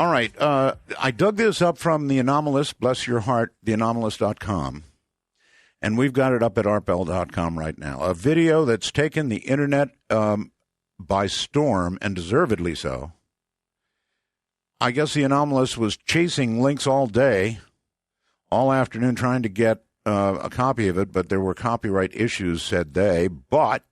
All right. I dug this up from The Anomalist, bless your heart, theanomalist.com. And we've got it up at arpel.com right now. A video that's taken the internet by storm, and deservedly so. I guess The Anomalist was chasing links all day, all afternoon, trying to get a copy of it, but there were copyright issues, said they. But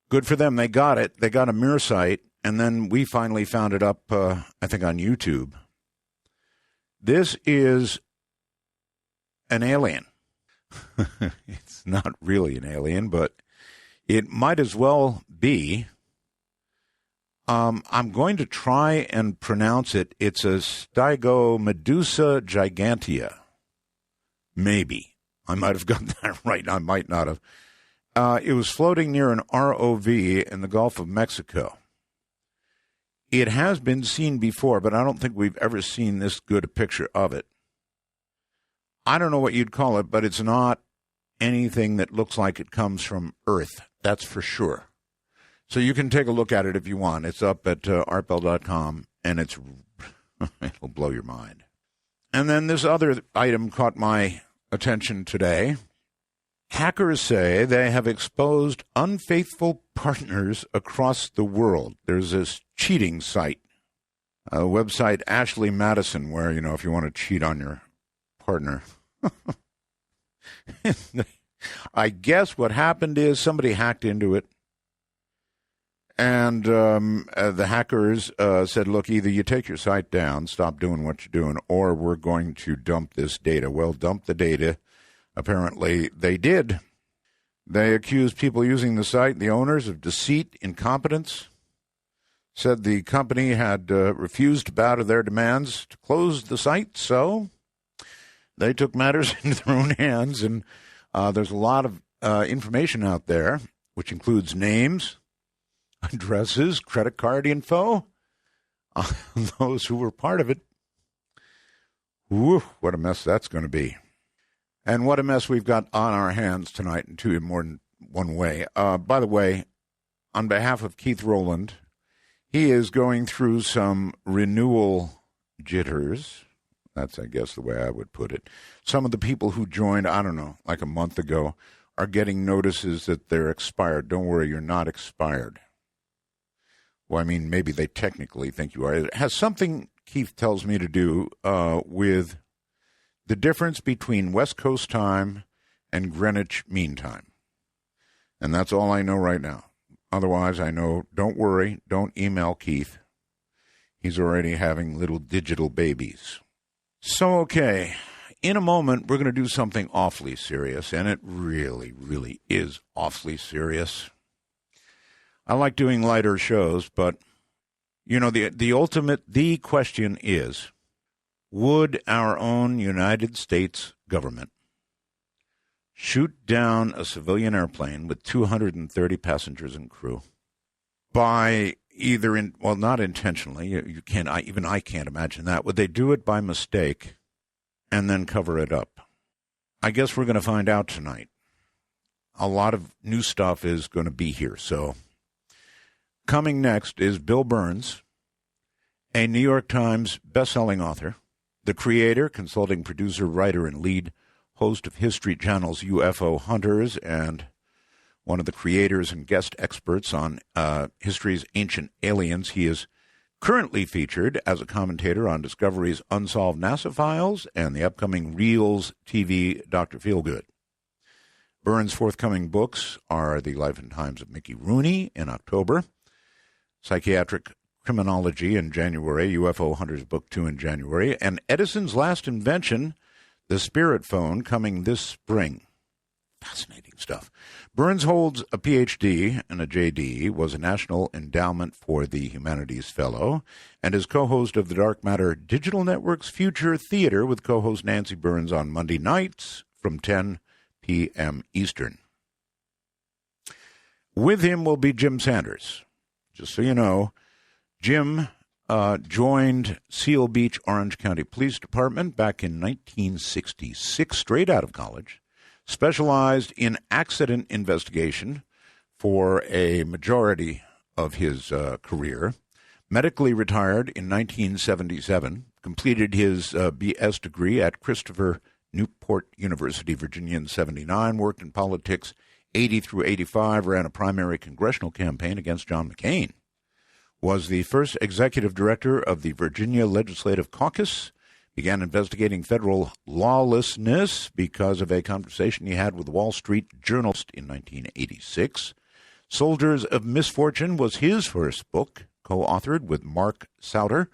good for them. They got it. They got a mirror site, and then we finally found it up, I think, on YouTube. This is an alien. It's not really an alien, but it might as well be. I'm going to try and pronounce it. It's a Stygomedusa gigantea. Maybe. I might have got that right. I might not have. It was floating near an ROV in the Gulf of Mexico. It has been seen before, but I don't think we've ever seen this good a picture of it. I don't know what you'd call it, but it's not anything that looks like it comes from Earth. That's for sure. So you can take a look at it if you want. It's up at artbell.com, and it'll blow your mind. And then this other item caught my attention today. Hackers say they have exposed unfaithful partners across the world. There's this cheating site, a website Ashley Madison, where, if you want to cheat on your partner. I guess what happened is somebody hacked into it, and the hackers said, look, either you take your site down, stop doing what you're doing, or we're going to dump this data. Well, dump the data. Apparently, they did. They accused people using the site, the owners, of deceit, incompetence, said the company had refused to bow to their demands to close the site, so they took matters into their own hands, and there's a lot of information out there, which includes names, addresses, credit card info, those who were part of it. Whew, what a mess that's going to be. And what a mess we've got on our hands tonight in more than one way. By the way, on behalf of Keith Rowland, he is going through some renewal jitters. That's, I guess, the way I would put it. Some of the people who joined, I don't know, like a month ago, are getting notices that they're expired. Don't worry, you're not expired. Well, I mean, maybe they technically think you are. It has something, Keith tells me, to do with the difference between West Coast time and Greenwich Mean Time. And that's all I know right now. Otherwise, I know, don't worry, don't email Keith. He's already having little digital babies. So, okay, in a moment, we're going to do something awfully serious, and it really, really is awfully serious. I like doing lighter shows, but, the question is, would our own United States government shoot down a civilian airplane with 230 passengers and crew by either not intentionally, you can't, even I can't imagine that. Would they do it by mistake and then cover it up? I guess we're going to find out tonight. A lot of new stuff is going to be here. So coming next is Bill Birnes, a New York Times bestselling author, the creator, consulting producer, writer, and lead host of History Channel's UFO Hunters, and one of the creators and guest experts on history's ancient aliens. He is currently featured as a commentator on Discovery's Unsolved NASA Files and the upcoming Reels TV Dr. Feelgood. Birnes' forthcoming books are The Life and Times of Mickey Rooney in October, Psychiatric Criminology in January, UFO Hunters Book 2 in January, and Edison's Last Invention, The Spirit Phone, coming this spring. Fascinating stuff. Birnes holds a Ph.D. and a J.D., was a National Endowment for the Humanities Fellow, and is co-host of the Dark Matter Digital Network's Future Theater with co-host Nancy Birnes on Monday nights from 10 p.m. Eastern. With him will be Jim Sanders. Just so you know, Jim joined Seal Beach, Orange County Police Department back in 1966, straight out of college, specialized in accident investigation for a majority of his career, Medically retired in 1977, completed his B.S. degree at Christopher Newport University, Virginia in 79, worked in politics 80 through 85, ran a primary congressional campaign against John McCain, was the first executive director of the Virginia Legislative Caucus, began investigating federal lawlessness because of a conversation he had with Wall Street journalist in 1986. Soldiers of Misfortune was his first book, co-authored with Mark Sauter.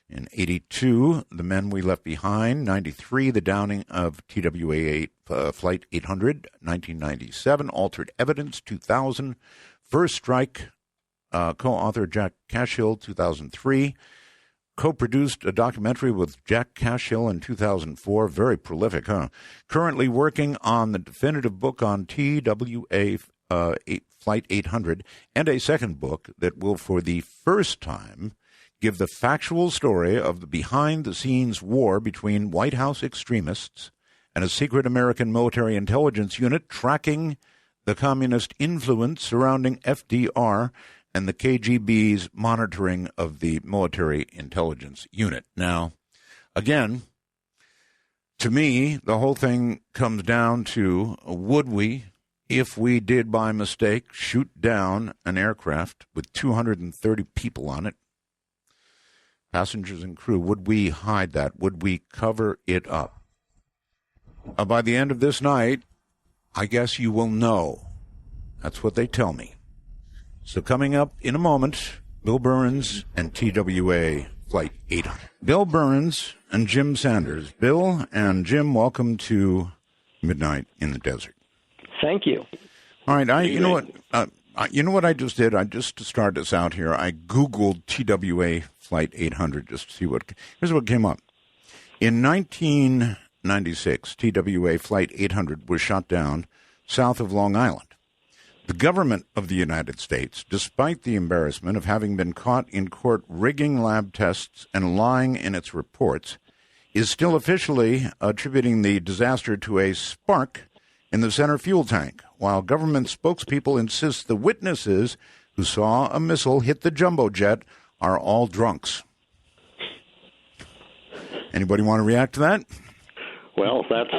In 82, The Men We Left Behind. 93, The Downing of TWA Flight 800. 1997, Altered Evidence. 2000, First Strike, co-author Jack Cashill. 2003, co-produced a documentary with Jack Cashill in 2004. Very prolific, huh? Currently working on the definitive book on TWA Flight 800 and a second book that will, for the first time, give the factual story of the behind-the-scenes war between White House extremists and a secret American military intelligence unit tracking the communist influence surrounding FDR and the KGB's monitoring of the military intelligence unit. Now, again, to me, the whole thing comes down to, would we, if we did by mistake shoot down an aircraft with 230 people on it, passengers and crew, would we hide that? Would we cover it up? By the end of this night, I guess you will know. That's what they tell me. So coming up in a moment, Bill Birnes and TWA Flight 800. Bill Birnes and Jim Sanders. Bill and Jim, welcome to Midnight in the Desert. Thank you. All right, you know what I just did? Just to start this out here, I Googled TWA Flight 800 just to see here's what came up. In 1996, TWA Flight 800 was shot down south of Long Island. The government of the United States, despite the embarrassment of having been caught in court rigging lab tests and lying in its reports, is still officially attributing the disaster to a spark in the center fuel tank, while government spokespeople insist the witnesses who saw a missile hit the jumbo jet are all drunks. Anybody want to react to that? Well, that's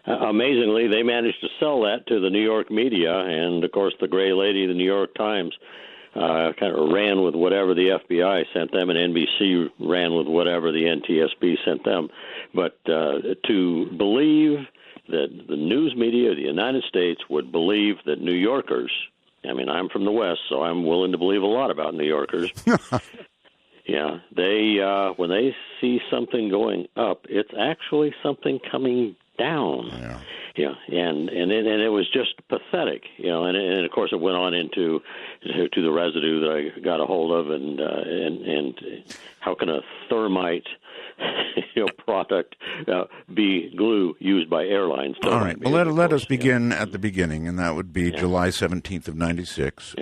amazingly, they managed to sell that to the New York media, and of course the gray lady of the New York Times kind of ran with whatever the FBI sent them, and NBC ran with whatever the NTSB sent them. But to believe that the news media of the United States would believe that New Yorkers, I mean, I'm from the West, so I'm willing to believe a lot about New Yorkers. Yeah, they when they see something going up, it's actually something coming down. Yeah, and it was just pathetic, you know. And of course, it went on into to the residue that I got a hold of, and how can a thermite product be glue used by airlines? All right, well, let us begin at the beginning, and that would be July 17th of 96,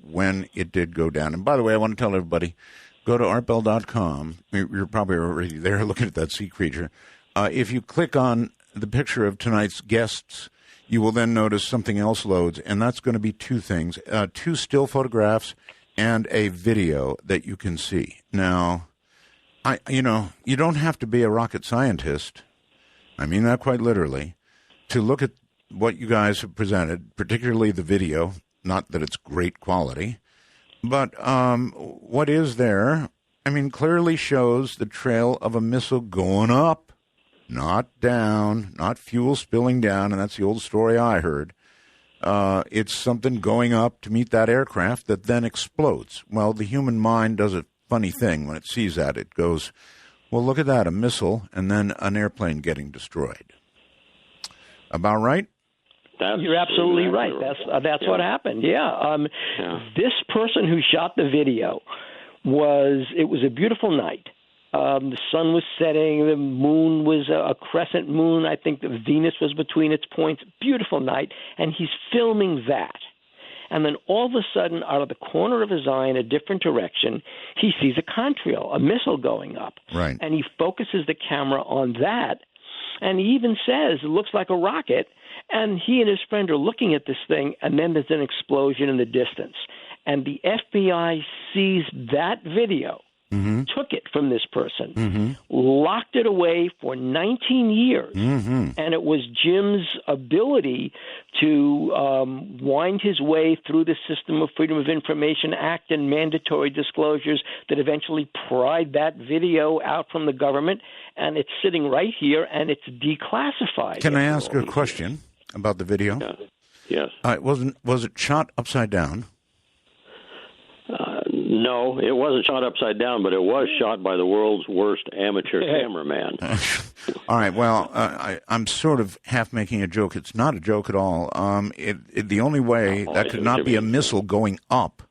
when it did go down. And by the way, I want to tell everybody, go to artbell.com. You're probably already there looking at that sea creature. If you click on the picture of tonight's guests, you will then notice something else loads, and that's going to be two things, 2 still photographs and a video that you can see. Now, you don't have to be a rocket scientist, I mean that quite literally, to look at what you guys have presented, particularly the video, not that it's great quality, but what is there, I mean, clearly shows the trail of a missile going up, not down, not fuel spilling down, and that's the old story I heard. It's something going up to meet that aircraft that then explodes. Well, the human mind does a funny thing when it sees that. It goes, well, look at that, a missile, and then an airplane getting destroyed. About right? You're absolutely right. That's what happened. Yeah. This person who shot the video it was a beautiful night. The sun was setting. The moon was a crescent moon. I think the Venus was between its points. Beautiful night. And he's filming that. And then all of a sudden, out of the corner of his eye in a different direction, he sees a contrail, a missile going up. Right. And he focuses the camera on that. And he even says, it looks like a rocket. And he and his friend are looking at this thing, and then there's an explosion in the distance. and the FBI seized that video, took it from this person, locked it away for 19 years, and it was Jim's ability to wind his way through the system of Freedom of Information Act and mandatory disclosures that eventually pried that video out from the government, and it's sitting right here, and it's declassified. Can I ask a question about the video? Yes. Was it shot upside down? No, it wasn't shot upside down, but it was shot by the world's worst amateur cameraman. All right. Well, I'm sort of half making a joke. It's not a joke at all. The only way that could not be a missile going up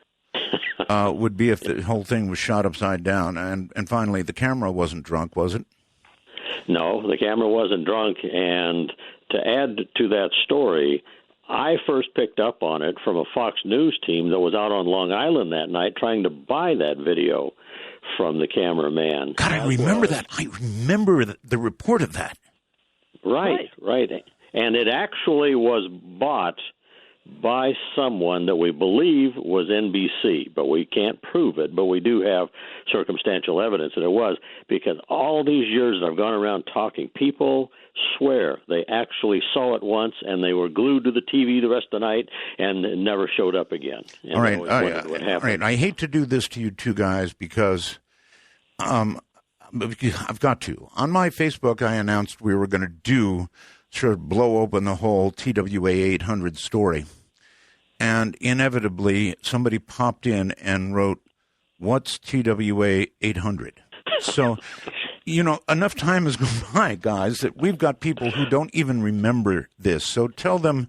would be if the whole thing was shot upside down. And finally, the camera wasn't drunk, was it? No, the camera wasn't drunk. And to add to that story, I first picked up on it from a Fox News team that was out on Long Island that night trying to buy that video from the cameraman. God, I remember that. I remember the report of that. Right. And it actually was bought by someone that we believe was NBC, but we can't prove it, but we do have circumstantial evidence that it was, because all these years that I've gone around talking, people swear they actually saw it once and they were glued to the TV the rest of the night and it never showed up again. And all right. I hate to do this to you two guys because I've got to. On my Facebook, I announced we were going to sort of blow open the whole TWA 800 story. And inevitably, somebody popped in and wrote, "What's TWA 800?" So, enough time has gone by, guys, that we've got people who don't even remember this. So tell them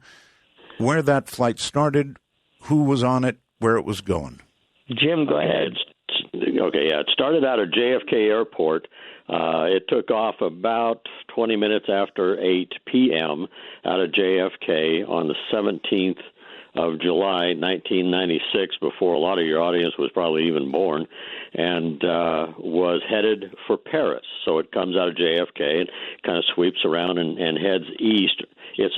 where that flight started, who was on it, where it was going. Jim, go ahead. Okay, it started out at JFK Airport. It took off about 20 minutes after 8 p.m. out of JFK on the 17th of July, 1996, before a lot of your audience was probably even born, and was headed for Paris. So it comes out of JFK and kind of sweeps around and heads east. It's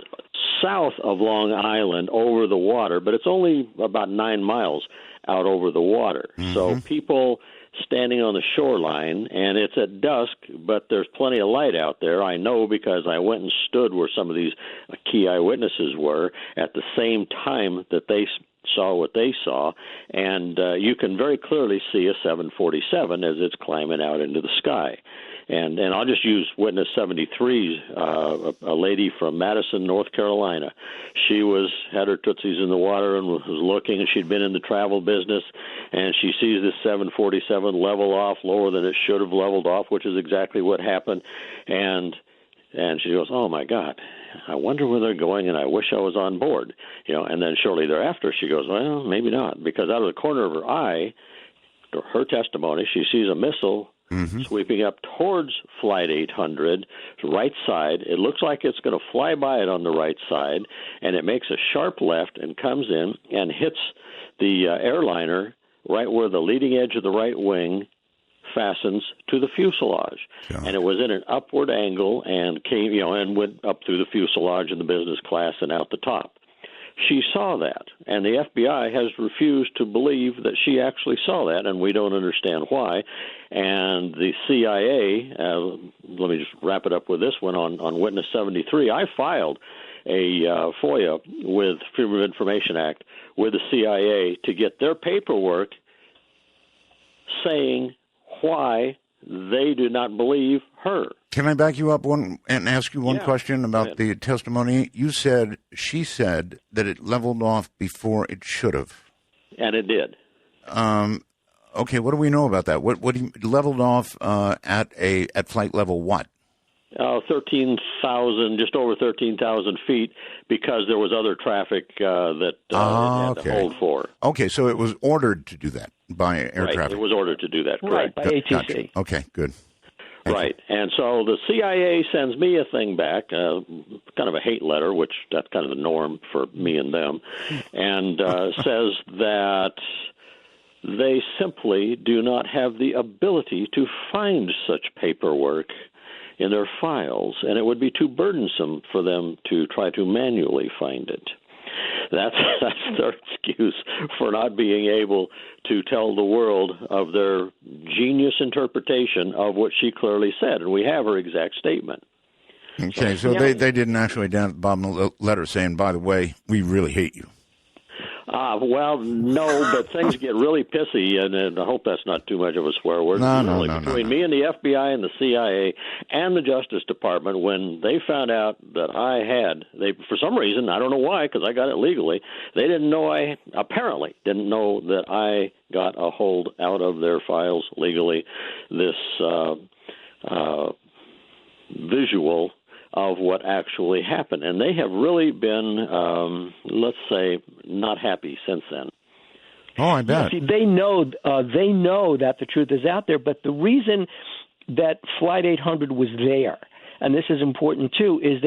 south of Long Island over the water, but it's only about 9 miles out over the water. So people standing on the shoreline, and it's at dusk, but there's plenty of light out there. I know because I went and stood where some of these key eyewitnesses were at the same time that they saw what they saw, and you can very clearly see a 747 as it's climbing out into the sky. And I'll just use witness 73, a lady from Madison, North Carolina. She had her tootsies in the water and was looking, and she'd been in the travel business, and she sees this 747 level off lower than it should have leveled off, which is exactly what happened. And she goes, "Oh, my God, I wonder where they're going, and I wish I was on board." And then shortly thereafter, she goes, "Well, maybe not," because out of the corner of her eye, her testimony, she sees a missile sweeping up towards Flight 800, right side. It looks like it's going to fly by it on the right side, and it makes a sharp left and comes in and hits the airliner right where the leading edge of the right wing fastens to the fuselage. Yeah. And it was in an upward angle and came, and went up through the fuselage in the business class and out the top. She saw that, and the FBI has refused to believe that she actually saw that, and we don't understand why. And the CIA, let me just wrap it up with this one on Witness 73. I filed a FOIA with Freedom of Information Act with the CIA to get their paperwork saying why they do not believe her. Can I back you up and ask you one question about the testimony? She said that it leveled off before it should have. And it did. Okay, what do we know about that? What leveled off at flight level what? 13,000, just over 13,000 feet, because there was other traffic that it had to hold for. Okay, so it was ordered to do that by air traffic. It was ordered to do that, correct. Right, by ATC. Gotcha. Okay, good. Right, and so the CIA sends me a thing back, kind of a hate letter, which that's kind of the norm for me and them, and says that they simply do not have the ability to find such paperwork in their files, and it would be too burdensome for them to try to manually find it. That's their excuse for not being able to tell the world of their genius interpretation of what she clearly said. And we have her exact statement. Okay, so they didn't actually down at the bottom of the letter saying, by the way, we really hate you. Well, no, but things get really pissy, and I hope that's not too much of a swear word. No. Between me and the FBI and the CIA and the Justice Department, when they found out that they for some reason, I don't know why, because I got it legally, they apparently didn't know that I got a hold out of their files legally, this visual of what actually happened. And they have really been, let's say, not happy since then. Oh, I bet. Yeah, see, they know that the truth is out there, but the reason that Flight 800 was there, and this is important too, is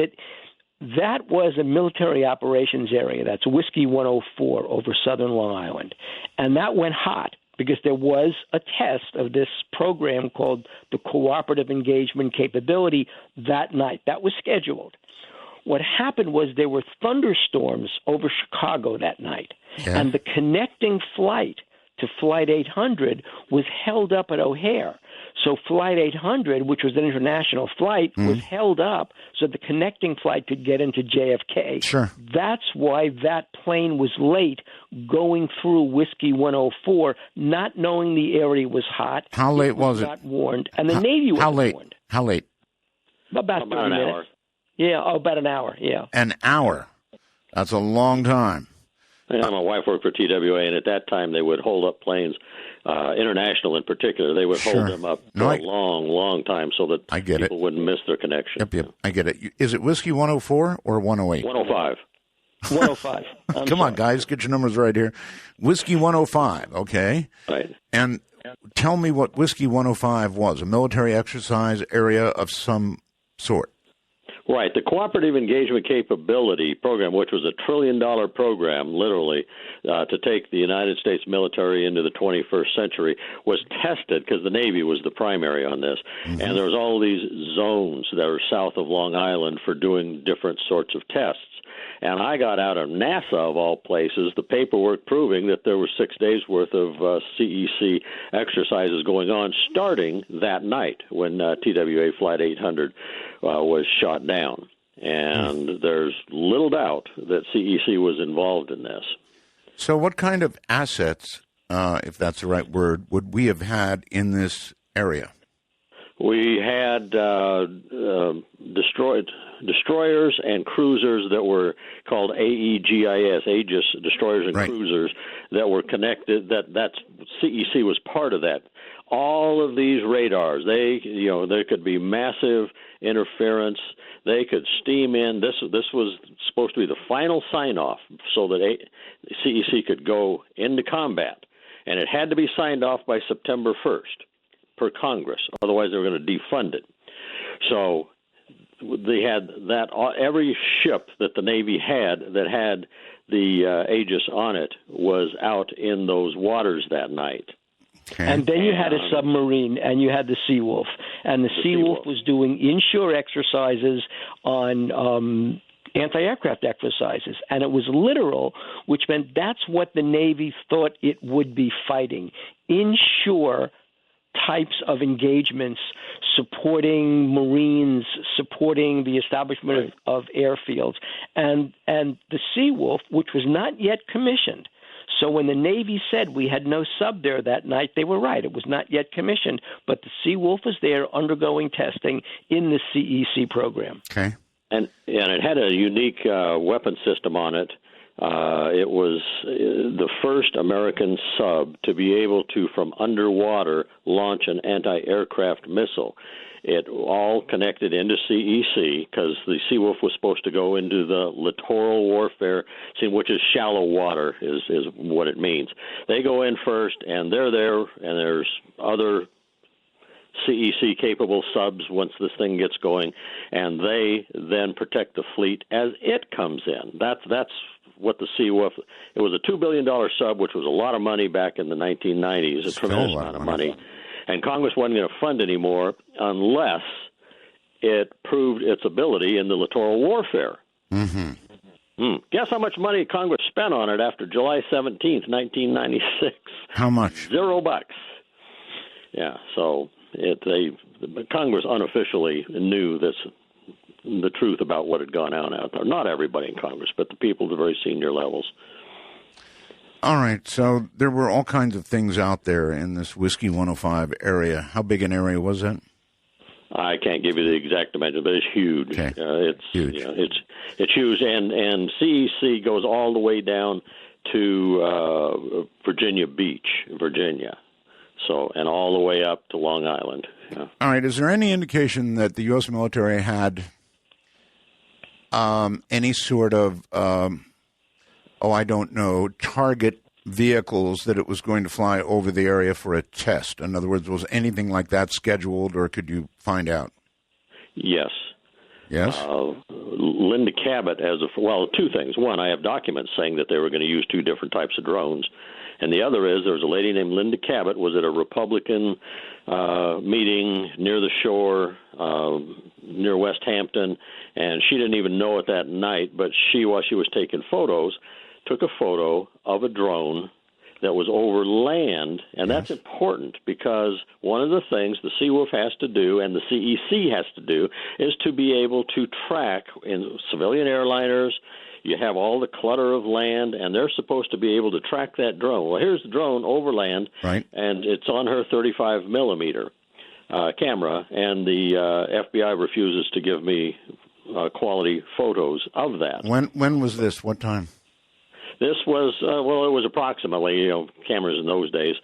that was a military operations area. That's Whiskey 104 over southern Long Island. And that went hot because there was a test of this program called the Cooperative Engagement Capability that night. That was scheduled. What happened was there were thunderstorms over Chicago that night, and the connecting flight to Flight 800 was held up at O'Hare. So Flight 800, which was an international flight, was held up so the connecting flight could get into JFK. Sure. That's why that plane was late going through Whiskey 104, not knowing the area was hot. How late was it? Not warned. And the Navy was warned. How late? About 30 an minutes. hour. Yeah, about an hour, yeah. An hour. That's a long time. Yeah, my wife worked for TWA, and at that time they would hold up planes, international in particular. They would hold them up for a long, long time so that people wouldn't miss their connection. Yep, I get it. Is it Whiskey 104 or 108? 105. 105. Come on, guys, get your numbers right here. Whiskey 105, okay? Right. And tell me what Whiskey 105 was, a military exercise area of some sort. Right. The Cooperative Engagement Capability Program, which was $1 trillion program, literally, to take the United States military into the 21st century, was tested because the Navy was the primary on this. Mm-hmm. And there was all these zones that are south of Long Island for doing different sorts of tests. And I got out of NASA, of all places, the paperwork proving that there were 6 days' worth of CEC exercises going on starting that night when TWA Flight 800 was shot down. And there's little doubt that CEC was involved in this. So what kind of assets, if that's the right word, would we have had in this area? We had destroyers and cruisers that were called AEGIS, Aegis destroyers and cruisers that were connected. That's CEC was part of that. All of these radars, there could be massive interference. They could steam in. This was supposed to be the final sign-off so that CEC could go into combat, and it had to be signed off by September 1st. Per Congress, otherwise they were going to defund it. So they had that. Every ship that the Navy had that had the Aegis on it was out in those waters that night. Okay. And then you had a submarine, and you had the Seawolf, and the Seawolf was doing inshore exercises on anti-aircraft exercises, and it was literal, which meant that's what the Navy thought it would be fighting: inshore types of engagements, supporting Marines, supporting the establishment of airfields. And the Seawolf, which was not yet commissioned. So when the Navy said we had no sub there that night, they were right. It was not yet commissioned, but the Seawolf was there undergoing testing in the CEC program. Okay. And it had a unique weapon system on it. It was the first American sub to be able to, from underwater, launch an anti-aircraft missile. It all connected into CEC because the Seawolf was supposed to go into the littoral warfare, which is shallow water is what it means. They go in first, and they're there, and there's other CEC-capable subs once this thing gets going, and they then protect the fleet as it comes in. That's what the Seawolf. It was a $2 billion sub, which was a lot of money back in the 1990s, a tremendous amount of money. And Congress wasn't going to fund anymore unless it proved its ability in the littoral warfare. Mm-hmm. Guess how much money Congress spent on it after July 17th, 1996? How much? $0. Yeah, so Congress unofficially knew the truth about what had gone on out there. Not everybody in Congress, but the people at the very senior levels. All right, so there were all kinds of things out there in this Whiskey 105 area. How big an area was it? I can't give you the exact dimension, but it's huge. Okay. It's huge. It's huge, and CEC goes all the way down to Virginia Beach, Virginia. So, and all the way up to Long Island. Yeah. All right. Is there any indication that the U.S. military had any sort of, target vehicles that it was going to fly over the area for a test? In other words, was anything like that scheduled, or could you find out? Yes. Yes? Linda Cabot two things. One, I have documents saying that they were going to use two different types of drones. And the other is there's a lady named Linda Cabot, was at a Republican meeting near the shore, near West Hampton, and she didn't even know it that night, but while she was taking photos, took a photo of a drone that was over land, and that's important because one of the things the Seawolf has to do and the CEC has to do is to be able to track in civilian airliners. You have all the clutter of land, and they're supposed to be able to track that drone. Well, here's the drone over land, right, and it's on her 35-millimeter camera, and the FBI refuses to give me quality photos of that. When was this? What time? This was, it was approximately, cameras in those days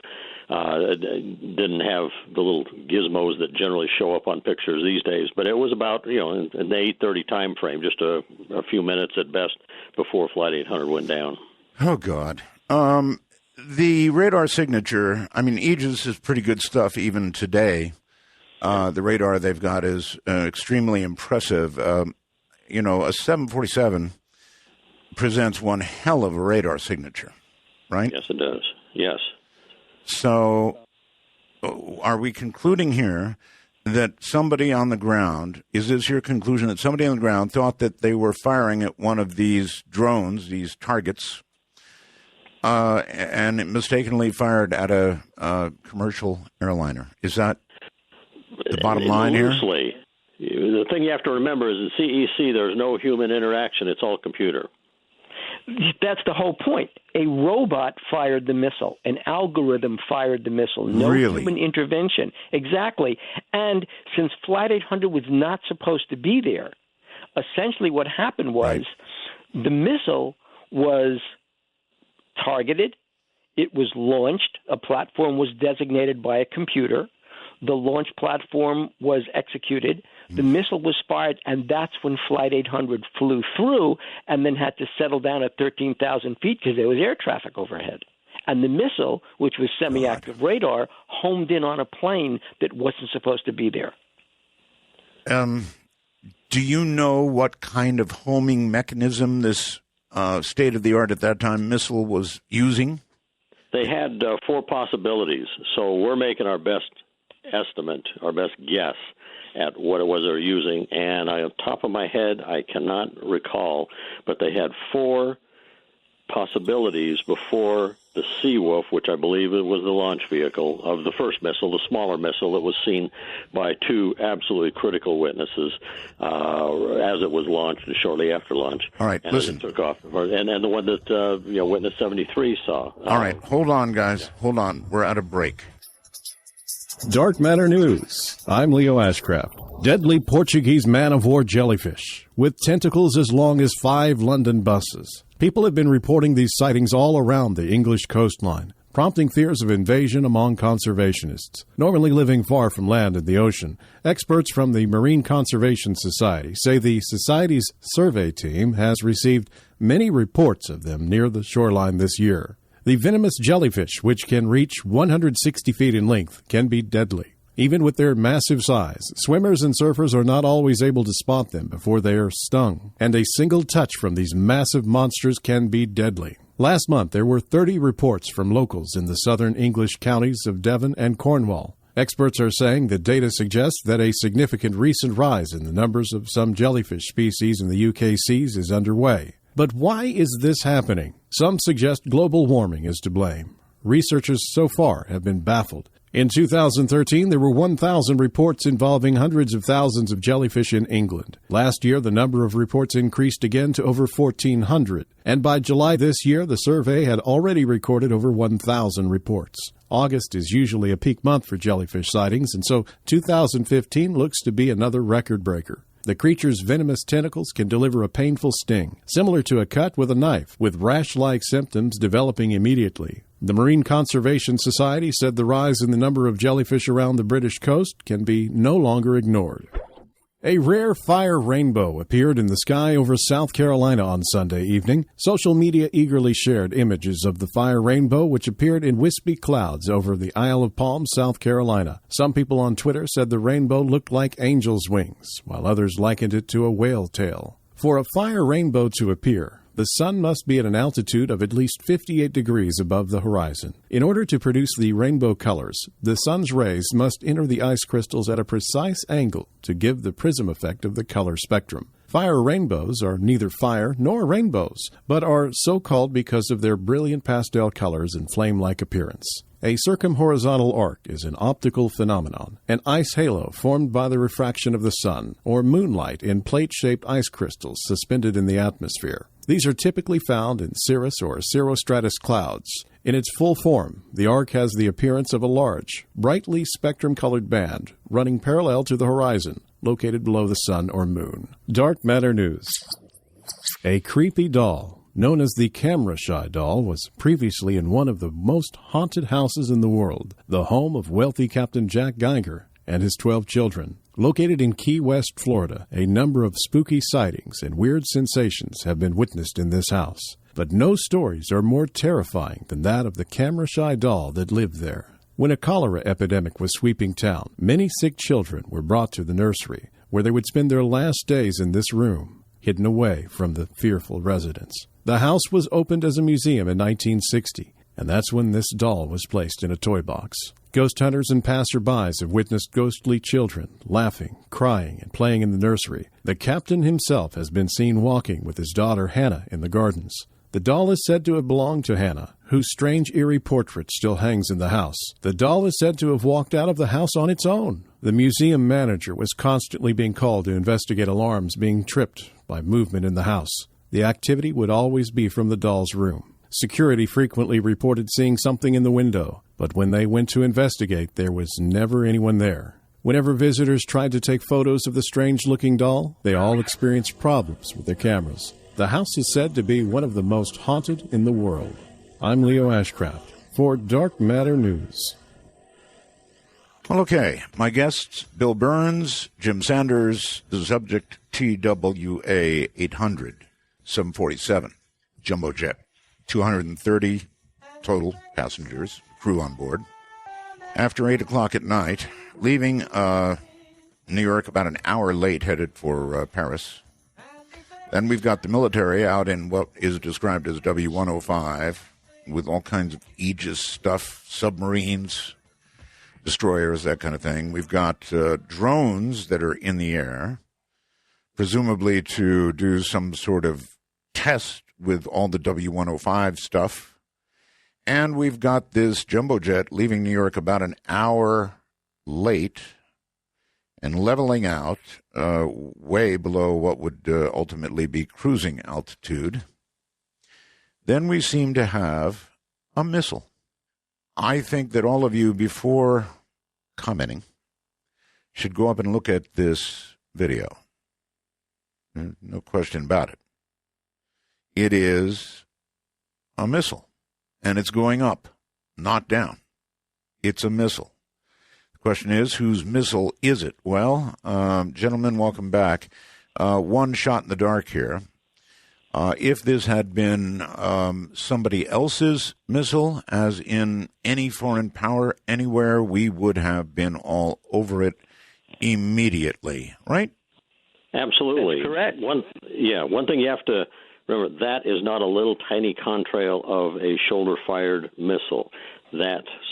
didn't have the little gizmos that generally show up on pictures these days, but it was about, in the 8:30 time frame, just a few minutes at best before Flight 800 went down. Oh, God. The radar signature, Aegis is pretty good stuff even today. The radar they've got is extremely impressive. A 747 presents one hell of a radar signature, right? Yes, it does. Yes. So are we concluding here that somebody on the ground, is this your conclusion, that somebody on the ground thought that they were firing at one of these drones, these targets, and it mistakenly fired at a commercial airliner? Is that the bottom line here? Loosely. The thing you have to remember is in CEC there's no human interaction. It's all computer. That's the whole point. A robot fired the missile. An algorithm fired the missile. No human intervention. Exactly. And since Flight 800 was not supposed to be there, essentially what happened was the missile was targeted. It was launched. A platform was designated by a computer. The launch platform was executed. The missile was fired, and that's when Flight 800 flew through and then had to settle down at 13,000 feet because there was air traffic overhead. And the missile, which was semi-active radar, homed in on a plane that wasn't supposed to be there. Do you know what kind of homing mechanism this state-of-the-art at that time missile was using? They had 4 possibilities, so we're making our best estimate, our best guess at what it was they were using, and on top of my head, I cannot recall, but they had 4 possibilities before the Seawolf, which I believe it was the launch vehicle of the first missile, the smaller missile that was seen by 2 absolutely critical witnesses as it was launched and shortly after launch. All right, and listen. It took off, and the one that Witness 73 saw. All right, hold on, guys. Hold on. We're at a break. Dark Matter News. I'm Leo Ashcraft. Deadly Portuguese man-of-war jellyfish with tentacles as long as 5 London buses. People have been reporting these sightings all around the English coastline, prompting fears of invasion among conservationists. Normally living far from land and the ocean, experts from the Marine Conservation Society say the Society's survey team has received many reports of them near the shoreline this year. The venomous jellyfish, which can reach 160 feet in length, can be deadly. Even with their massive size, swimmers and surfers are not always able to spot them before they are stung, and a single touch from these massive monsters can be deadly. Last month, there were 30 reports from locals in the southern English counties of Devon and Cornwall. Experts are saying the data suggests that a significant recent rise in the numbers of some jellyfish species in the UK seas is underway. But why is this happening? Some suggest global warming is to blame. Researchers so far have been baffled. In 2013, there were 1,000 reports involving hundreds of thousands of jellyfish in England. Last year, the number of reports increased again to over 1,400. And by July this year, the survey had already recorded over 1,000 reports. August is usually a peak month for jellyfish sightings, and so 2015 looks to be another record breaker. The creature's venomous tentacles can deliver a painful sting, similar to a cut with a knife, with rash-like symptoms developing immediately. The Marine Conservation Society said the rise in the number of jellyfish around the British coast can be no longer ignored. A rare fire rainbow appeared in the sky over South Carolina on Sunday evening. Social media eagerly shared images of the fire rainbow, which appeared in wispy clouds over the Isle of Palm, South Carolina. Some people on Twitter said the rainbow looked like angel's wings, while others likened it to a whale tail. For a fire rainbow to appear, the sun must be at an altitude of at least 58 degrees above the horizon. In order to produce the rainbow colors, the sun's rays must enter the ice crystals at a precise angle to give the prism effect of the color spectrum. Fire rainbows are neither fire nor rainbows, but are so called because of their brilliant pastel colors and flame-like appearance. A circumhorizontal arc is an optical phenomenon, an ice halo formed by the refraction of the sun, or moonlight in plate-shaped ice crystals suspended in the atmosphere. These are typically found in cirrus or cirrostratus clouds. In its full form, the arc has the appearance of a large, brightly spectrum-colored band running parallel to the horizon, located below the sun or moon. Dark Matter News. A creepy doll, known as the camera-shy doll, was previously in one of the most haunted houses in the world, the home of wealthy Captain Jack Geiger and his 12 children. Located in Key West, Florida, a number of spooky sightings and weird sensations have been witnessed in this house. But no stories are more terrifying than that of the camera-shy doll that lived there. When a cholera epidemic was sweeping town, many sick children were brought to the nursery, where they would spend their last days in this room, hidden away from the fearful residents. The house was opened as a museum in 1960, and that's when this doll was placed in a toy box. Ghost hunters and passerbys have witnessed ghostly children laughing, crying, and playing in the nursery. The captain himself has been seen walking with his daughter Hannah in the gardens. The doll is said to have belonged to Hannah, whose strange, eerie portrait still hangs in the house. The doll is said to have walked out of the house on its own. The museum manager was constantly being called to investigate alarms being tripped by movement in the house. The activity would always be from the doll's room. Security frequently reported seeing something in the window, but when they went to investigate, there was never anyone there. Whenever visitors tried to take photos of the strange-looking doll, they all experienced problems with their cameras. The house is said to be one of the most haunted in the world. I'm Leo Ashcraft for Dark Matter News. Well, okay. My guests, Bill Birnes, Jim Sanders, the subject TWA 800, 747, jumbo jet, 230 total passengers, crew on board. After 8 o'clock at night, leaving New York about an hour late, headed for Paris. Then we've got the military out in what is described as W-105 with all kinds of Aegis stuff, submarines, destroyers, that kind of thing. We've got drones that are in the air, presumably to do some sort of test with all the W-105 stuff. And we've got this jumbo jet leaving New York about an hour late and leveling out way below what would ultimately be cruising altitude. Then we seem to have a missile. I think that all of you, before commenting, should go up and look at this video. No question about it. It is a missile, and it's going up, not down. It's a missile. Question is, whose missile is it? Well, gentlemen, welcome back. One shot in the dark here. If this had been somebody else's missile, as in any foreign power anywhere, we would have been all over it immediately, right? Absolutely. That's correct. One thing you have to remember, that is not a little tiny contrail of a shoulder-fired missile.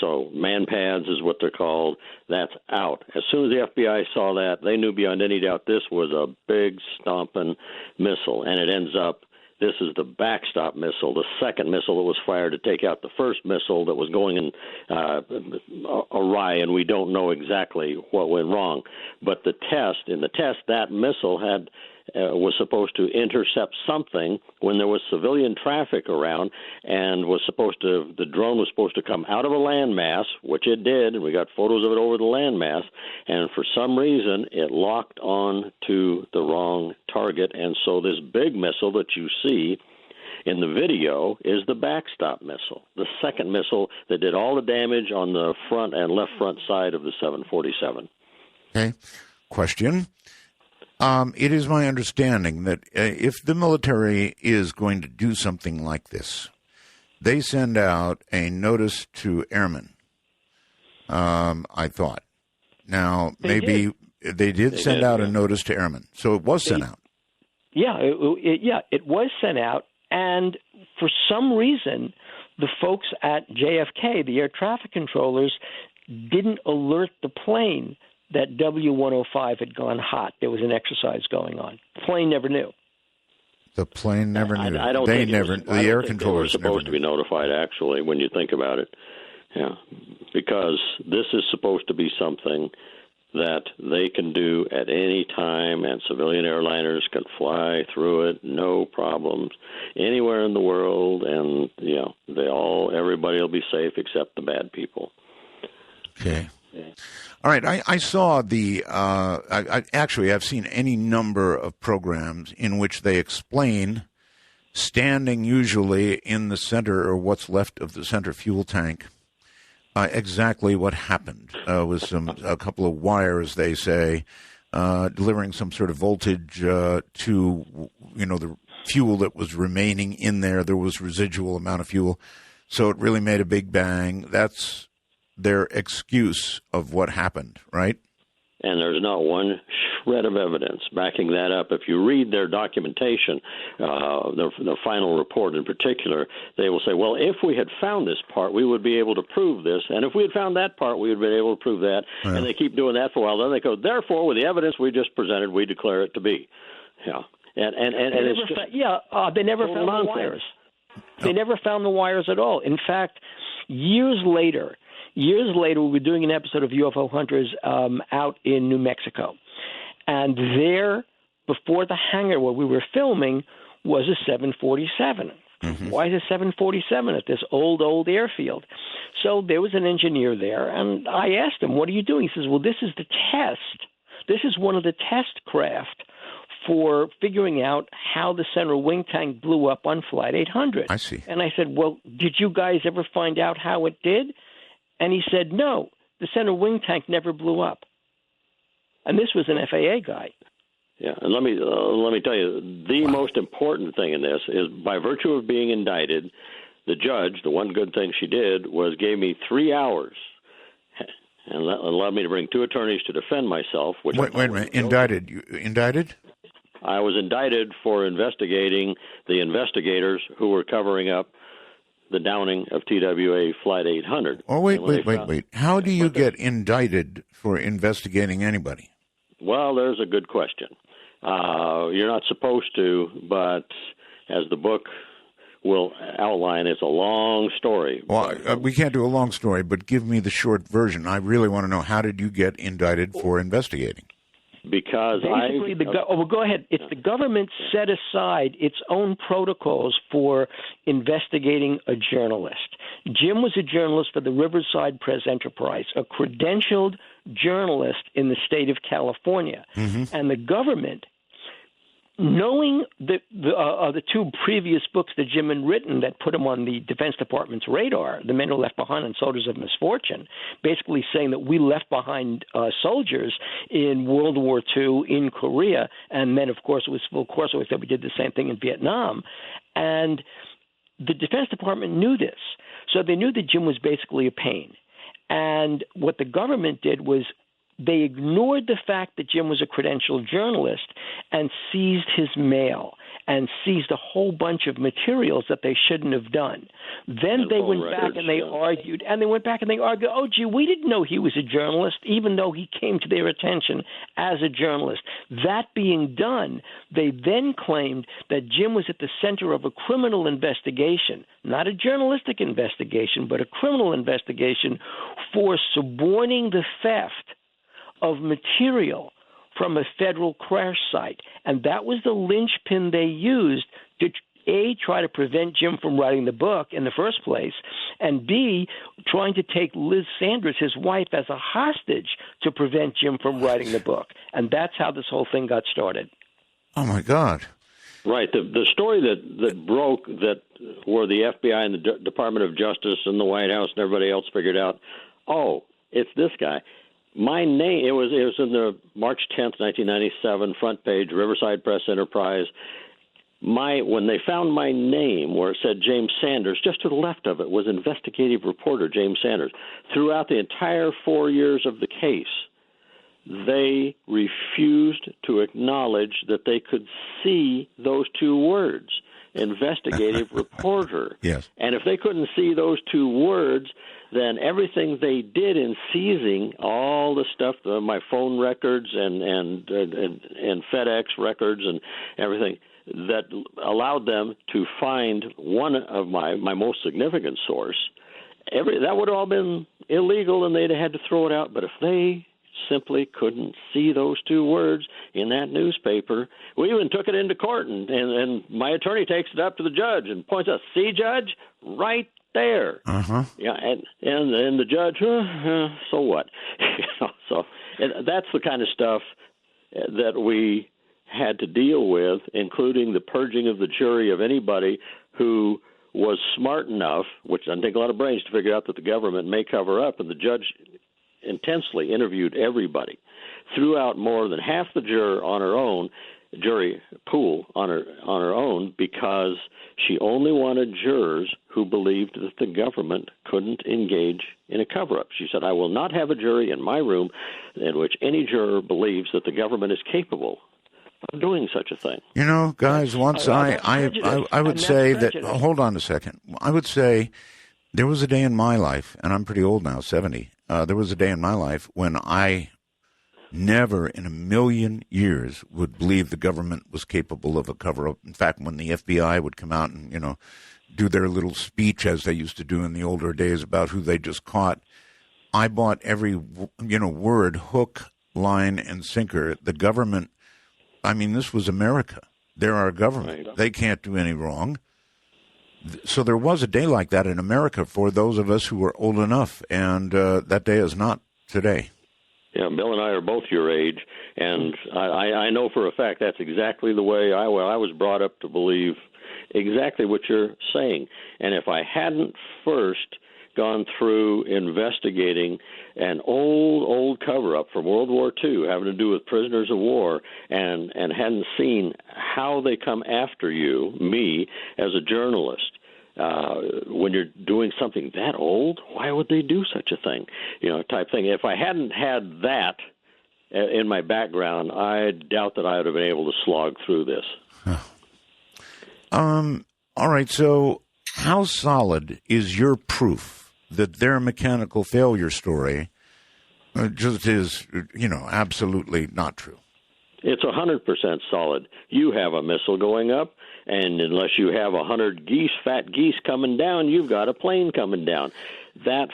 So man pads is what they're called. That's out. As soon as the FBI saw that, they knew beyond any doubt this was a big stomping missile, and it ends up this is the Backstop missile, the second missile that was fired to take out the first missile that was going in awry, and we don't know exactly what went wrong. But in the test, that missile was supposed to intercept something when there was civilian traffic around, and the drone was supposed to come out of a landmass, which it did, and we got photos of it over the landmass, and for some reason it locked on to the wrong target, and so this big missile that you see in the video is the Backstop missile, the second missile that did all the damage on the front and left front side of the 747. Okay. Question. It is my understanding that if the military is going to do something like this, they send out a notice to airmen, I thought. Now, they did send out a notice to airmen, so it was sent out. Yeah, it was sent out, and for some reason, the folks at JFK, the air traffic controllers, didn't alert the plane that W-105 had gone hot. There was an exercise going on. The plane never knew. The plane never knew. I don't think the air controllers were supposed to be notified, actually, when you think about it. Yeah, because this is supposed to be something that they can do at any time, and civilian airliners can fly through it, no problems, anywhere in the world, and everybody will be safe except the bad people. Okay. All right. I saw I've seen any number of programs in which they explain, standing usually in the center or what's left of the center fuel tank, exactly what happened with a couple of wires, they say, delivering some sort of voltage to, the fuel that was remaining in there. There was residual amount of fuel. So it really made a big bang. That's their excuse of what happened, right? And there's not one shred of evidence backing that up. If you read their documentation, the final report in particular, they will say, well, if we had found this part, we would be able to prove this. And if we had found that part, we would have been able to prove that. Yeah. And they keep doing that for a while. Then they go, therefore, with the evidence we just presented, we declare it to be. Yeah. And it's just they never found the wires. They never found the wires at all. In fact, years later, we were doing an episode of UFO Hunters out in New Mexico. And there, before the hangar where we were filming, was a 747. Mm-hmm. Why is a 747 at this old airfield? So there was an engineer there, and I asked him, what are you doing? He says, well, this is the test. This is one of the test craft for figuring out how the center wing tank blew up on Flight 800. I see. And I said, well, did you guys ever find out how it did? And he said, no, the center wing tank never blew up. And this was an FAA guy. Yeah, and let me tell you, the most important thing in this is by virtue of being indicted, the judge, the one good thing she did was gave me 3 hours and allowed me to bring two attorneys to defend myself. Wait a minute, indicted? You indicted? I was indicted for investigating the investigators who were covering up the downing of TWA Flight 800. Oh, wait. How do you get indicted for investigating anybody? Well, there's a good question. You're not supposed to, but as the book will outline, it's a long story. Well, we can't do a long story, but give me the short version. I really want to know, how did you get indicted for investigating? Because basically, go ahead. It's the government set aside its own protocols for investigating a journalist. Jim was a journalist for the Riverside Press Enterprise, a credentialed journalist in the state of California, and the government, knowing the two previous books that Jim had written that put him on the Defense Department's radar, The Men Who Left Behind and Soldiers of Misfortune, basically saying that we left behind soldiers in World War II, in Korea, and then, of course, it was that we did the same thing in Vietnam. And the Defense Department knew this. So they knew that Jim was basically a pain. And what the government did was they ignored the fact that Jim was a credentialed journalist and seized his mail and seized a whole bunch of materials that they shouldn't have done. Then they went back and they argued, oh, gee, we didn't know he was a journalist, even though he came to their attention as a journalist. That being done, they then claimed that Jim was at the center of a criminal investigation, not a journalistic investigation, but a criminal investigation for suborning the theft of material from a federal crash site. And that was the linchpin they used to, A, try to prevent Jim from writing the book in the first place, and B, trying to take Liz Sanders, his wife, as a hostage to prevent Jim from writing the book. And that's how this whole thing got started. Oh, my God. Right. The story that broke, that where the FBI and the Department of Justice and the White House and everybody else figured out, oh, it's this guy. My name, it was in the March 10th, 1997, front page, Riverside Press Enterprise. When they found my name where it said James Sanders, just to the left of it was investigative reporter James Sanders. Throughout the entire 4 years of the case, they refused to acknowledge that they could see those two words, investigative reporter. Yes. And if they couldn't see those two words, then everything they did in seizing all the stuff, my phone records and FedEx records and everything, that allowed them to find one of my most significant source, that would have all been illegal and they'd have had to throw it out. But if they simply couldn't see those two words in that newspaper, we even took it into court, and my attorney takes it up to the judge and points out, see, Judge, right there. Uh-huh. Yeah, and the judge, so what? So that's the kind of stuff that we had to deal with, including the purging of the jury of anybody who was smart enough, which doesn't take a lot of brains, to figure out that the government may cover up, and the judge intensely interviewed everybody, threw out more than half the jury pool on her own, because she only wanted jurors who believed that the government couldn't engage in a cover-up. She said, I will not have a jury in my room in which any juror believes that the government is capable of doing such a thing. You know, guys, once I would say that, hold on a second. I would say there was a day in my life, and I'm pretty old now, 70. There was a day in my life when I never in a million years would believe the government was capable of a cover-up. In fact, when the FBI would come out and, do their little speech, as they used to do in the older days, about who they just caught, I bought every, word, hook, line, and sinker. The government, this was America. They're our government. Right. They can't do any wrong. So there was a day like that in America for those of us who were old enough, and that day is not today. Yeah, Bill and I are both your age, and I know for a fact that's exactly the way I was brought up to believe exactly what you're saying. And if I hadn't first gone through investigating an old cover-up from World War II having to do with prisoners of war, and hadn't seen how they come after you, me, as a journalist, when you're doing something that old, why would they do such a thing? Type thing. If I hadn't had that in my background, I doubt that I would have been able to slog through this. All right, so how solid is your proof that their mechanical failure story just is, absolutely not true? It's 100% solid. You have a missile going up, and unless you have 100 fat geese coming down, you've got a plane coming down. That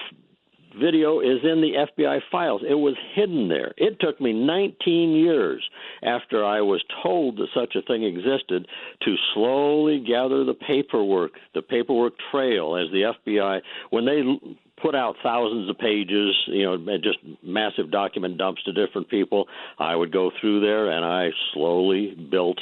video is in the FBI files. It was hidden there. It took me 19 years after I was told that such a thing existed to slowly gather the paperwork trail, as the FBI, when they put out thousands of pages, just massive document dumps to different people, I would go through there and I slowly built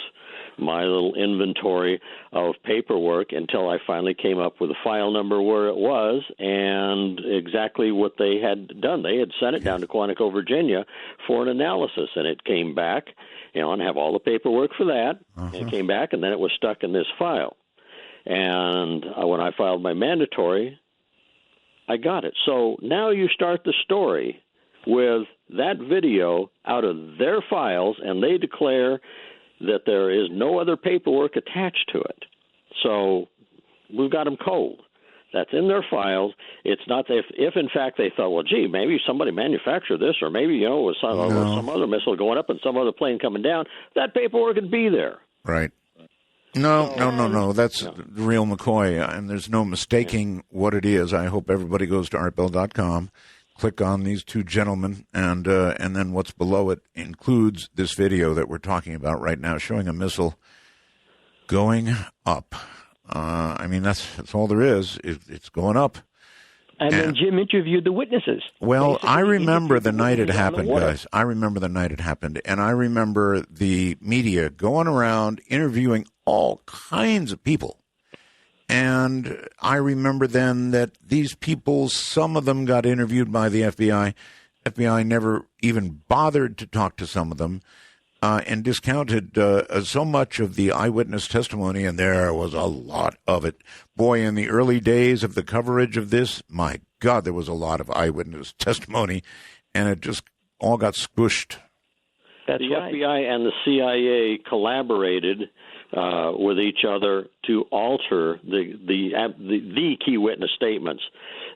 my little inventory of paperwork until I finally came up with a file number where it was and exactly what they had done. They had sent it down to Quantico, Virginia for an analysis, and it came back, and I have all the paperwork for that. And it came back, and then it was stuck in this file. And when I filed my mandatory, I got it. So now you start the story with that video out of their files, and they declare that there is no other paperwork attached to it. So we've got them cold. That's in their files. It's not if in fact they thought, well, gee, maybe somebody manufactured this, or maybe, it was some other missile going up and some other plane coming down, that paperwork would be there. Right. No. That's real McCoy, and there's no mistaking what it is. I hope everybody goes to artbell.com, click on these two gentlemen, and then what's below it includes this video that we're talking about right now, showing a missile going up. That's all there is. It's going up. And then Jim interviewed the witnesses. Well, I remember the night it happened, guys. I remember the night it happened. And I remember the media going around interviewing all kinds of people. And I remember then that these people, some of them got interviewed by the FBI. FBI never even bothered to talk to some of them. And discounted so much of the eyewitness testimony, and there was a lot of it. Boy, in the early days of the coverage of this, my God, there was a lot of eyewitness testimony, and it just all got squished. That's the right. FBI and the CIA collaborated with each other to alter the key witness statements.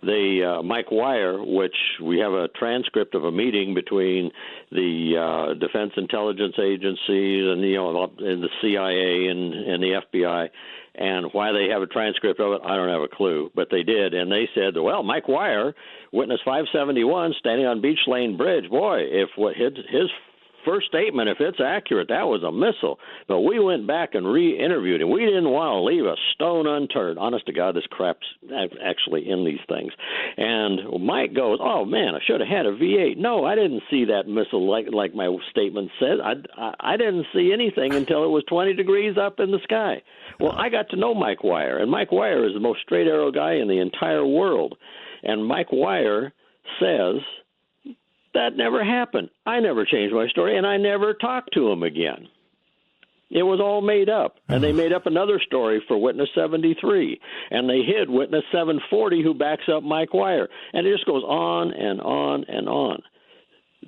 Mike Wire, which we have a transcript of a meeting between the Defense Intelligence Agencies and the CIA and the FBI, and why they have a transcript of it, I don't have a clue, but they did, and they said, well, Mike Wire, witness 571, standing on Beach Lane Bridge. Boy, if what his first statement, if it's accurate, that was a missile. But we went back and re-interviewed him. We didn't want to leave a stone unturned. Honest to God, this crap's actually in these things. And Mike goes, oh, man, I should have had a V8. No, I didn't see that missile like my statement says. I didn't see anything until it was 20 degrees up in the sky. Well, I got to know Mike Wire, and Mike Wire is the most straight arrow guy in the entire world. And Mike Wire says, that never happened. I never changed my story, and I never talked to him again. It was all made up. And they made up another story for Witness 73, and they hid Witness 740, who backs up Mike Wire. And it just goes on and on and on.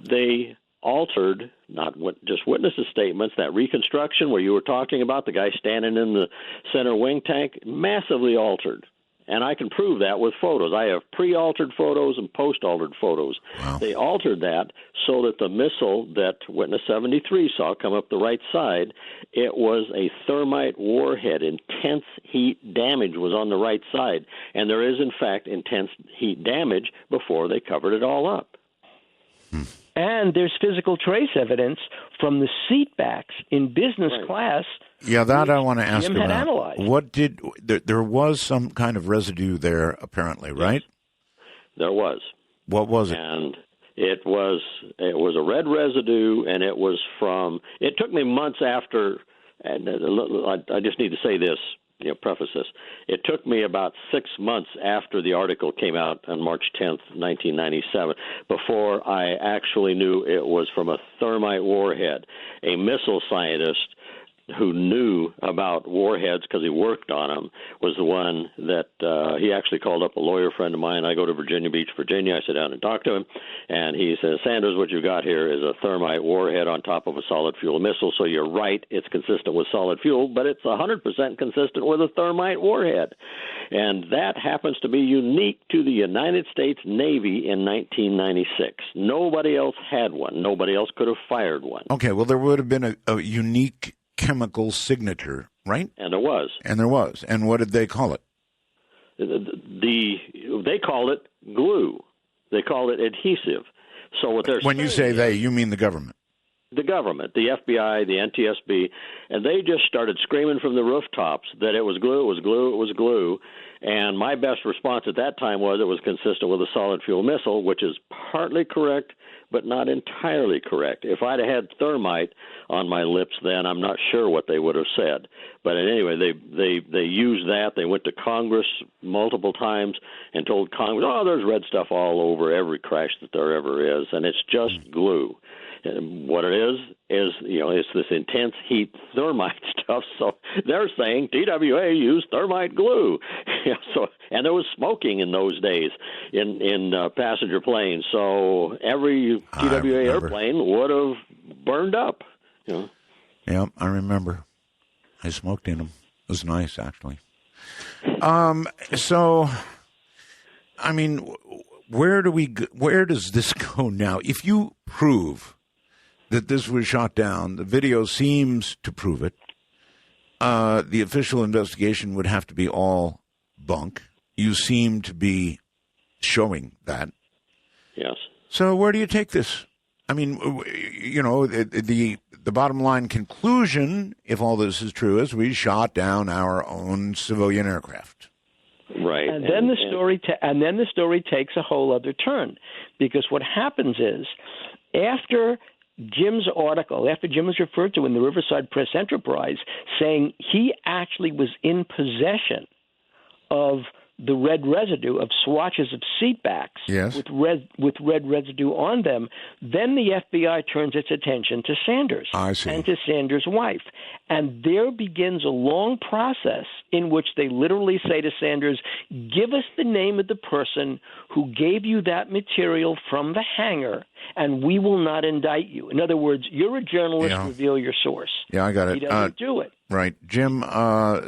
They altered not just witnesses' statements, that reconstruction where you were talking about, the guy standing in the center wing tank, massively altered. And I can prove that with photos. I have pre-altered photos and post-altered photos. Wow. They altered that so that the missile that Witness 73 saw come up the right side, it was a thermite warhead. Intense heat damage was on the right side. And there is, in fact, intense heat damage before they covered it all up. And there's physical trace evidence from the seat backs in business class. Yeah, that I want to ask Jim about. had analyzed. What did there was some kind of residue there, apparently, right? There was. What was it? And it was a red residue, and it was from. It took me months after. And I just need to say this. Preface this. It took me about 6 months after the article came out on March 10th, 1997, before I actually knew it was from a thermite warhead. A missile scientist who knew about warheads because he worked on them was the one that he actually called up a lawyer friend of mine. I go to Virginia Beach, Virginia. I sit down and talk to him, and he says, Sanders, what you got here is a thermite warhead on top of a solid fuel missile. So you're right, it's consistent with solid fuel, but it's 100% consistent with a thermite warhead. And that happens to be unique to the United States Navy in 1996. Nobody else had one. Nobody else could have fired one. Okay, well, there would have been a unique chemical signature, right? And there was. And what did they call it? They called it glue. They called it adhesive. So what they're when you say they, you mean the government? The government, the FBI, the NTSB, and they just started screaming from the rooftops that it was glue, it was glue, it was glue. And my best response at that time was it was consistent with a solid fuel missile, which is partly correct, but not entirely correct. If I'd have had thermite on my lips then, I'm not sure what they would have said. But anyway, they used that. They went to Congress multiple times and told Congress, oh, there's red stuff all over every crash that there ever is, and it's just glue. And what it is it's this intense heat thermite stuff. So they're saying TWA used thermite glue. And there was smoking in those days in passenger planes, so every TWA airplane would have burned up. Yeah, I remember. I smoked in them. It was nice, actually. So, I mean, where does this go now? If you prove that this was shot down, the video seems to prove it. The official investigation would have to be all bunk. You seem to be showing that. Yes. So where do you take this? I mean, the bottom line conclusion, if all this is true, is we shot down our own civilian aircraft. Right. And then the story takes a whole other turn, because what happens is after Jim's article, after Jim was referred to in the Riverside Press Enterprise, saying he actually was in possession of the red residue of swatches of seatbacks with red residue on them, then the FBI turns its attention to Sanders and to Sanders' wife. And there begins a long process in which they literally say to Sanders, give us the name of the person who gave you that material from the hangar, and we will not indict you. In other words, you're a journalist, reveal your source. Yeah, I got it. He doesn't do it. Right. Jim,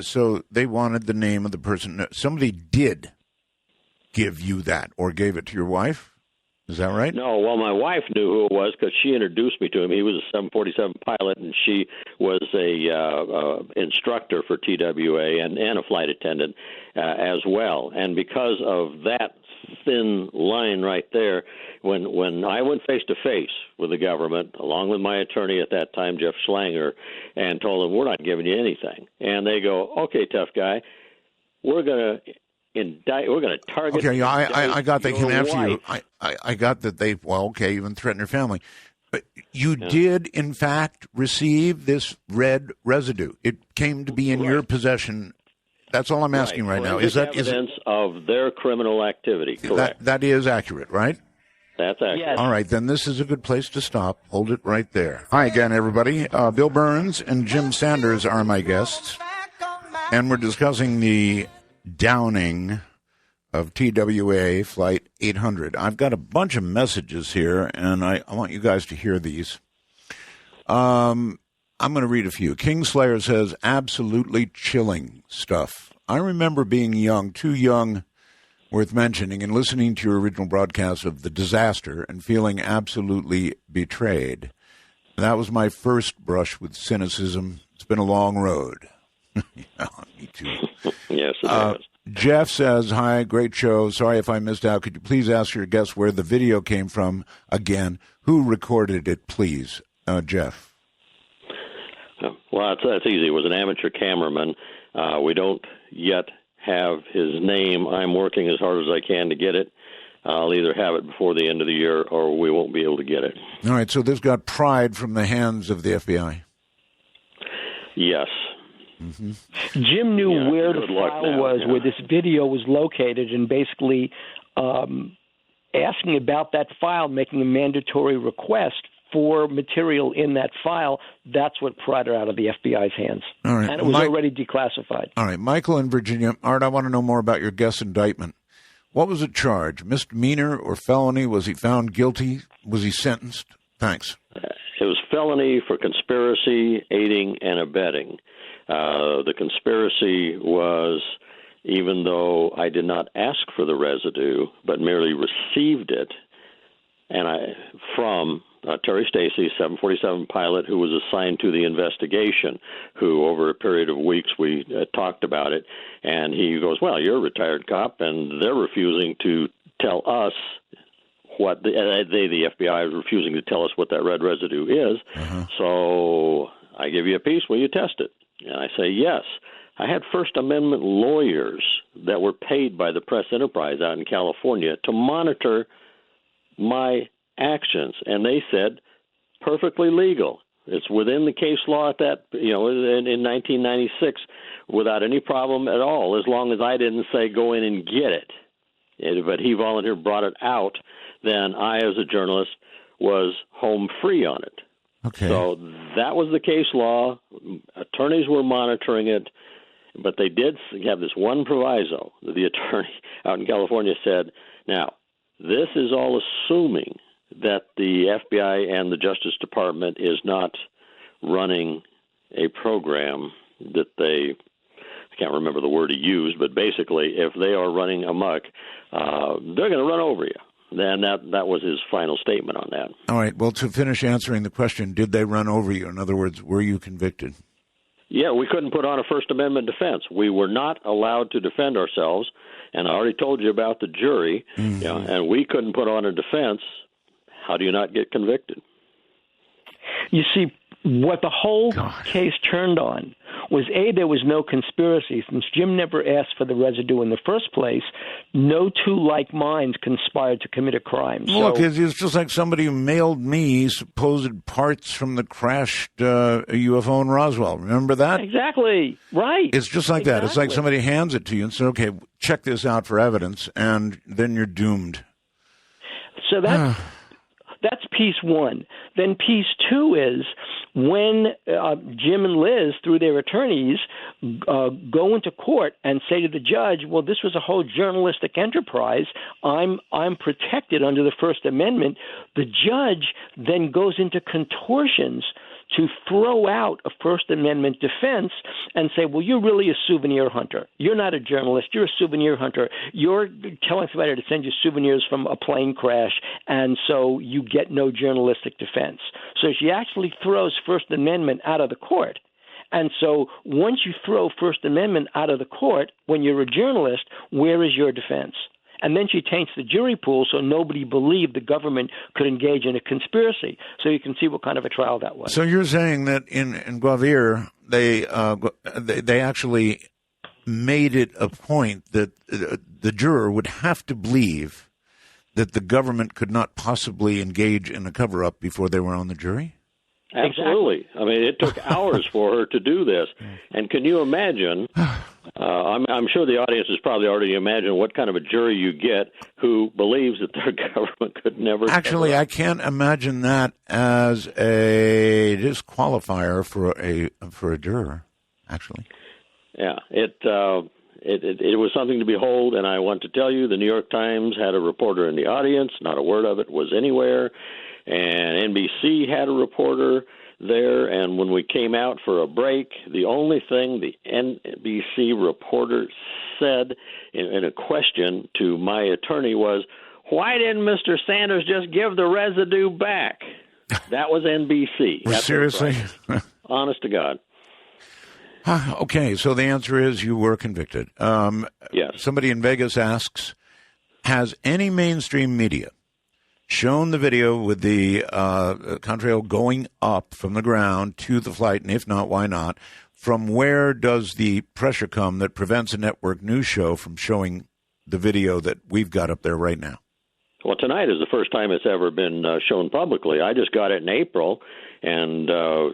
so they wanted the name of the person. Somebody did give you that or gave it to your wife? Is that right? No, well, my wife knew who it was because she introduced me to him. He was a 747 pilot, and she was a instructor for TWA and a flight attendant as well. And because of that thin line right there, when I went face-to-face with the government, along with my attorney at that time, Jeff Schlanger, and told them, we're not giving you anything. And they go, okay, tough guy, we're going to indict, we're going to target. Okay, I got they came after wife. you. I got that they, even threatened your family. But you did, in fact, receive this red residue. It came to be in your possession. That's all I'm asking right now. Is that evidence of their criminal activity? Correct. That is accurate, right? That's accurate. Yes. All right, then this is a good place to stop. Hold it right there. Hi again, everybody. Bill Birnes and Jim Sanders are my guests, and we're discussing the downing of TWA Flight 800. I've got a bunch of messages here, and I want you guys to hear these. I'm going to read a few. Kingslayer says, absolutely chilling stuff. I remember being young, too young, worth mentioning, and listening to your original broadcast of the disaster and feeling absolutely betrayed. That was my first brush with cynicism. It's been a long road. Yeah, me too. Yes, it has. Jeff says, hi, great show. Sorry if I missed out. Could you please ask your guests where the video came from again? Who recorded it, please? Jeff. Well, that's easy. It was an amateur cameraman. We don't yet have his name. I'm working as hard as I can to get it. I'll either have it before the end of the year or we won't be able to get it. All right, so this got pried from the hands of the FBI. Yes. Mm-hmm. Jim knew where the file was, where this video was located, and basically asking about that file, making a mandatory request for material in that file. That's what pried her out of the FBI's hands. All right. And it was already declassified. All right. Michael in Virginia. Art, I want to know more about your guest indictment. What was it charged? Misdemeanor or felony? Was he found guilty? Was he sentenced? Thanks. It was felony for conspiracy, aiding, and abetting. The conspiracy was, even though I did not ask for the residue, but merely received it, and from Terry Stacy, 747 pilot, who was assigned to the investigation, who over a period of weeks we talked about it, and he goes, well, you're a retired cop, and they're refusing to tell us what, the FBI is refusing to tell us what that red residue is, so I give you a piece, will you test it? And I say, yes. I had First Amendment lawyers that were paid by the press enterprise out in California to monitor my actions, and they said, perfectly legal. It's within the case law at that, in 1996, without any problem at all, as long as I didn't say go in and get it. But he volunteered, brought it out, then I, as a journalist, was home free on it. Okay. So that was the case law. attorneys were monitoring it, but they did have this one proviso. The attorney out in California said, now, this is all assuming that the FBI and the Justice Department is not running a program that they, I can't remember the word he used, but basically if they are running amok, they're going to run over you. Then that was his final statement on that. All right. Well, to finish answering the question, did they run over you? In other words, were you convicted? Yeah, we couldn't put on a First Amendment defense. We were not allowed to defend ourselves, and I already told you about the jury, and we couldn't put on a defense. How do you not get convicted? You see, what the whole case turned on was, A, there was no conspiracy. Since Jim never asked for the residue in the first place, no two like minds conspired to commit a crime. Look, it's just like somebody who mailed me supposed parts from the crashed UFO in Roswell. Remember that? Exactly. Right. It's just like that. It's like somebody hands it to you and says, okay, check this out for evidence, and then you're doomed. So that's piece one. Then piece two is when Jim and Liz, through their attorneys, go into court and say to the judge, well, this was a whole journalistic enterprise. I'm protected under the First Amendment. The judge then goes into contortions to throw out a First Amendment defense and say, well, you're really a souvenir hunter. You're not a journalist. You're a souvenir hunter. You're telling somebody to send you souvenirs from a plane crash, and so you get no journalistic defense. So she actually throws First Amendment out of the court. And so once you throw First Amendment out of the court, when you're a journalist, where is your defense? And then she taints the jury pool so nobody believed the government could engage in a conspiracy. So you can see what kind of a trial that was. So you're saying that in Guavir, they actually made it a point that the juror would have to believe that the government could not possibly engage in a cover-up before they were on the jury? Absolutely. Exactly. I mean, it took hours for her to do this. And can you imagine, I'm sure the audience has probably already imagined what kind of a jury you get who believes that their government could never. Actually, I can't imagine that as a disqualifier for a juror, actually. Yeah, it was something to behold, and I want to tell you, the New York Times had a reporter in the audience. Not a word of it was anywhere. And NBC had a reporter there, and when we came out for a break, the only thing the NBC reporter said in a question to my attorney was, why didn't Mr. Sanders just give the residue back? That was NBC. Seriously? Honest to God. Okay, so the answer is you were convicted. Yes. Somebody in Vegas asks, has any mainstream media shown the video with the contrail going up from the ground to the flight, and if not, why not? From where does the pressure come that prevents a network news show from showing the video that we've got up there right now? Well, tonight is the first time it's ever been shown publicly. I just got it in April, and,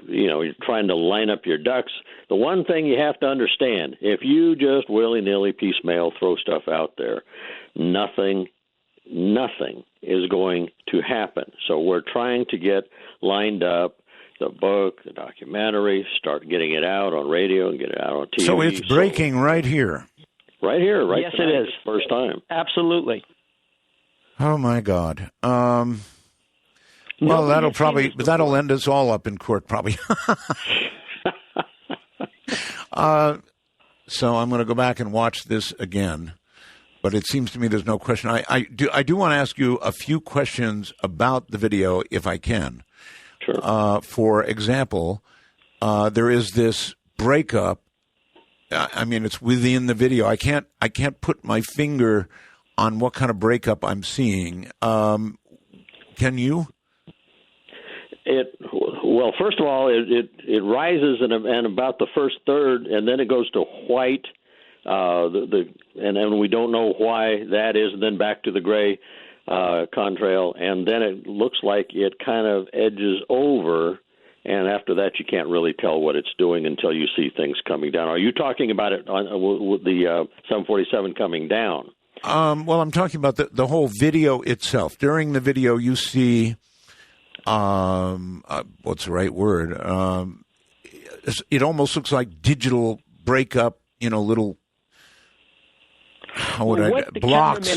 you're trying to line up your ducks. The one thing you have to understand, if you just willy-nilly piecemeal throw stuff out there, nothing is going to happen. So we're trying to get lined up the book, the documentary, start getting it out on radio and get it out on TV. So it's breaking right here. Right here, right? Yes, it is. First time. Absolutely. Oh, my God. Well, that'll end us all up in court, probably. So I'm going to go back and watch this again. But it seems to me there's no question. I do want to ask you a few questions about the video, if I can. Sure. For example, there is this breakup. I mean, it's within the video. I can't put my finger on what kind of breakup I'm seeing. Can you? Well, first of all, it rises in about the first third, and then it goes to white. And we don't know why that is, and then back to the gray contrail, and then it looks like it kind of edges over, and after that you can't really tell what it's doing until you see things coming down. Are you talking about it with the 747 coming down? Well, I'm talking about the whole video itself. During the video, you see, what's the right word? it almost looks like digital breakup, little blocks.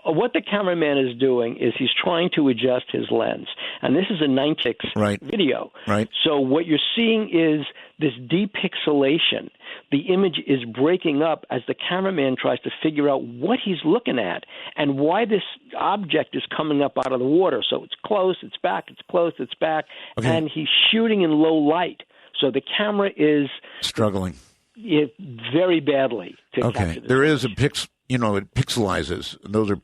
What the cameraman is doing is he's trying to adjust his lens. And this is a 9:6 video. Right. So what you're seeing is this depixelation. The image is breaking up as the cameraman tries to figure out what he's looking at and why this object is coming up out of the water. So it's close, it's back, it's close, it's back. Okay. And he's shooting in low light. So the camera is struggling very badly to capture this. There is a it pixelizes. Those are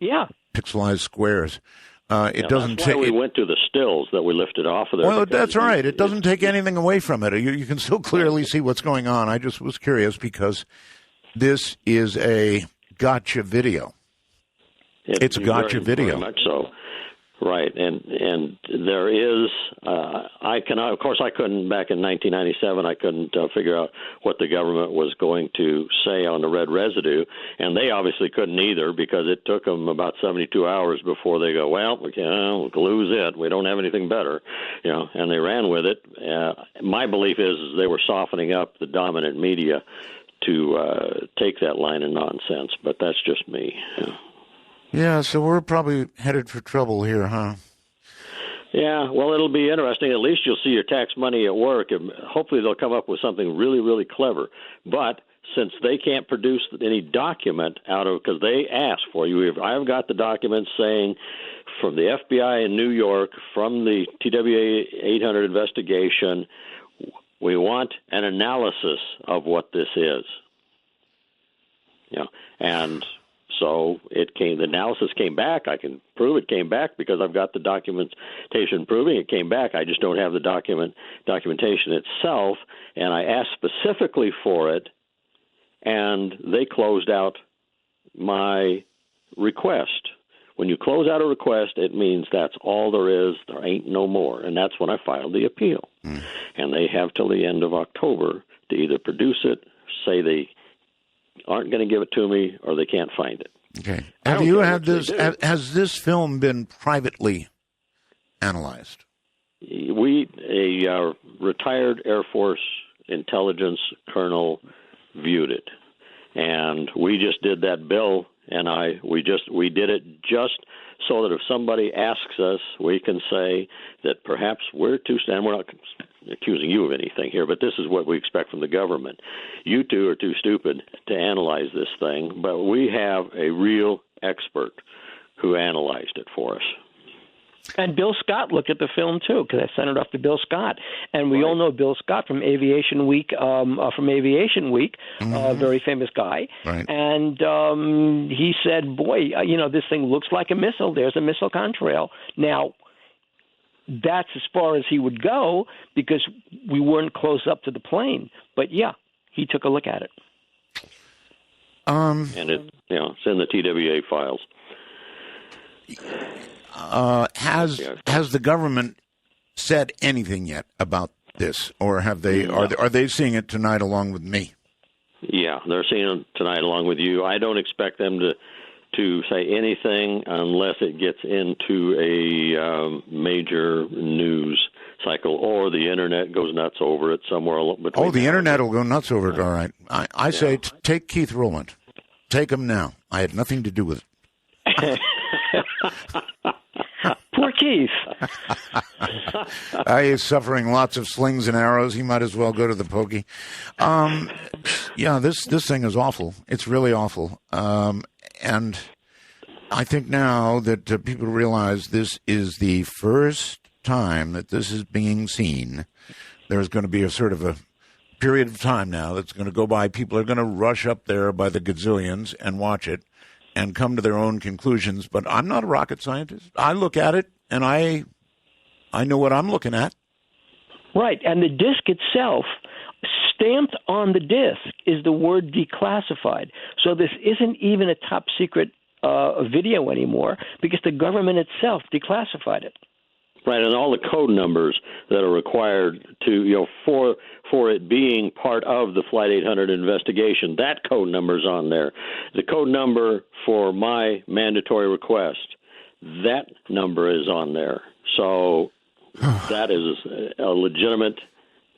pixelized squares. It doesn't take. We went to the stills that we lifted off of there. Well, that's right. It doesn't take anything away from it. You can still clearly see what's going on. I just was curious because this is a gotcha video. It's a gotcha video. Very much so. Right, and there is. Of course, I couldn't back in 1997. I couldn't figure out what the government was going to say on the red residue, and they obviously couldn't either because it took them about 72 hours before they go, well, we can't lose it. We don't have anything better, and they ran with it. My belief is they were softening up the dominant media to take that line of nonsense, but that's just me. Yeah, so we're probably headed for trouble here, huh? Yeah, well, it'll be interesting. At least you'll see your tax money at work, and hopefully they'll come up with something really, really clever. But since they can't produce any document out of, because they ask for you, I've got the documents saying from the FBI in New York, from the TWA 800 investigation, we want an analysis of what this is. And so the analysis came back. I can prove it came back because I've got the documentation proving it came back. I just don't have the documentation itself, and I asked specifically for it, and they closed out my request. When you close out a request, it means that's all there is. There ain't no more, and that's when I filed the appeal. And they have till the end of October to either produce it, say they aren't going to give it to me, or they can't find it. Okay. Have you had this? Has this film been privately analyzed? A retired Air Force intelligence colonel viewed it, and we just did that bill. And we did it just so that if somebody asks us, we can say that perhaps we're too. And we're not accusing you of anything here, but this is what we expect from the government. You two are too stupid to analyze this thing, but we have a real expert who analyzed it for us. And Bill Scott looked at the film too, because I sent it off to Bill Scott, and we all know Bill Scott from Aviation Week. Very famous guy. Right. And he said, "Boy, this thing looks like a missile. There's a missile contrail." Now, that's as far as he would go because we weren't close up to the plane. But yeah, he took a look at it. And it's in the TWA files. Has the government said anything yet about this, or have they? Are they seeing it tonight along with me? Yeah, they're seeing it tonight along with you. I don't expect them to say anything unless it gets into a major news cycle, or the internet goes nuts over it somewhere between. Oh, the internet will go nuts over it. All right, I say take Keith Rowland, take him now. I had nothing to do with it. Poor Keith. He's suffering lots of slings and arrows. He might as well go to the pokey. This thing is awful. It's really awful. And I think now that people realize this is the first time that this is being seen, there's going to be a sort of a period of time now that's going to go by. People are going to rush up there by the gazillions and watch it and come to their own conclusions. But I'm not a rocket scientist. I look at it, and I know what I'm looking at. Right, and the disc itself, stamped on the disc, is the word declassified. So this isn't even a top-secret video anymore because the government itself declassified it. Right, and all the code numbers that are required to, for it being part of the Flight 800 investigation, that code number's on there. The code number for my mandatory request, that number is on there. So that is a legitimate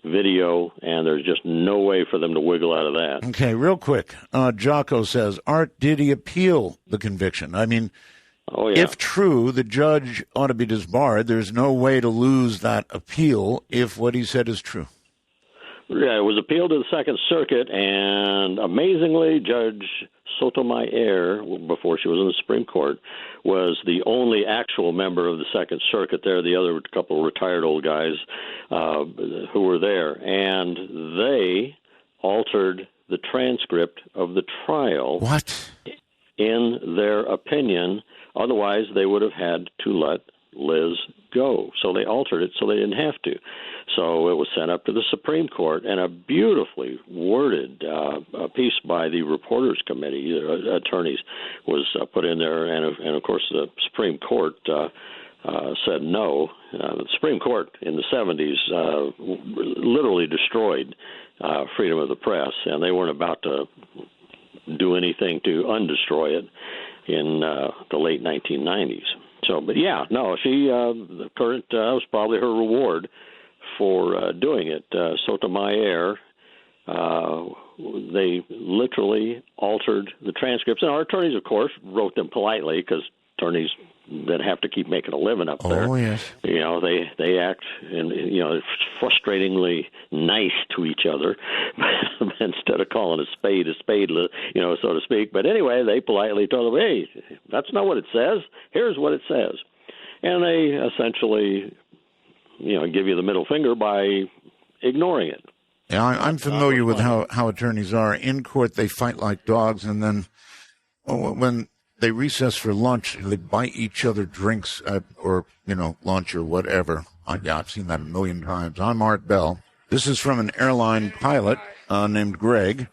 video, and there's just no way for them to wiggle out of that. Okay, real quick. Jocko says, Art, did he appeal the conviction? I mean, if true, the judge ought to be disbarred. There's no way to lose that appeal if what he said is true. Yeah, it was appealed to the Second Circuit, and amazingly, Judge Sotomayor, before she was in the Supreme Court, was the only actual member of the Second Circuit there. The other couple of retired old guys who were there, and they altered the transcript of the trial. What? In their opinion. Otherwise, they would have had to let Liz go. So they altered it so they didn't have to. So it was sent up to the Supreme Court, and a beautifully worded piece by the Reporters Committee, attorneys, was put in there. And of course, the Supreme Court said no. The Supreme Court in the 70s literally destroyed freedom of the press, and they weren't about to do anything to undestroy it in the late 1990s. So, but yeah, no, she, the current, was probably her reward for doing it. Sotomayor, they literally altered the transcripts. And our attorneys, of course, wrote them politely, because attorneys that have to keep making a living up there. Oh, yes. You know, they act, frustratingly nice to each other instead of calling a spade, so to speak. But anyway, they politely told them, hey, that's not what it says. Here's what it says. And they essentially, give you the middle finger by ignoring it. Yeah, I'm familiar with how attorneys are. In court, they fight like dogs, and then when they recess for lunch, they buy each other drinks or lunch or whatever. I've seen that a million times. I'm Art Bell. This is from an airline pilot named Greg.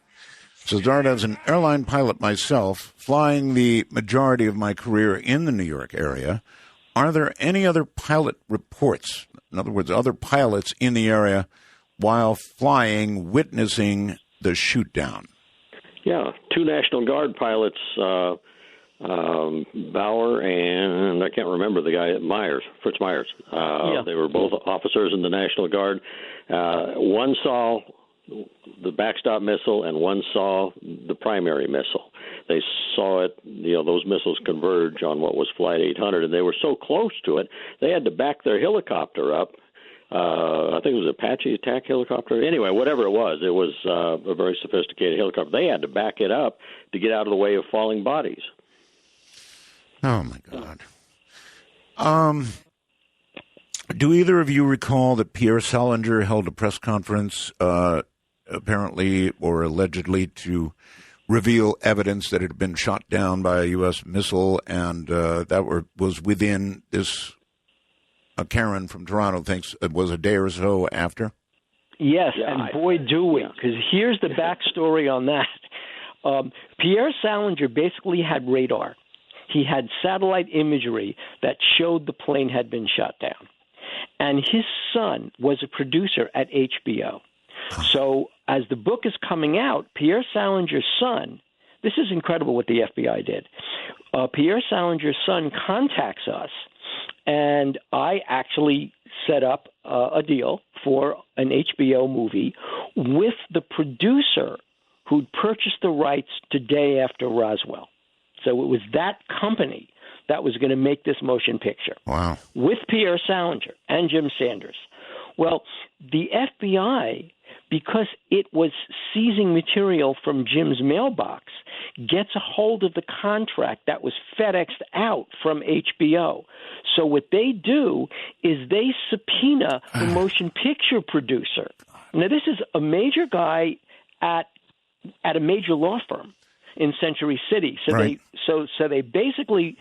Says, Art, as an airline pilot myself, flying the majority of my career in the New York area, are there any other pilot reports, in other words, other pilots in the area while flying, witnessing the shootdown? Yeah, 2 National Guard pilots, Bauer and I can't remember the guy, Fritz Myers. They were both officers in the National Guard. One saw the Backstop missile, and one saw the primary missile. They saw it, those missiles converge on what was Flight 800, and they were so close to it, they had to back their helicopter up. I think it was Apache attack helicopter. Anyway, whatever it was a very sophisticated helicopter. They had to back it up to get out of the way of falling bodies. Oh, my God. Do either of you recall that Pierre Salinger held a press conference, apparently or allegedly, to reveal evidence that it had been shot down by a U.S. missile, and was within this, Karen from Toronto thinks it was a day or so after? Yes, and boy, do we, because here's the backstory on that. Pierre Salinger basically had radar. He had satellite imagery that showed the plane had been shot down. And his son was a producer at HBO. So as the book is coming out, Pierre Salinger's son, this is incredible what the FBI did. Pierre Salinger's son contacts us, and I actually set up a deal for an HBO movie with the producer who'd purchased the rights the day after Roswell. So it was that company that was going to make this motion picture. Wow. With Pierre Salinger and Jim Sanders. Well, the FBI, because it was seizing material from Jim's mailbox, gets a hold of the contract that was FedExed out from HBO. So what they do is they subpoena the motion picture producer. Now, this is a major guy at a major law firm in Century City. So right. they basically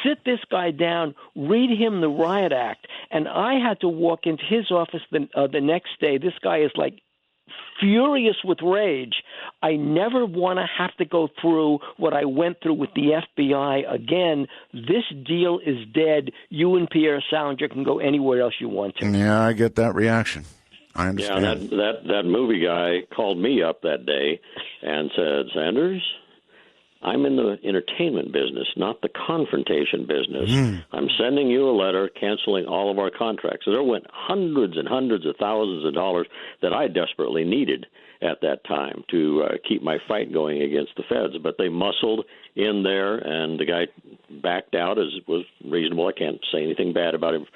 sit this guy down, read him the riot act, and I had to walk into his office the next day. This guy is like furious with rage. I never want to have to go through what I went through with the FBI again. This deal is dead. You and Pierre Salinger can go anywhere else you want to. Yeah, I get that reaction. I understand. Yeah, that movie guy called me up that day and said, Sanders, I'm in the entertainment business, not the confrontation business. I'm sending you a letter canceling all of our contracts. So there went hundreds and hundreds of thousands of dollars that I desperately needed at that time to keep my fight going against the feds. But they muscled in there, and the guy backed out, as was reasonable. I can't say anything bad about him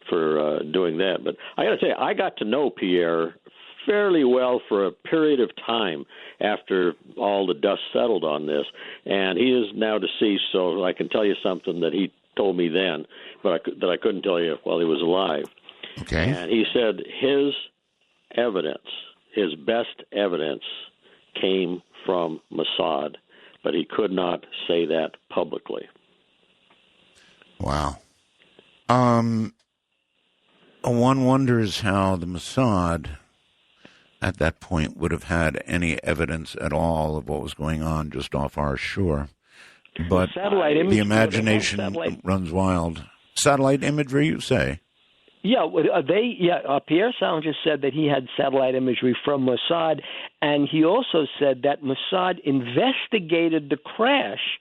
for doing that. But I got to tell you, I got to know Pierre fairly well for a period of time after all the dust settled on this, and he is now deceased, so I can tell you something that he told me then, but that I couldn't tell you while he was alive. Okay. And he said his evidence, his best evidence, came from Mossad, but he could not say that publicly. Wow. One wonders how the Mossad at that point would have had any evidence at all of what was going on just off our shore. But the imagination runs wild. Satellite imagery, you say? Yeah, Pierre Salinger said that he had satellite imagery from Mossad, and he also said that Mossad investigated the crash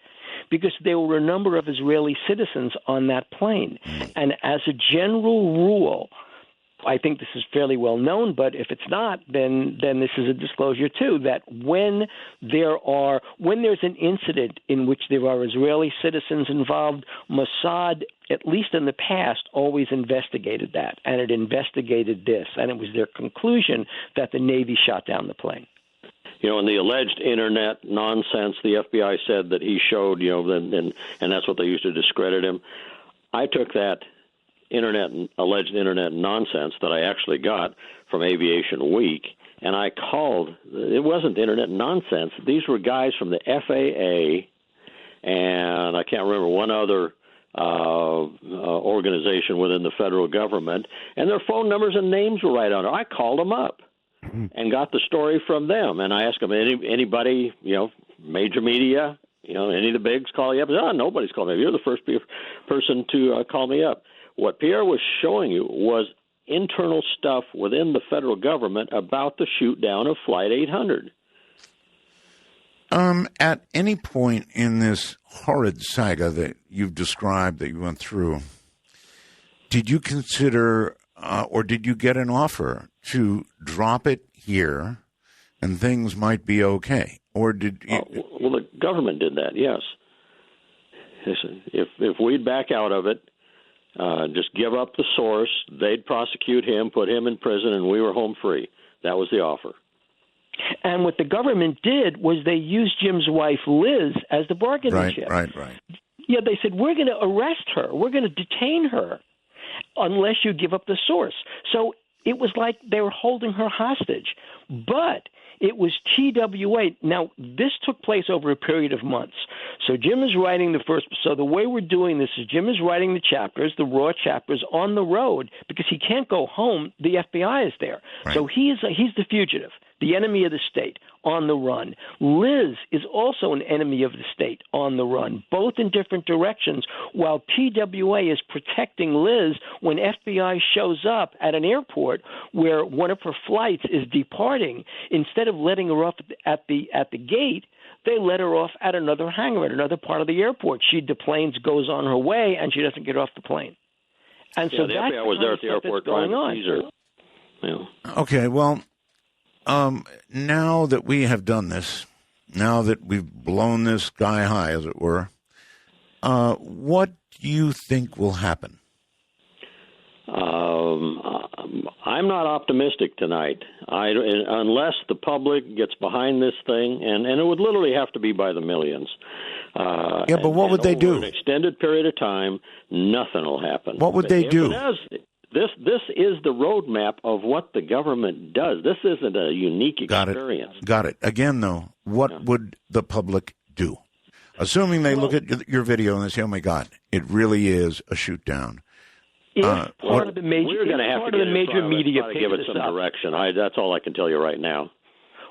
because there were a number of Israeli citizens on that plane. And as a general rule, I think this is fairly well known, but if it's not, then this is a disclosure too, that when there's an incident in which there are Israeli citizens involved, Mossad, at least in the past, always investigated that, and it investigated this, and it was their conclusion that the Navy shot down the plane. You know, in the alleged internet nonsense, the FBI said that he showed, and that's what they used to discredit him. I took that alleged internet nonsense that I actually got from Aviation Week, and I called. It wasn't internet nonsense. These were guys from the FAA, and I can't remember one other organization within the federal government, and their phone numbers and names were right on it. I called them up and got the story from them, and I asked them, anybody, major media, any of the bigs call you up? Oh, nobody's called me up. You're the first person to call me up. What Pierre was showing you was internal stuff within the federal government about the shoot down of Flight 800. At any point in this horrid saga that you've described, that you went through, did you consider or did you get an offer to drop it here and things might be okay? Or did you... Well, the government did that, yes. If we'd back out of it, just give up the source, they'd prosecute him, put him in prison, and we were home free. That was the offer. And what the government did was they used Jim's wife, Liz, as the bargaining chip. Right. Yeah, they said, we're going to arrest her. We're going to detain her unless you give up the source. So it was like they were holding her hostage. But it was TWA. Now, this took place over a period of months. So Jim is writing so the way we're doing this is Jim is writing the chapters, the raw chapters, on the road because he can't go home. The FBI is there. Right. So he's the fugitive, the enemy of the state, on the run. Liz is also an enemy of the state, on the run, both in different directions, while TWA is protecting Liz when FBI shows up at an airport where one of her flights is departing. Instead of letting her off at the gate, they let her off at another hangar, at another part of the airport. She deplanes, goes on her way, and she doesn't get off the plane. And so the FBI was there at the airport going on. Yeah. Okay, well, now that we have done this, now that we've blown this sky high, as it were, what do you think will happen? I'm not optimistic tonight, unless the public gets behind this thing, and it would literally have to be by the millions. But what would they do? Over an extended period of time, nothing will happen. What would they do? This is the roadmap of what the government does. This isn't a unique experience. Got it. Again, though, what would the public do? Assuming they look at your video and they say, oh, my God, it really is a shoot down. Part of the major media picks give it some direction. That's all I can tell you right now.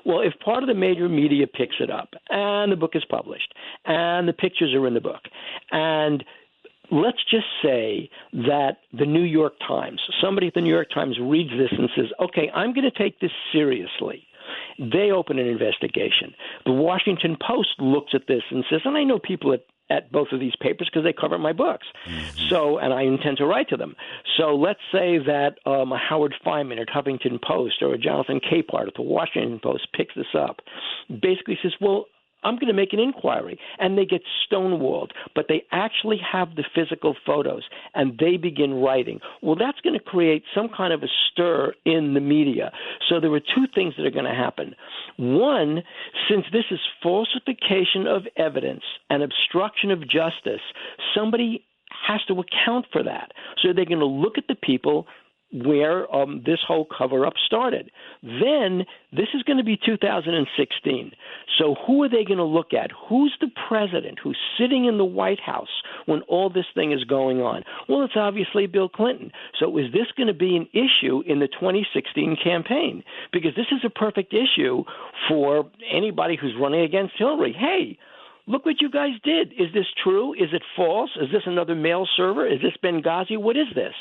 Well, if part of the major media picks it up, and the book is published, and the pictures are in the book, and let's just say that the New York Times, somebody at the New York Times reads this and says, okay, I'm going to take this seriously. They open an investigation. The Washington Post looks at this and says, and I know people at both of these papers because they cover my books. So, and I intend to write to them. So let's say that a Howard Fineman at Huffington Post or a Jonathan Capehart at the Washington Post picks this up, basically says, well, I'm going to make an inquiry. And they get stonewalled, but they actually have the physical photos, and they begin writing. Well, that's going to create some kind of a stir in the media. So there are two things that are going to happen. One, since this is falsification of evidence and obstruction of justice, somebody has to account for that. So they're going to look at the people where this whole cover-up started. Then this is going to be 2016. So who are they going to look at? Who's the president who's sitting in the White House when all this thing is going on? Well, it's obviously Bill Clinton. So is this going to be an issue in the 2016 campaign? Because this is a perfect issue for anybody who's running against Hillary. Hey, look what you guys did. Is this true? Is it false? Is this another mail server? Is this Benghazi? What is this?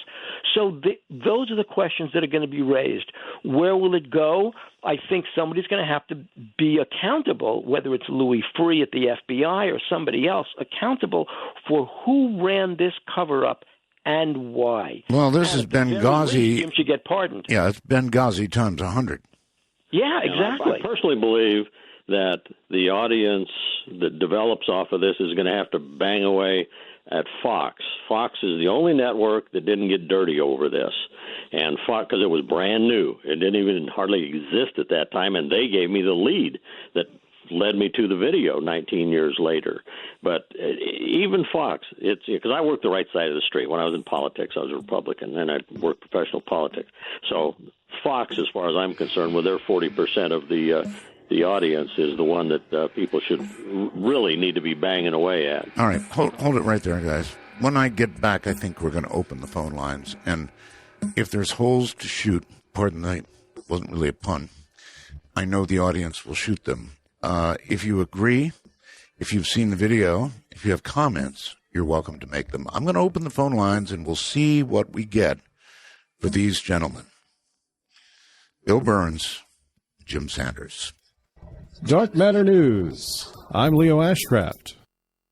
So those are the questions that are going to be raised. Where will it go? I think somebody's going to have to be accountable, whether it's Louis Freeh at the FBI or somebody else, accountable for who ran this cover-up and why. Well, this is Benghazi. Jim should get pardoned. Yeah, it's Benghazi times 100. Yeah, exactly. I personally believe that the audience that develops off of this is going to have to bang away at Fox. Fox is the only network that didn't get dirty over this. And Fox, because it was brand new, it didn't even hardly exist at that time, and they gave me the lead that led me to the video 19 years later. But even Fox, it's because I worked the right side of the street. When I was in politics, I was a Republican, and I worked professional politics. So Fox, as far as I'm concerned, with their 40% of the audience, is the one that people should really need to be banging away at. All right, hold it right there, guys. When I get back, I think we're going to open the phone lines. And if there's holes to shoot, pardon that wasn't really a pun, I know the audience will shoot them. If you agree, if you've seen the video, if you have comments, you're welcome to make them. I'm going to open the phone lines, and we'll see what we get for these gentlemen. Bill Birnes, Jim Sanders. Dark Matter News. I'm Leo Ashcraft.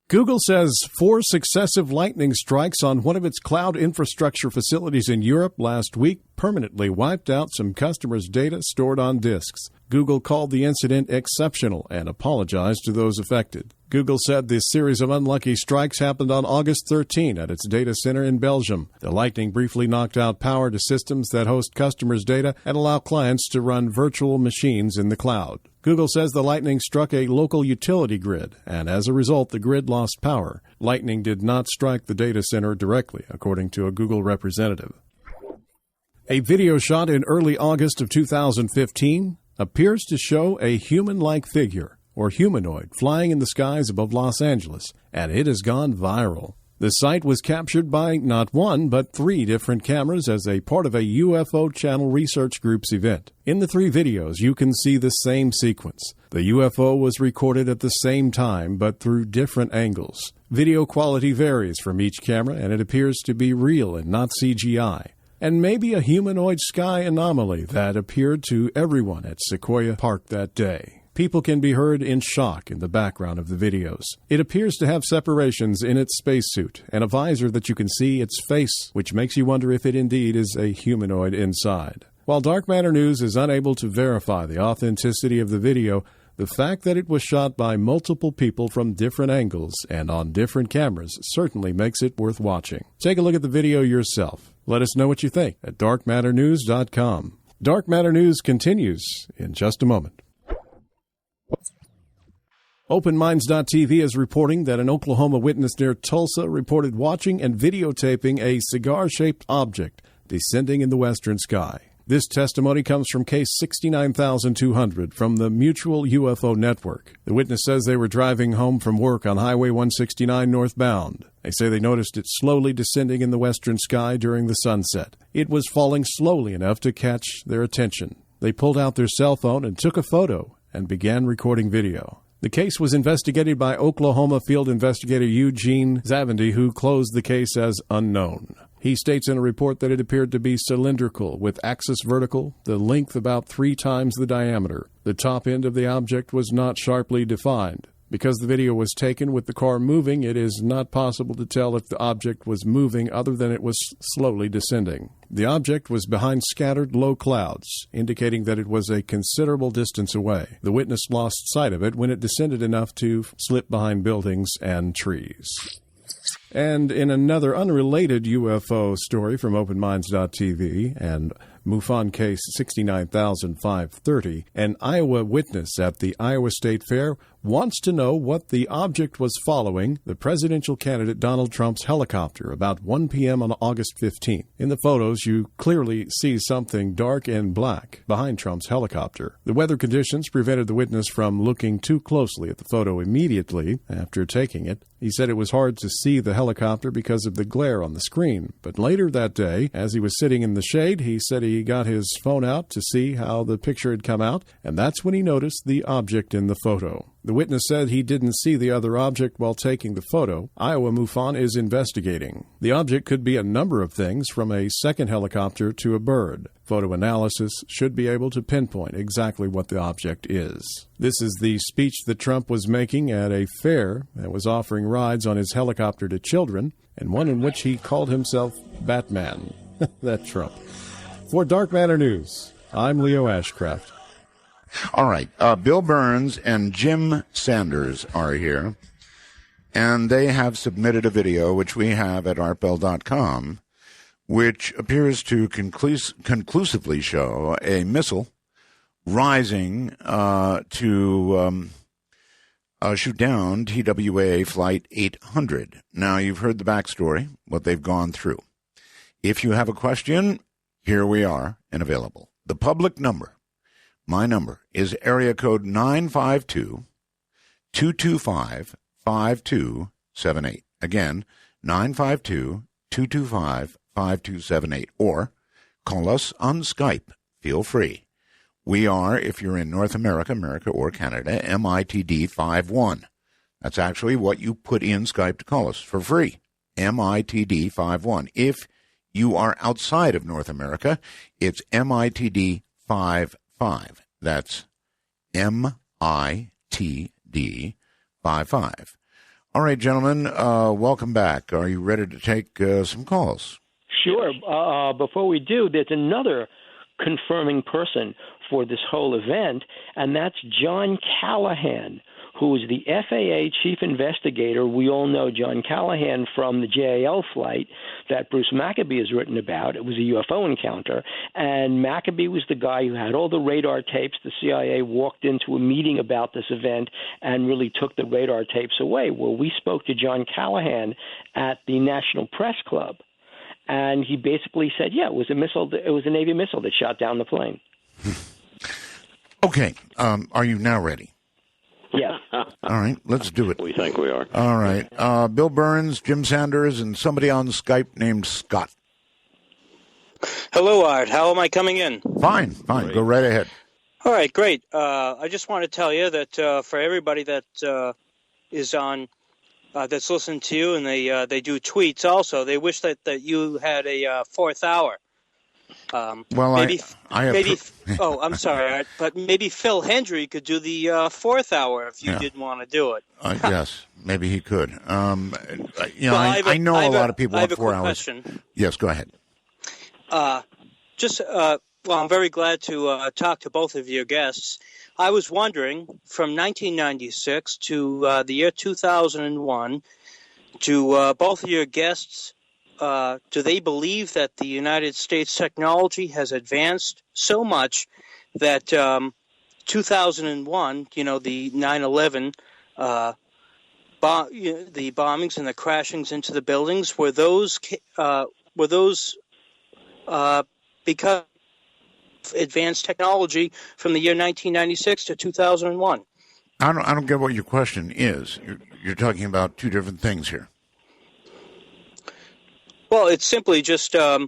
Google says 4 successive lightning strikes on one of its cloud infrastructure facilities in Europe last week permanently wiped out some customers' data stored on disks. Google called the incident exceptional and apologized to those affected. Google said this series of unlucky strikes happened on August 13 at its data center in Belgium. The lightning briefly knocked out power to systems that host customers' data and allow clients to run virtual machines in the cloud. Google says the lightning struck a local utility grid, and as a result, the grid lost power. Lightning did not strike the data center directly, according to a Google representative. A video shot in early August of 2015 appears to show a human-like figure, or humanoid, flying in the skies above Los Angeles, and it has gone viral. The sight was captured by not one, but 3 different cameras as a part of a UFO Channel Research Group's event. In the 3 videos, you can see the same sequence. The UFO was recorded at the same time, but through different angles. Video quality varies from each camera, and it appears to be real and not CGI. And maybe a humanoid sky anomaly that appeared to everyone at Sequoia Park that day. People can be heard in shock in the background of the videos. It appears to have separations in its spacesuit and a visor that you can see its face, which makes you wonder if it indeed is a humanoid inside. While Dark Matter News is unable to verify the authenticity of the video, the fact that it was shot by multiple people from different angles and on different cameras certainly makes it worth watching. Take a look at the video yourself. Let us know what you think at darkmatternews.com. Dark Matter News continues in just a moment. OpenMinds.tv is reporting that an Oklahoma witness near Tulsa reported watching and videotaping a cigar-shaped object descending in the western sky. This testimony comes from case 69200 from the Mutual UFO Network. The witness says they were driving home from work on Highway 169 northbound. They say they noticed it slowly descending in the western sky during the sunset. It was falling slowly enough to catch their attention. They pulled out their cell phone and took a photo and began recording video. The case was investigated by Oklahoma field investigator Eugene Zavandy, who closed the case as unknown. He states in a report that it appeared to be cylindrical, with axis vertical, the length about 3 times the diameter. The top end of the object was not sharply defined. Because the video was taken with the car moving, it is not possible to tell if the object was moving other than it was slowly descending. The object was behind scattered low clouds, indicating that it was a considerable distance away. The witness lost sight of it when it descended enough to slip behind buildings and trees. And in another unrelated UFO story from OpenMinds.tv and MUFON Case 69530, an Iowa witness at the Iowa State Fair wants to know what the object was following the presidential candidate Donald Trump's helicopter about 1 p.m. on August 15th. In the photos, you clearly see something dark and black behind Trump's helicopter. The weather conditions prevented the witness from looking too closely at the photo immediately after taking it. He said it was hard to see the helicopter because of the glare on the screen. But later that day, as he was sitting in the shade, he said he got his phone out to see how the picture had come out, and that's when he noticed the object in the photo. The witness said he didn't see the other object while taking the photo. Iowa MUFON is investigating. The object could be a number of things, from a second helicopter to a bird. Photo analysis should be able to pinpoint exactly what the object is. This is the speech that Trump was making at a fair that was offering rides on his helicopter to children, and one in which he called himself Batman. That Trump. For Dark Matter News, I'm Leo Ashcraft. All right. Bill Birnes and Jim Sanders are here, and they have submitted a video, which we have at artbell.com, which appears to conclusively show a missile rising to shoot down TWA Flight 800. Now, you've heard the backstory, what they've gone through. If you have a question, here we are and available. The public number, my number, is area code 952-225-5278. Again, 952-225-5278. Or call us on Skype. Feel free. We are, if you're in North America, America or Canada, MITD 51. That's actually what you put in Skype to call us for free. MITD 51. If you are outside of North America, it's MITD 55. That's MITD 55. All right, gentlemen, welcome back. Are you ready to take some calls? Sure. Before we do, there's another confirming person for this whole event, and that's John Callahan, who is the FAA chief investigator. We all know John Callahan from the JAL flight that Bruce Maccabee has written about. It was a UFO encounter, and Maccabee was the guy who had all the radar tapes. The CIA walked into a meeting about this event and really took the radar tapes away. Well, we spoke to John Callahan at the National Press Club, and he basically said, yeah, it was a missile. It was a Navy missile that shot down the plane. Okay. Are you now ready? Yes. All right, let's do it. We think we are. All right. Bill Birnes, Jim Sanders, and somebody on Skype named Scott. Hello, Art. How am I coming in? Fine. Great. Go right ahead. All right, great. I just want to tell you that for everybody that is on, that's listening to you, and they do tweets also, they wish that you had a fourth hour. Well, maybe, I oh, I'm sorry, Art, but maybe Phil Hendry could do the fourth hour if you didn't want to do it. Yes, maybe he could. I know a lot of people want 4 hours. Question. Yes, go ahead. I'm very glad to talk to both of your guests. I was wondering, from 1996 to the year 2001, do both of your guests, do they believe that the United States technology has advanced so much that 2001, the 9/11, the bombings and the crashings into the buildings, were those because of advanced technology from the year 1996 to 2001? I don't get what your question is. You're talking about two different things here. Well, it's simply just they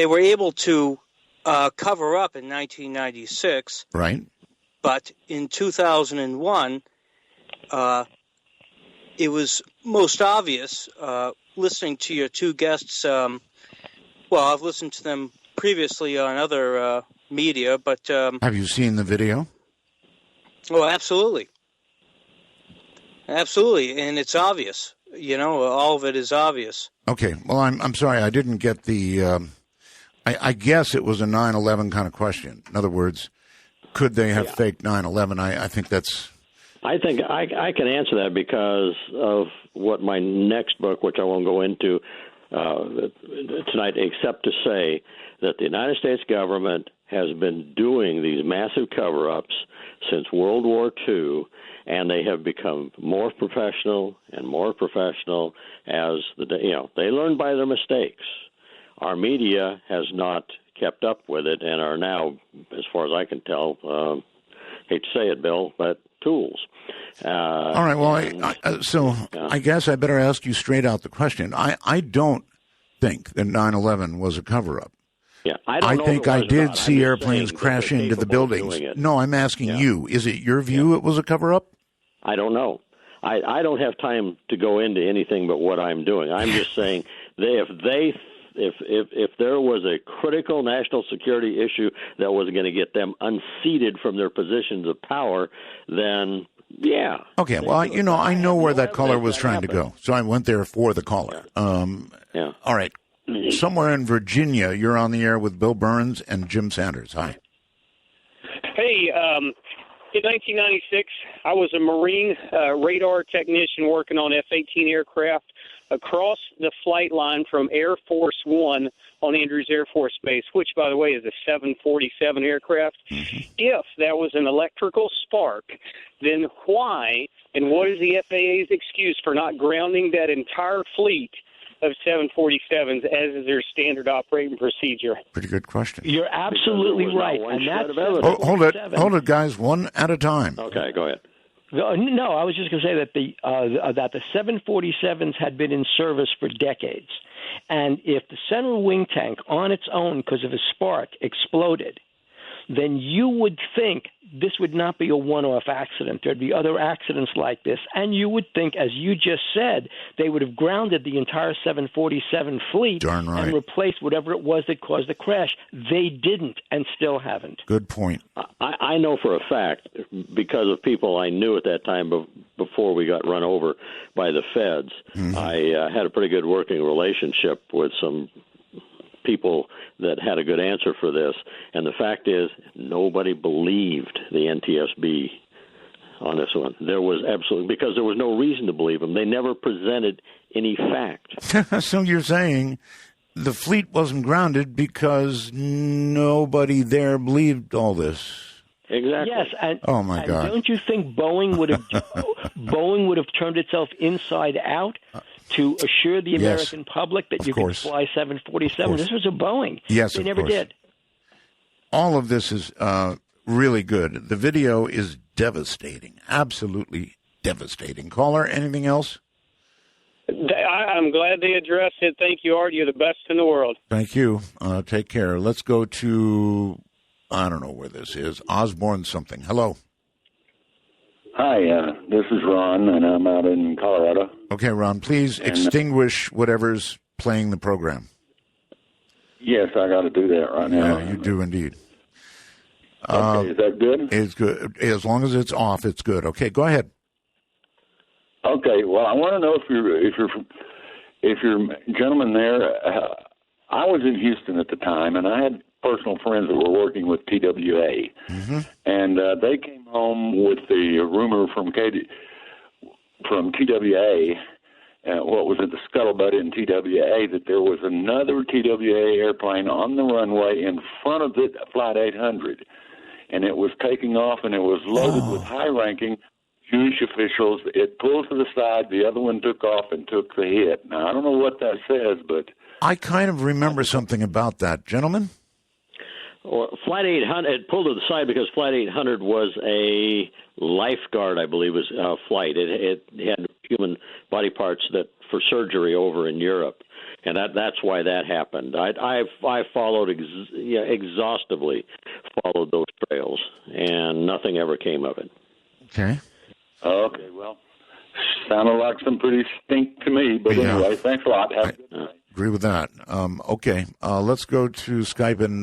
were able to cover up in 1996. Right. But in 2001, it was most obvious listening to your two guests. I've listened to them previously on other media, but have you seen the video? Oh, absolutely, and it's obvious. All of it is obvious. Okay. Well, I'm sorry, I didn't get the. I guess it was a 9/11 kind of question. In other words, could they have faked 9/11? I think that's. I think I can answer that because of what my next book, which I won't go into tonight, except to say that the United States government has been doing these massive cover-ups since World War II, and they have become more professional and more professional as they learn by their mistakes. Our media has not kept up with it and are now, as far as I can tell, hate to say it, Bill, but tools. All right. Well, I guess I better ask you straight out the question. I don't think that 9/11 was a cover-up. Yeah, I think I did see airplanes crash into the buildings. No, I'm asking you. Is it your view it was a cover-up? I don't know. I don't have time to go into anything but what I'm doing. I'm just saying if there was a critical national security issue that was going to get them unseated from their positions of power, then yeah. Okay. Well, I know where that caller was trying to go, so I went there for the caller. Yeah. All right. Somewhere in Virginia, you're on the air with Bill Birnes and Jim Sanders. Hi. Hey, in 1996, I was a Marine radar technician working on F-18 aircraft across the flight line from Air Force One on Andrews Air Force Base, which, by the way, is a 747 aircraft. Mm-hmm. If that was an electrical spark, then why and what is the FAA's excuse for not grounding that entire fleet of 747s as is their standard operating procedure? Pretty good question. You're absolutely right. And that's hold it, guys, one at a time. Okay, go ahead. No, I was just going to say that the 747s had been in service for decades. And if the center wing tank on its own, because of a spark, exploded, then you would think this would not be a one-off accident. There'd be other accidents like this. And you would think, as you just said, they would have grounded the entire 747 fleet and replaced whatever it was that caused the crash. They didn't and still haven't. Good point. I know for a fact, because of people I knew at that time before we got run over by the feds, I had a pretty good working relationship with some people that had a good answer for this, and the fact is nobody believed the NTSB on this one. There was because there was no reason to believe them. They never presented any fact. So you're saying the fleet wasn't grounded because nobody there believed all this? Exactly. Yes, and oh my God! Don't you think Boeing would have turned itself inside out to assure the American public that you could fly 747? This was a Boeing. Yes, they never did. All of this is really good. The video is devastating, absolutely devastating. Caller, anything else? I'm glad they addressed it. Thank you, Art. You're the best in the world. Thank you. Take care. Let's go to, I don't know where this is, Osborne something. Hello. Hi, this is Ron, and I'm out in Colorado. Okay, Ron, please extinguish whatever's playing the program. Yes, I got to do that right now. Yeah, you do indeed. Okay, is that good? It's good. As long as it's off, it's good. Okay, go ahead. Okay, well, I want to know if you're gentlemen there. I was in Houston at the time, and I had personal friends that were working with TWA, and they came home with the rumor from TWA, what was it, the scuttlebutt in TWA, that there was another TWA airplane on the runway in front of the Flight 800, and it was taking off, and it was loaded with high-ranking Jewish officials. It pulled to the side, the other one took off and took the hit. Now, I don't know what that says, but I kind of remember something about that, gentlemen. Well, Flight 800, it pulled to the side because Flight 800 was a lifeguard, I believe, was flight. It had human body parts that for surgery over in Europe, and that's why that happened. I followed exhaustively followed those trails, and nothing ever came of it. Okay. Okay, well, sounded like some pretty stink to me. But anyway, thanks a lot. Have a good night. Agree with that. Okay, let's go to Skype and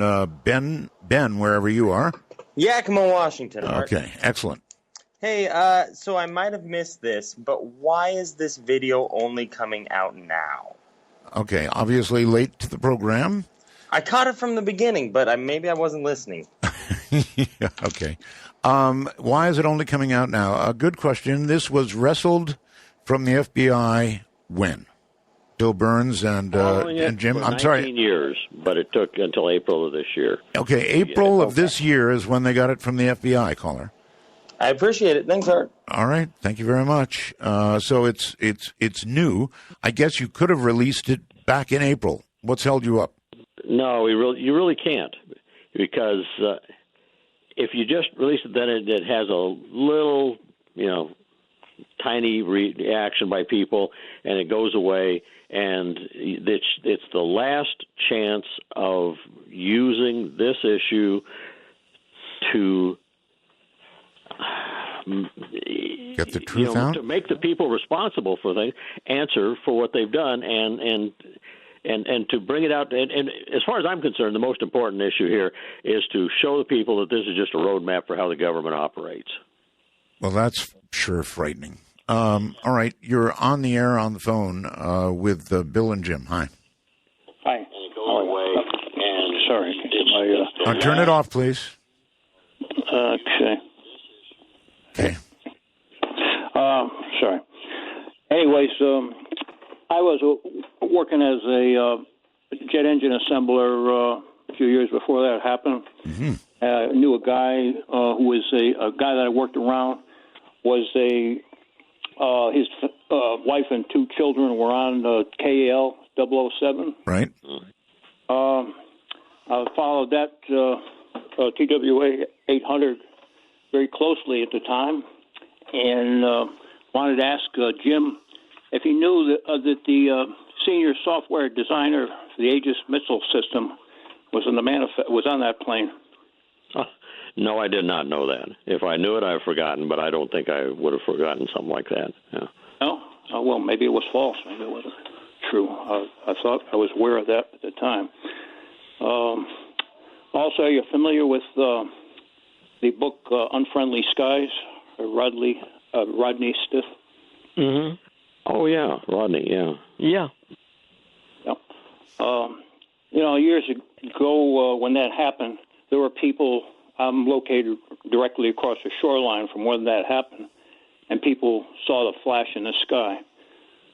Ben, wherever you are. Yakima, Washington. Art. Okay, excellent. Hey, so I might have missed this, but why is this video only coming out now? Okay, obviously late to the program. I caught it from the beginning, but maybe I wasn't listening. Yeah, okay. Why is it only coming out now? A good question. This was wrestled from the FBI when? Bill Birnes and Jim. I'm sorry. 19 years, but it took until April of this year. Okay, April of this year is when they got it from the FBI, caller. I appreciate it. Thanks, Art. All right, thank you very much. So it's new. I guess you could have released it back in April. What's held you up? No, you really can't, because if you just release it, then it has a little, tiny reaction by people, and it goes away. And it's the last chance of using this issue to get the truth out, to make the people responsible for things answer for what they've done, and to bring it out. And as far as I'm concerned, the most important issue here is to show the people that this is just a roadmap for how the government operates. Well, that's sure frightening. All right, you're on the air on the phone with Bill and Jim. Hi. Hi. Go away. And sorry. Turn it off, please. Okay. Okay. Sorry. Anyways, I was working as a jet engine assembler a few years before that happened. Mm-hmm. I knew a guy who was a guy that I worked around was his wife and two children were on KAL 007. Right. I followed that TWA 800 very closely at the time, and wanted to ask Jim if he knew that the senior software designer for the Aegis missile system was on that plane. No, I did not know that. If I knew it, I've forgotten, but I don't think I would have forgotten something like that. Yeah. No? Oh, well, maybe it was false. Maybe it wasn't true. I thought I was aware of that at the time. Also, are you familiar with the book Unfriendly Skies, Rodney Stiff? Mm-hmm. Oh, yeah, Rodney, yeah. Yeah. Yep. Years ago when that happened, there were people. I'm located directly across the shoreline from where that happened, and people saw the flash in the sky,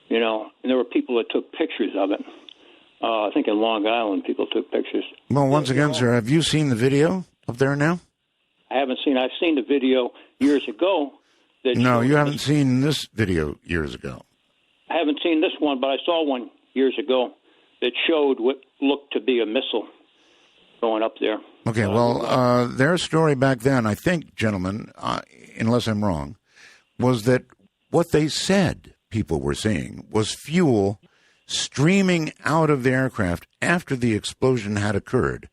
and there were people that took pictures of it. I think in Long Island, people took pictures. Well, once again, sir, have you seen the video up there now? I haven't seen. I've seen the video years ago. No, you haven't seen this video years ago. I haven't seen this one, but I saw one years ago that showed what looked to be a missile going up there. Okay, well, their story back then, I think, gentlemen, unless I'm wrong, was that what they said people were seeing was fuel streaming out of the aircraft after the explosion had occurred.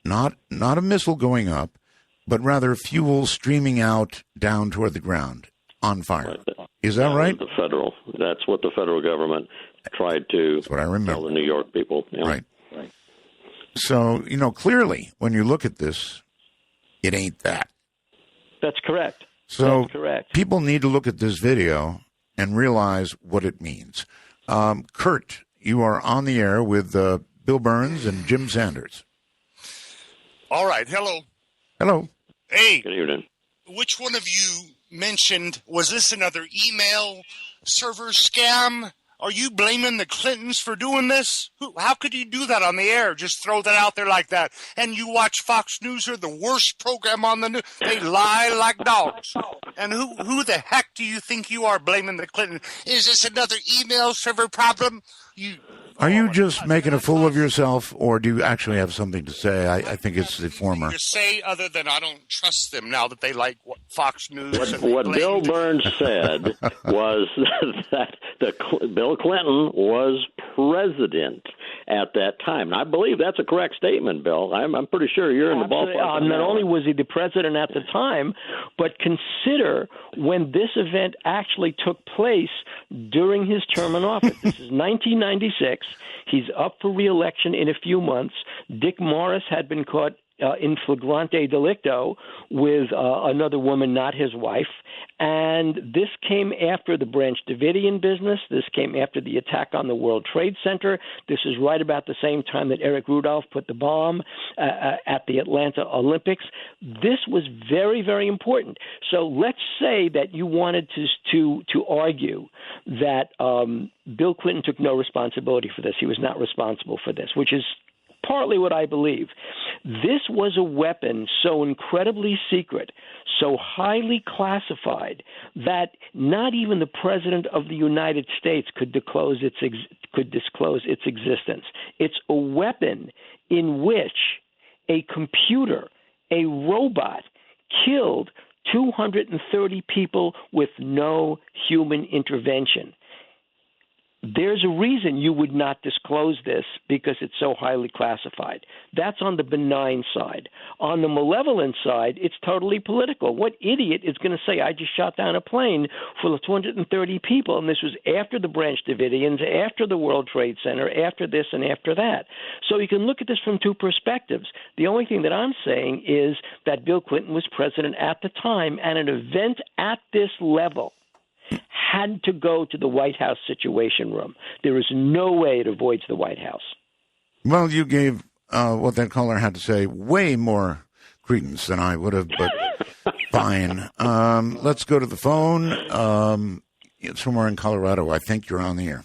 Not a missile going up, but rather fuel streaming out down toward the ground on fire. Is that right? That's what the federal government tried to That's what I remember. tell the New York people. Yeah. Right. So, clearly, when you look at this, it ain't that. That's correct. So That's correct. People need to look at this video and realize what it means. Kurt, you are on the air with Bill Birnes and Jim Sanders. All right. Hello. Hello. Hey. Good evening. Which one of you mentioned, was this another email server scam? Are you blaming the Clintons for doing this? How could you do that on the air? Just throw that out there like that. And you watch Fox News, are the worst program on the news. They lie like dogs. And who the heck do you think you are blaming the Clintons? Is this another email server problem? Are you just making a fool of yourself, or do you actually have something to say? I think it's the former. To say other than I don't trust them now that they like Fox News. What Bill Birnes said was that Bill Clinton was president, at that time. And I believe that's a correct statement, Bill. I'm pretty sure you're in the ballpark. Not only was he the president at the time, but consider when this event actually took place during his term in office. This is 1996. He's up for re-election in a few months. Dick Morris had been caught in flagrante delicto with another woman, not his wife. And this came after the Branch Davidian business. This came after the attack on the World Trade Center. This is right about the same time that Eric Rudolph put the bomb at the Atlanta Olympics. This was very, very important. So let's say that you wanted to argue that Bill Clinton took no responsibility for this. He was not responsible for this, which is partly what I believe. This was a weapon so incredibly secret, so highly classified, that not even the President of the United States could disclose its existence. It's a weapon in which a computer, a robot, killed 230 people with no human intervention. There's a reason you would not disclose this because it's so highly classified. That's on the benign side. On the malevolent side, it's totally political. What idiot is going to say, I just shot down a plane full of 230 people, and this was after the Branch Davidians, after the World Trade Center, after this and after that. So you can look at this from two perspectives. The only thing that I'm saying is that Bill Clinton was president at the time, and an event at this level had to go to the White House Situation Room. There is no way it avoids the White House. Well, you gave what that caller had to say way more credence than I would have, but fine. Let's go to the phone. It's somewhere in Colorado. I think you're on the air.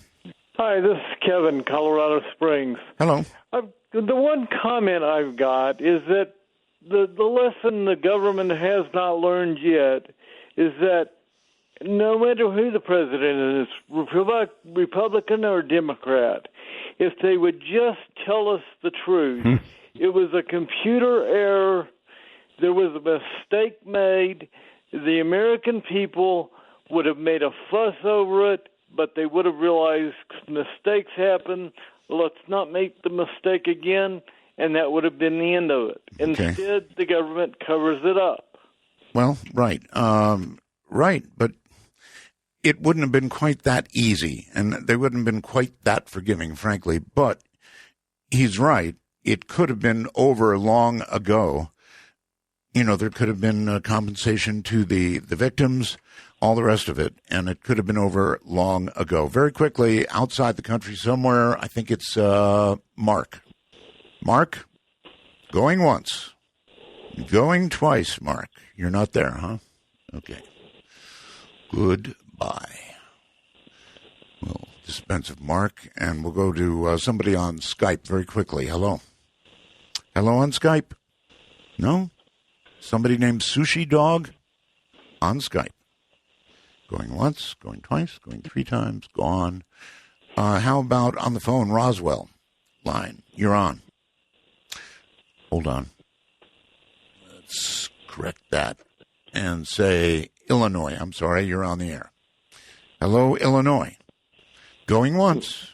Hi, this is Kevin, Colorado Springs. Hello. The one comment I've got is that the lesson the government has not learned yet is that no matter who the president is, Republican or Democrat, if they would just tell us the truth, it was a computer error, there was a mistake made, the American people would have made a fuss over it, but they would have realized mistakes happen, let's not make the mistake again, and that would have been the end of it. Okay. Instead, the government covers it up. Well, right. Right, but it wouldn't have been quite that easy, and they wouldn't have been quite that forgiving, frankly. But he's right. It could have been over long ago. You know, there could have been compensation to the victims, all the rest of it, and it could have been over long ago. Very quickly, outside the country somewhere, I think it's Mark. Mark, going once. Going twice, Mark. You're not there, huh? Okay. Goodbye. We'll dispense of Mark, and we'll go to somebody on Skype very quickly. Hello. Hello on Skype? No? Somebody named Sushi Dog on Skype. Going once, going twice, going three times, gone. How about on the phone, Roswell line? You're on. Hold on. Let's correct that and say Illinois. I'm sorry, you're on the air. Hello, Illinois. Going once.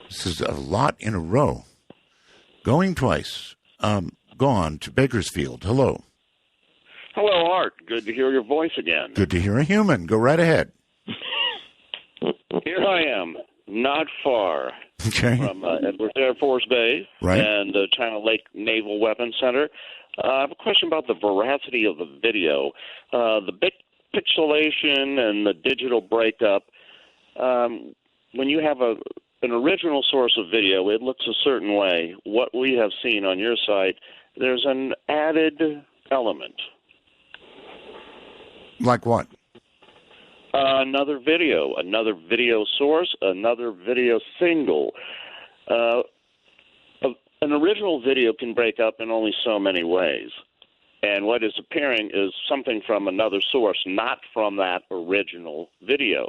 This is a lot in a row. Going twice. Gone to Bakersfield. Hello. Hello, Art. Good to hear your voice again. Good to hear a human. Go right ahead. Here I am, not far from Edwards Air Force Base and China Lake Naval Weapons Center. I have a question about the veracity of the video. The big pixelation and the digital breakup, when you have an original source of video, it looks a certain way. What we have seen on your site, there's an added element. Like what? Another video source, another video single. An original video can break up in only so many ways. And what is appearing is something from another source, not from that original video.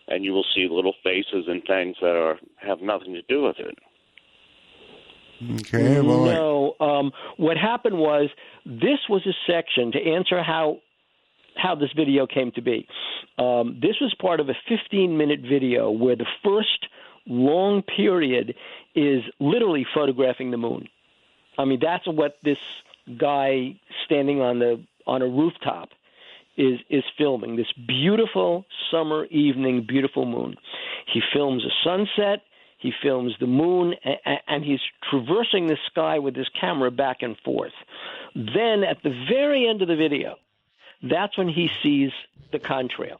And you will see little faces and things that have nothing to do with it. Okay. Well, no. What happened was this was a section to answer how this video came to be. This was part of a 15-minute video where the first long period is literally photographing the moon. I mean, that's what this guy standing on a rooftop is filming, this beautiful summer evening, beautiful moon. He films a sunset, he films the moon, and he's traversing the sky with his camera back and forth. Then at the very end of the video, that's when he sees the contrail.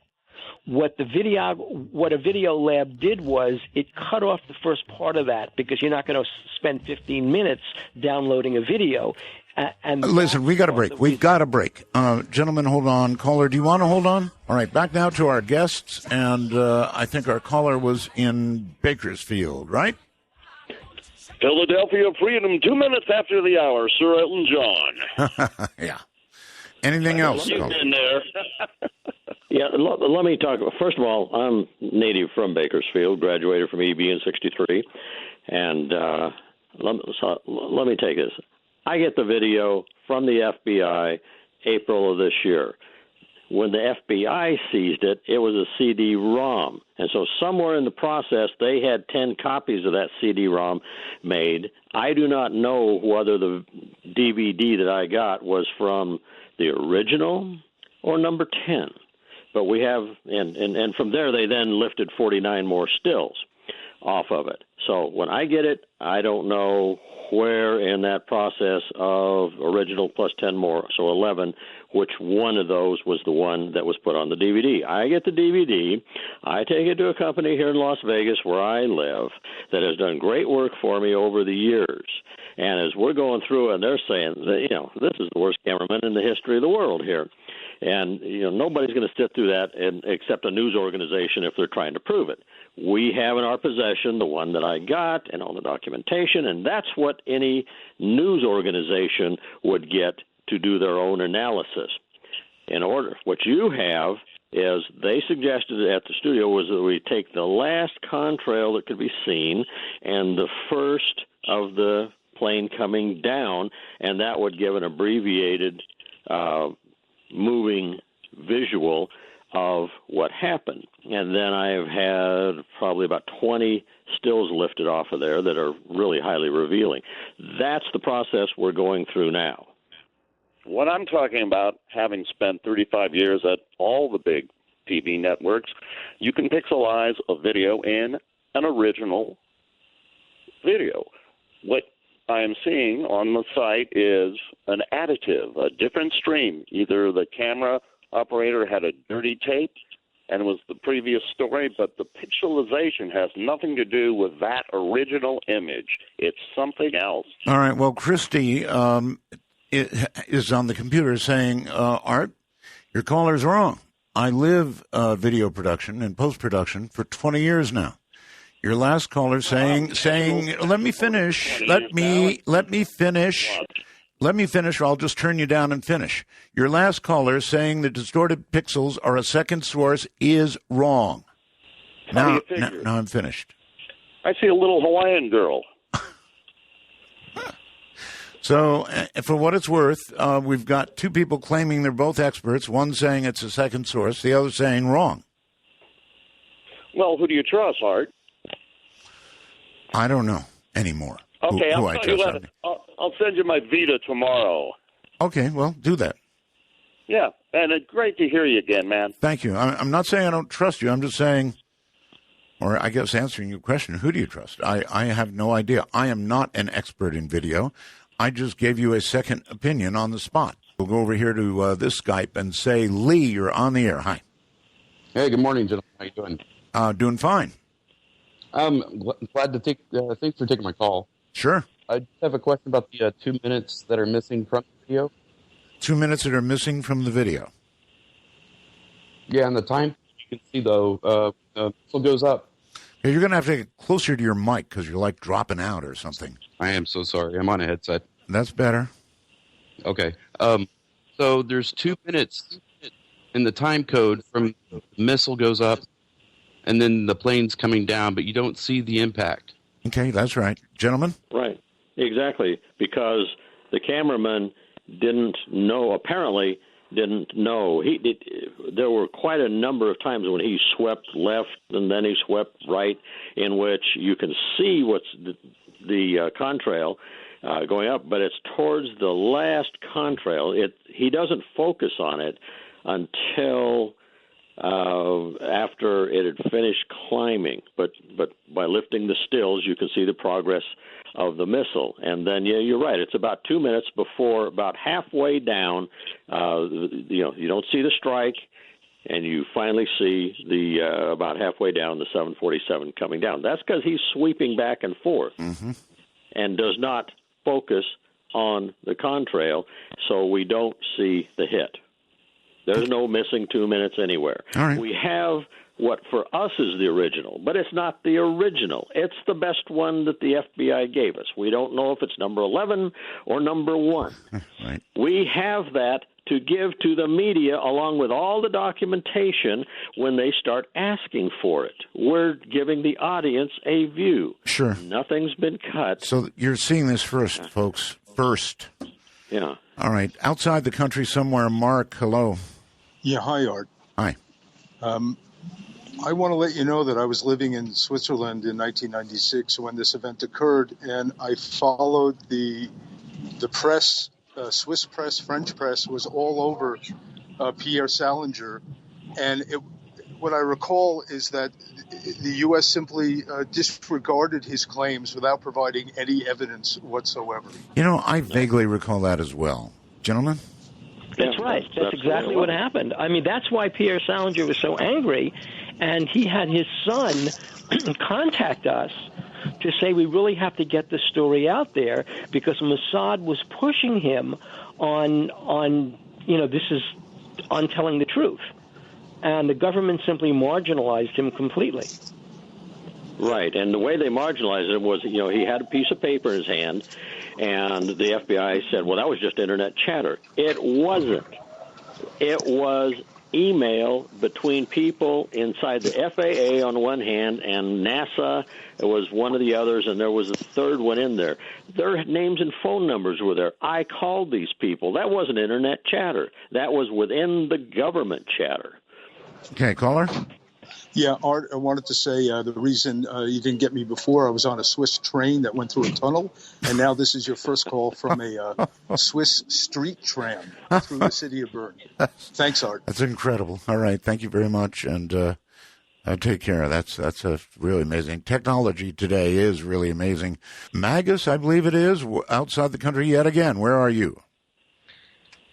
What a video lab did was it cut off the first part of that, because you're not going to spend 15 minutes downloading a video. And listen, we got a break. We've got a break. Gentlemen, hold on. Caller, do you want to hold on? All right, back now to our guests. And I think our caller was in Bakersfield, right? Philadelphia Freedom, 2 minutes after the hour, Sir Elton John. Yeah. Anything else? In there. Yeah, let me talk. First of all, I'm native from Bakersfield, graduated from EB in '63, and let me take this. I get the video from the FBI April of this year. When the FBI seized it, it was a CD-ROM. And so somewhere in the process, they had 10 copies of that CD-ROM made. I do not know whether the DVD that I got was from the original or number 10. But we have, and from there, they then lifted 49 more stills off of it. So when I get it, I don't know where in that process of original plus 10 more, so 11, which one of those was the one that was put on the DVD. I get the DVD. I take it to a company here in Las Vegas where I live that has done great work for me over the years. And as we're going through it, they're saying, that, this is the worst cameraman in the history of the world here. And, nobody's going to sit through that except a news organization if they're trying to prove it. We have in our possession the one that I got and all the documentation, and that's what any news organization would get to do their own analysis. In order, what you have is they suggested at the studio was that we take the last contrail that could be seen and the first of the plane coming down, and that would give an abbreviated moving visual of what happened. And then I have had probably about 20 stills lifted off of there that are really highly revealing. That's the process we're going through now. What I'm talking about, having spent 35 years at all the big TV networks, you can pixelize a video in an original video. What I am seeing on the site is an additive, a different stream. Either the camera operator had a dirty tape and it was the previous story, but the pixelization has nothing to do with that original image. It's something else. All right. Well, Christy is on the computer saying, Art, your caller's wrong. I live video production and post-production for 20 years now. Your last caller saying, let me finish, let me finish, or I'll just turn you down and finish. Your last caller saying the distorted pixels are a second source is wrong. Now I'm finished. I see a little Hawaiian girl. So, for what it's worth, we've got two people claiming they're both experts, one saying it's a second source, the other saying wrong. Well, who do you trust, Art? I don't know anymore. Okay, I'll send you my Vita tomorrow. Okay, well, do that. Yeah, and it's great to hear you again, man. Thank you. I'm not saying I don't trust you. I'm just saying, or I guess answering your question, who do you trust? I have no idea. I am not an expert in video. I just gave you a second opinion on the spot. We'll go over here to this Skype and say, Lee, you're on the air. Hi. Hey, good morning, gentlemen. How you doing? Doing fine. I'm glad to take. Thanks for taking my call. Sure. I just have a question about the 2 minutes that are missing from the video. 2 minutes that are missing from the video. Yeah, and the time you can see though, still goes up. Yeah, you're going to have to get closer to your mic because you're like dropping out or something. I am so sorry. I'm on a headset. That's better. Okay. So there's 2 minutes in the time code from the missile goes up, and then the plane's coming down, but you don't see the impact. Okay, that's right. Gentlemen? Right, exactly, because the cameraman didn't know, apparently, didn't know. There were quite a number of times when he swept left and then he swept right, in which you can see what's the contrail going up, but it's towards the last contrail. He doesn't focus on it until after it had finished climbing. But by lifting the stills, you can see the progress of the missile. And then, yeah, you're right. It's about 2 minutes before, about halfway down, you don't see the strike, and you finally see the about halfway down the 747 coming down. That's because he's sweeping back and forth and does not focus on the contrail, so we don't see the hit. There's no missing 2 minutes anywhere. All right. We have what for us is the original, but it's not the original. It's the best one that the FBI gave us. We don't know if it's number 11 or number 1. Right. We have that to give to the media along with all the documentation when they start asking for it. We're giving the audience a view. Sure. Nothing's been cut. So you're seeing this first, folks. First. Yeah. All right. Outside the country somewhere, Mark, hello. Yeah, hi, Art. Hi. I want to let you know that I was living in Switzerland in 1996 when this event occurred, and I followed the press, Swiss press, French press, was all over Pierre Salinger, and what I recall is that the U.S. simply disregarded his claims without providing any evidence whatsoever. You know, I vaguely recall that as well. Gentlemen? That's right. That's exactly what happened. I mean, that's why Pierre Salinger was so angry, and he had his son contact us to say we really have to get the story out there because Mossad was pushing him on this is on telling the truth. And the government simply marginalized him completely. Right, and the way they marginalized him was, he had a piece of paper in his hand, and the FBI said, well, that was just Internet chatter. It wasn't. It was email between people inside the FAA on one hand and NASA. It was one of the others, and there was a third one in there. Their names and phone numbers were there. I called these people. That wasn't Internet chatter. That was within the government chatter. Okay, caller? Yeah, Art, I wanted to say the reason you didn't get me before, I was on a Swiss train that went through a tunnel, and now this is your first call from a Swiss street tram through the city of Bern. Thanks, Art. That's incredible. All right, thank you very much, and take care. That's really amazing. Technology today is really amazing. Magus, I believe it is, outside the country yet again. Where are you?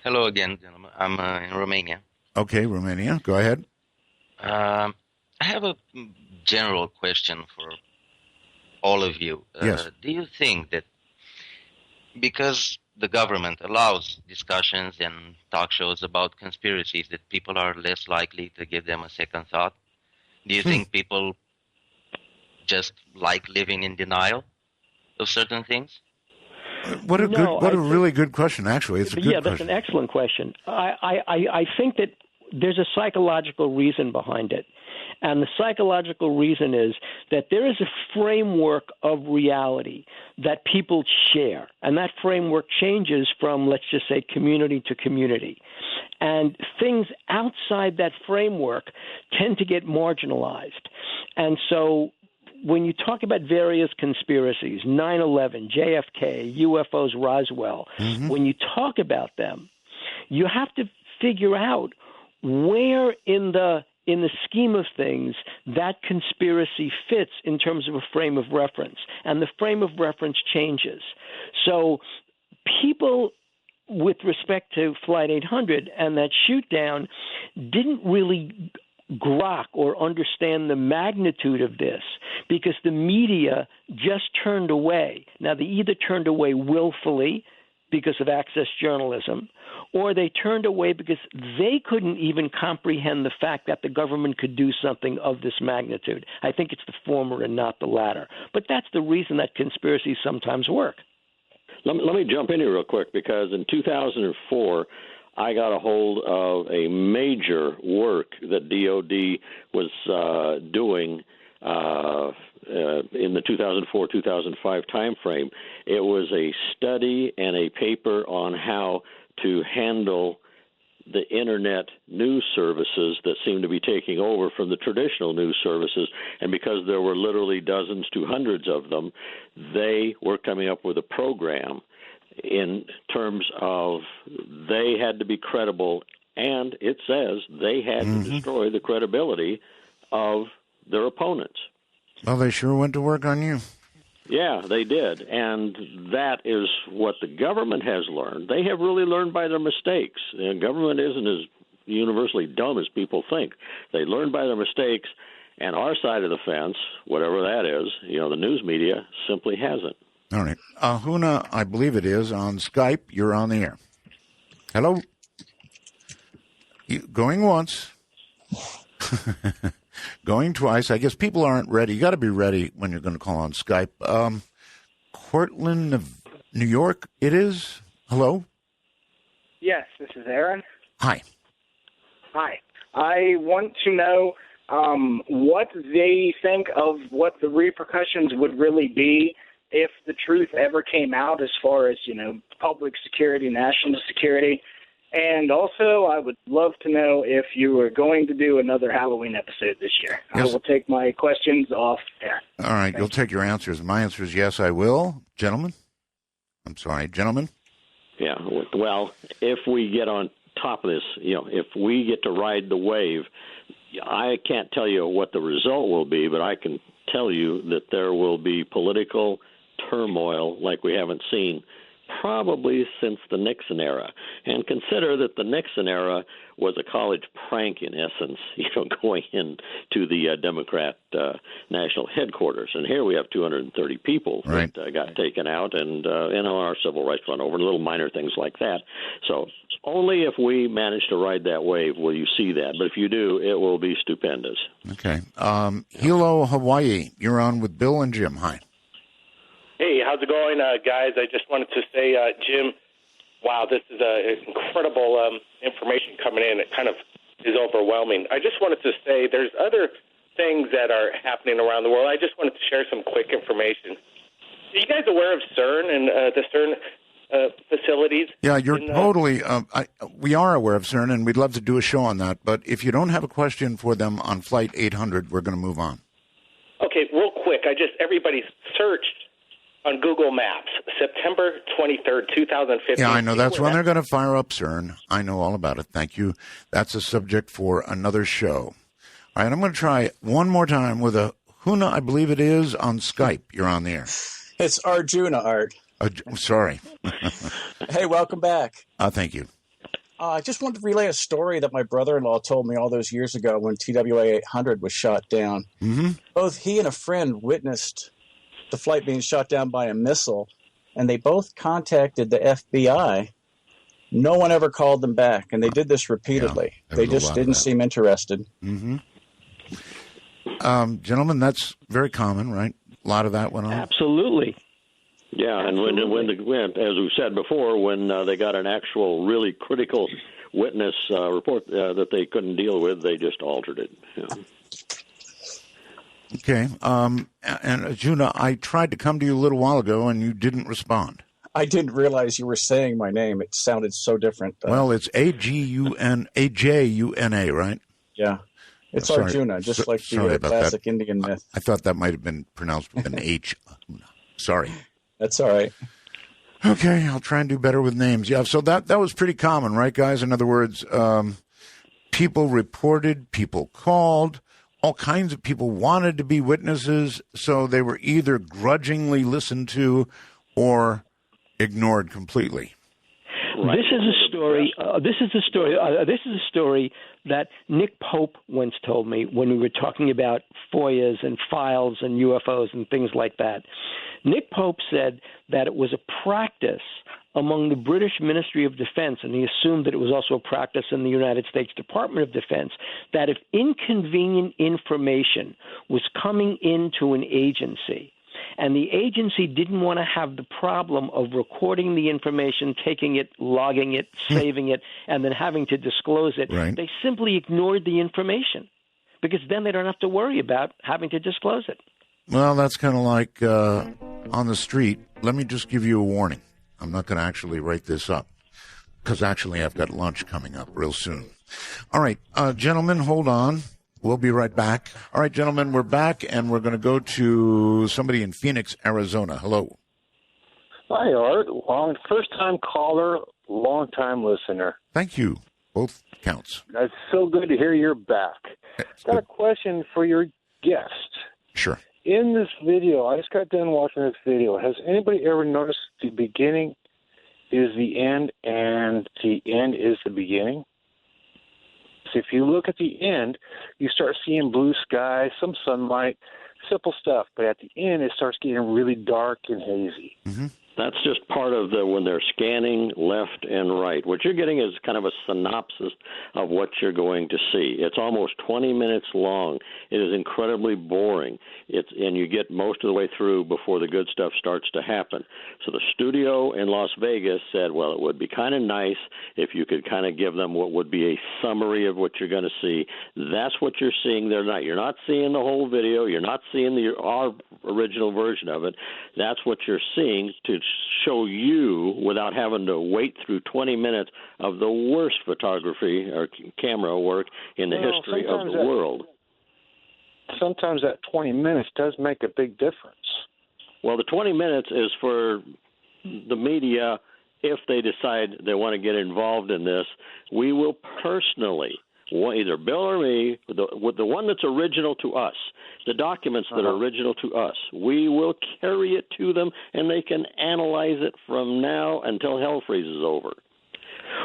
Hello again, gentlemen. I'm in Romania. Okay, Romania. Go ahead. I have a general question for all of you. Yes. Do you think that because the government allows discussions and talk shows about conspiracies that people are less likely to give them a second thought? Do you think people just like living in denial of certain things? What a really good question, actually. It's a good question. That's an excellent question. I think that there's a psychological reason behind it. And the psychological reason is that there is a framework of reality that people share. And that framework changes from, let's just say, community to community. And things outside that framework tend to get marginalized. And so when you talk about various conspiracies, 9/11, JFK, UFOs, Roswell, when you talk about them, you have to figure out where in the scheme of things that conspiracy fits in terms of a frame of reference. And the frame of reference changes. So people, with respect to Flight 800 and that shootdown, didn't really grok or understand the magnitude of this because the media just turned away. Now, they either turned away willfully because of access journalism, or they turned away because they couldn't even comprehend the fact that the government could do something of this magnitude. I think it's the former and not the latter. But that's the reason that conspiracies sometimes work. Let me jump in here real quick, because in 2004, I got a hold of a major work that DOD was doing in the 2004-2005 timeframe. It was a study and a paper on how to handle the internet news services that seem to be taking over from the traditional news services. And because there were literally dozens to hundreds of them, they were coming up with a program in terms of they had to be credible, and it says they had to destroy the credibility of their opponents. Well, they sure went to work on you. Yeah, they did, and that is what the government has learned. They have really learned by their mistakes. The government isn't as universally dumb as people think. They learned by their mistakes, and our side of the fence, whatever that is, the news media simply hasn't. All right. Huna, I believe it is, on Skype. You're on the air. Hello? Going once. Going twice. I guess people aren't ready. You got to be ready when you're going to call on Skype. Cortland, New York, it is. Hello? Yes, this is Aaron. Hi. Hi. I want to know what they think of what the repercussions would really be if the truth ever came out as far as, public security, national security. And also, I would love to know if you were going to do another Halloween episode this year. Yes. I will take my questions off there. All right, you'll take your answers. My answer is yes, I will. Gentlemen? I'm sorry, gentlemen? Yeah, well, if we get on top of this, if we get to ride the wave, I can't tell you what the result will be, but I can tell you that there will be political turmoil like we haven't seen probably since the Nixon era. And consider that the Nixon era was a college prank, in essence, going into the Democrat national headquarters. And here we have 230 people that got taken out, and our civil rights run over, little minor things like that. So only if we manage to ride that wave will you see that. But if you do, it will be stupendous. Okay. Hilo, Hawaii, you're on with Bill and Jim. Hi. Hey, how's it going, guys? I just wanted to say, Jim, wow, this is incredible information coming in. It kind of is overwhelming. I just wanted to say there's other things that are happening around the world. I just wanted to share some quick information. Are you guys aware of CERN and the CERN facilities? Yeah, you're totally we are aware of CERN, and we'd love to do a show on that. But if you don't have a question for them on Flight 800, we're going to move on. Okay, real quick. Everybody searched on Google Maps, September 23rd, 2015. Yeah, I know. That's when they're going to fire up CERN. I know all about it. Thank you. That's a subject for another show. All right, I'm going to try one more time with a Huna, I believe it is, on Skype. You're on the air. It's Arjuna, Art. Sorry. Hey, welcome back. Thank you. I just wanted to relay a story that my brother-in-law told me all those years ago when TWA 800 was shot down. Mm-hmm. Both he and a friend witnessed the flight being shot down by a missile, and they both contacted the FBI. No one ever called them back, and they did this repeatedly. Yeah, they just didn't seem interested. Mm-hmm. Gentlemen, that's very common, right? A lot of that went on. Absolutely. Yeah, and when as we've said before, when they got an actual really critical witness report that they couldn't deal with, they just altered it. Yeah. Okay. And Arjuna, I tried to come to you a little while ago, and you didn't respond. I didn't realize you were saying my name. It sounded so different. Well, it's Ajuna, right? Yeah. It's Arjuna, just like the classic Indian myth. I thought that might have been pronounced with an H. Sorry. That's all right. Okay, I'll try and do better with names. Yeah, so that was pretty common, right, guys? In other words, people reported, people called, all kinds of people wanted to be witnesses, so they were either grudgingly listened to or ignored completely. Right. This is a story that Nick Pope once told me when we were talking about FOIAs and files and UFOs and things like that. Nick Pope said that it was a practice among the British Ministry of Defense, and he assumed that it was also a practice in the United States Department of Defense, that if inconvenient information was coming into an agency, and the agency didn't want to have the problem of recording the information, taking it, logging it, saving it, and then having to disclose it, they simply ignored the information because then they don't have to worry about having to disclose it. Well, that's kind of like on the street. Let me just give you a warning. I'm not going to actually write this up. because actually I've got lunch coming up real soon. All right, gentlemen, hold on. We'll be right back. All right, gentlemen, we're back, and we're going to go to somebody in Phoenix, Arizona. Hello. Hi, Art. First-time caller, long-time listener. Thank you. Both counts. It's so good to hear you're back. Got a question for your guest. Sure. In this video, I just got done watching this video. Has anybody ever noticed the beginning is the end and the end is the beginning? So if you look at the end, you start seeing blue sky, some sunlight, simple stuff. But at the end, it starts getting really dark and hazy. Mm-hmm. That's just part of when they're scanning left and right. What you're getting is kind of a synopsis of what you're going to see. It's almost 20 minutes long. It is incredibly boring. And you get most of the way through before the good stuff starts to happen. So the studio in Las Vegas said, well, it would be kind of nice if you could kind of give them what would be a summary of what you're going to see. That's what you're seeing there tonight. You're not seeing the whole video. You're not seeing our original version of it. That's what you're seeing to show you, without having to wait through 20 minutes of the worst photography or camera work in the history of the world. Sometimes that 20 minutes does make a big difference. Well, the 20 minutes is for the media. If they decide they want to get involved in this, we will personally, either Bill or me, with the one that's original to us, the documents that are original to us, we will carry it to them, and they can analyze it from now until hell freezes over.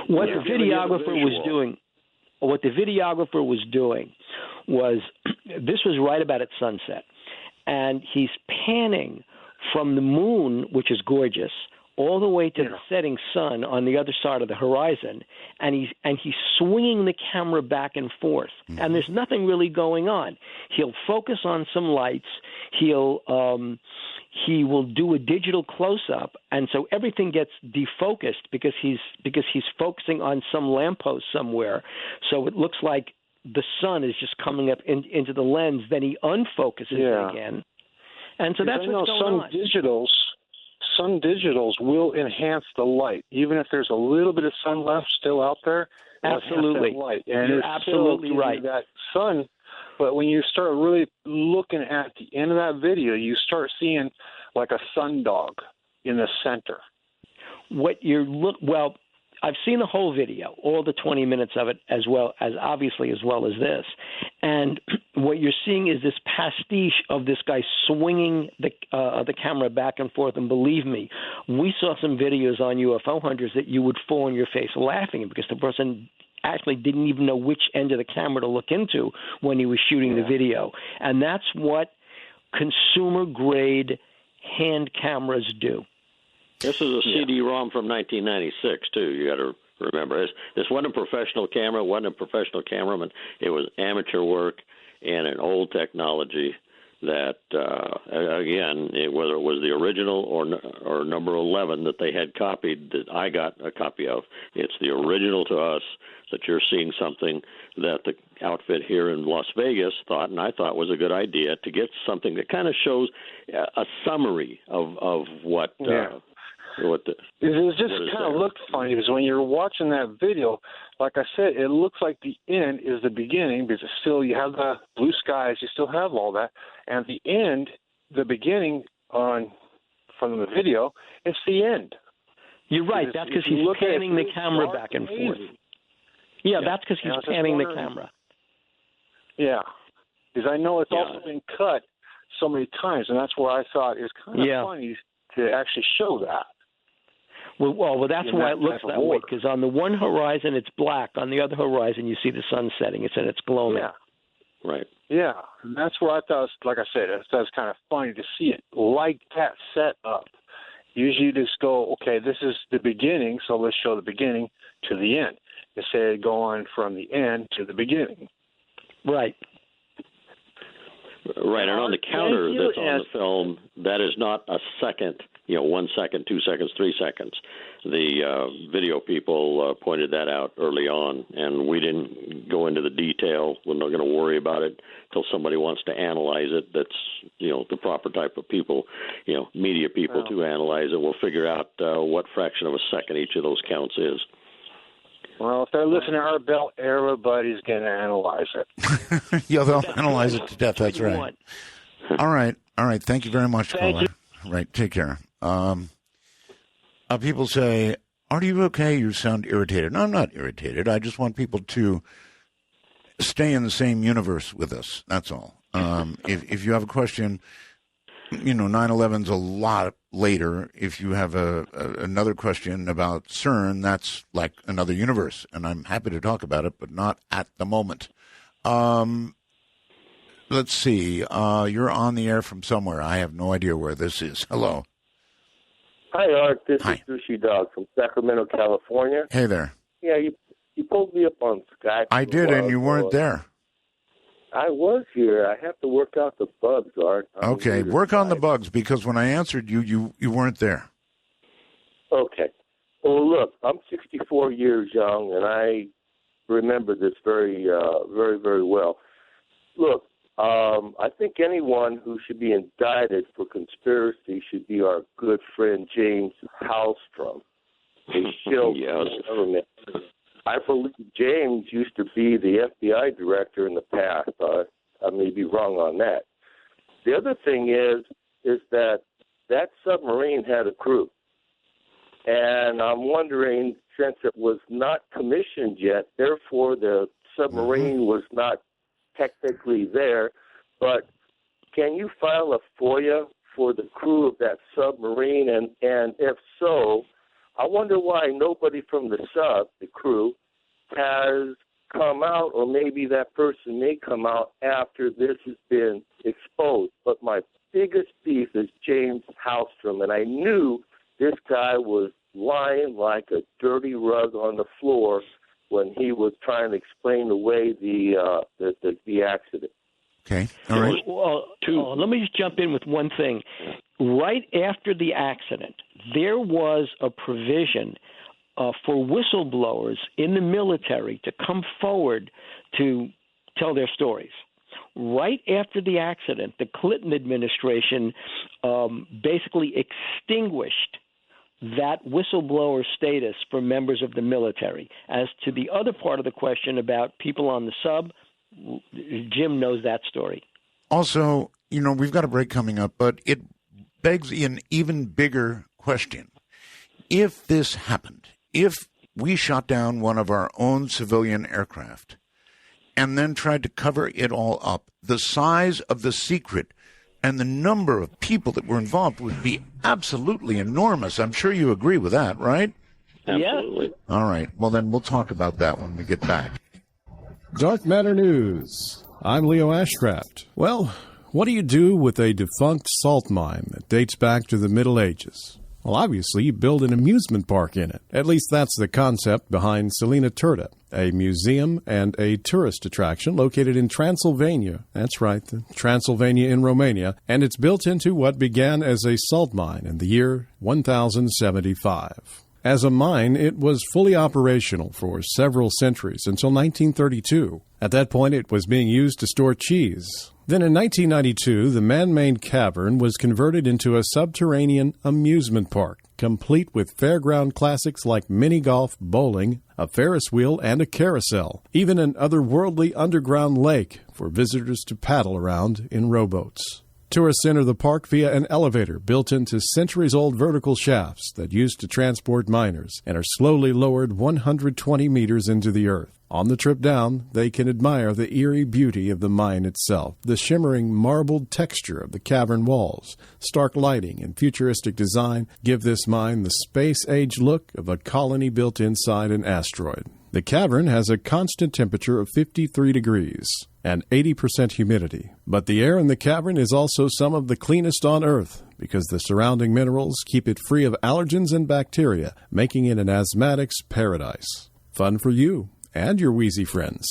What the videographer was doing was this was right about at sunset, and he's panning from the moon, which is gorgeous, all the way to the setting sun on the other side of the horizon, and he's swinging the camera back and forth, and there's nothing really going on. He'll focus on some lights. He will do a digital close-up, and so everything gets defocused because he's focusing on some lamppost somewhere. So it looks like the sun is just coming up into the lens. Then he unfocuses it again, and so that's what's going on. Sun digitals will enhance the light, even if there's a little bit of sun left still out there. Absolutely, light. And you're absolutely right. That sun, but when you start really looking at the end of that video, you start seeing like a sun dog in the center. Well, I've seen the whole video, all the 20 minutes of it, as well as this. And what you're seeing is this pastiche of this guy swinging the camera back and forth. And believe me, we saw some videos on UFO Hunters that you would fall on your face laughing because the person actually didn't even know which end of the camera to look into when he was shooting the video. And that's what consumer-grade hand cameras do. This is a CD-ROM from 1996, too. You got to remember. This wasn't a professional camera, wasn't a professional cameraman. It was amateur work and an old technology that, again, whether it was the original or number 11 that they had copied that I got a copy of, it's the original to us that you're seeing something that the outfit here in Las Vegas thought, and I thought was a good idea, to get something that kind of shows a summary of what it just kind of looked funny because when you're watching that video, like I said, it looks like the end is the beginning because it's still, you have the blue skies, you still have all that, and the end, the beginning from the video, it's the end. You're right. That's because he's panning the camera back and forth. Yeah, that's because he's panning the camera. Yeah, because I know it's also been cut so many times, and that's where I thought it's kind of funny to actually show that. Well, that's why it looks that way, because on the one horizon it's black, on the other horizon you see the sun setting. It's glowing. Yeah. Right. Yeah, and that's where I thought, like I said, that's kind of funny to see it like that set up. Usually you just go, okay, this is the beginning, so let's show the beginning to the end. Instead of going from the end to the beginning. Right. Right, and on the counter that's on the film, that is not a second, 1 second, 2 seconds, 3 seconds. The video people pointed that out early on, and we didn't go into the detail. We're not going to worry about it until somebody wants to analyze it. That's, the proper type of people, media people to analyze it. We'll figure out what fraction of a second each of those counts is. Well, if they're listening to our bell, everybody's going to analyze it. Yeah, they'll analyze it to death. That's right. All right. Thank you very much, caller. Right. Take care. People say, "Are you okay? You sound irritated." No, I'm not irritated. I just want people to stay in the same universe with us. That's all. If you have a question, 9/11's a lot later. If you have another question about CERN, that's like another universe, and I'm happy to talk about it, but not at the moment. Let's see. You're on the air from somewhere. I have no idea where this is. Hello. Hi, Art. This is Sushi Dog from Sacramento, California. Hey there. Yeah, you pulled me up on Skype. I did, and you weren't there. I was here. I have to work out the bugs, Art. Okay, work on the bugs, because when I answered you weren't there. Okay. Well, look, I'm 64 years young, and I remember this very, very well. Look, I think anyone who should be indicted for conspiracy should be our good friend James Hallstrom. He killed the government. I believe James used to be the FBI director in the past. I may be wrong on that. The other thing is that submarine had a crew. And I'm wondering, since it was not commissioned yet, therefore the submarine was not technically there, but can you file a FOIA for the crew of that submarine? And if so, I wonder why nobody from the crew, has come out, or maybe that person may come out after this has been exposed. But my biggest beef is James Hallstrom, and I knew this guy was lying like a dirty rug on the floor when he was trying to explain away the accident. Okay. All right. Well, let me just jump in with one thing. Right after the accident, there was a provision for whistleblowers in the military to come forward to tell their stories. Right after the accident, the Clinton administration basically extinguished that whistleblower status for members of the military. As to the other part of the question about people on the sub, Jim knows that story. Also, we've got a break coming up, but it begs an even bigger question. If this happened, if we shot down one of our own civilian aircraft and then tried to cover it all up, the size of the secret and the number of people that were involved would be absolutely enormous. I'm sure you agree with that, right? Absolutely. All right. Well, then we'll talk about that when we get back. Dark Matter News. I'm Leo Ashcraft. Well, what do you do with a defunct salt mine that dates back to the Middle Ages? Well, obviously, you build an amusement park in it. At least that's the concept behind Selina Turda, a museum and a tourist attraction located in Transylvania. That's right, Transylvania in Romania. And it's built into what began as a salt mine in the year 1075. As a mine, it was fully operational for several centuries until 1932. At that point, it was being used to store cheese. Then in 1992, the man-made cavern was converted into a subterranean amusement park, complete with fairground classics like mini-golf, bowling, a Ferris wheel, and a carousel, even an otherworldly underground lake for visitors to paddle around in rowboats. Tourists enter the park via an elevator built into centuries-old vertical shafts that used to transport miners and are slowly lowered 120 meters into the earth. On the trip down, they can admire the eerie beauty of the mine itself, the shimmering marbled texture of the cavern walls, stark lighting, and futuristic design give this mine the space-age look of a colony built inside an asteroid. The cavern has a constant temperature of 53 degrees and 80% humidity. But the air in the cavern is also some of the cleanest on Earth because the surrounding minerals keep it free of allergens and bacteria, making it an asthmatic's paradise. Fun for you and your wheezy friends.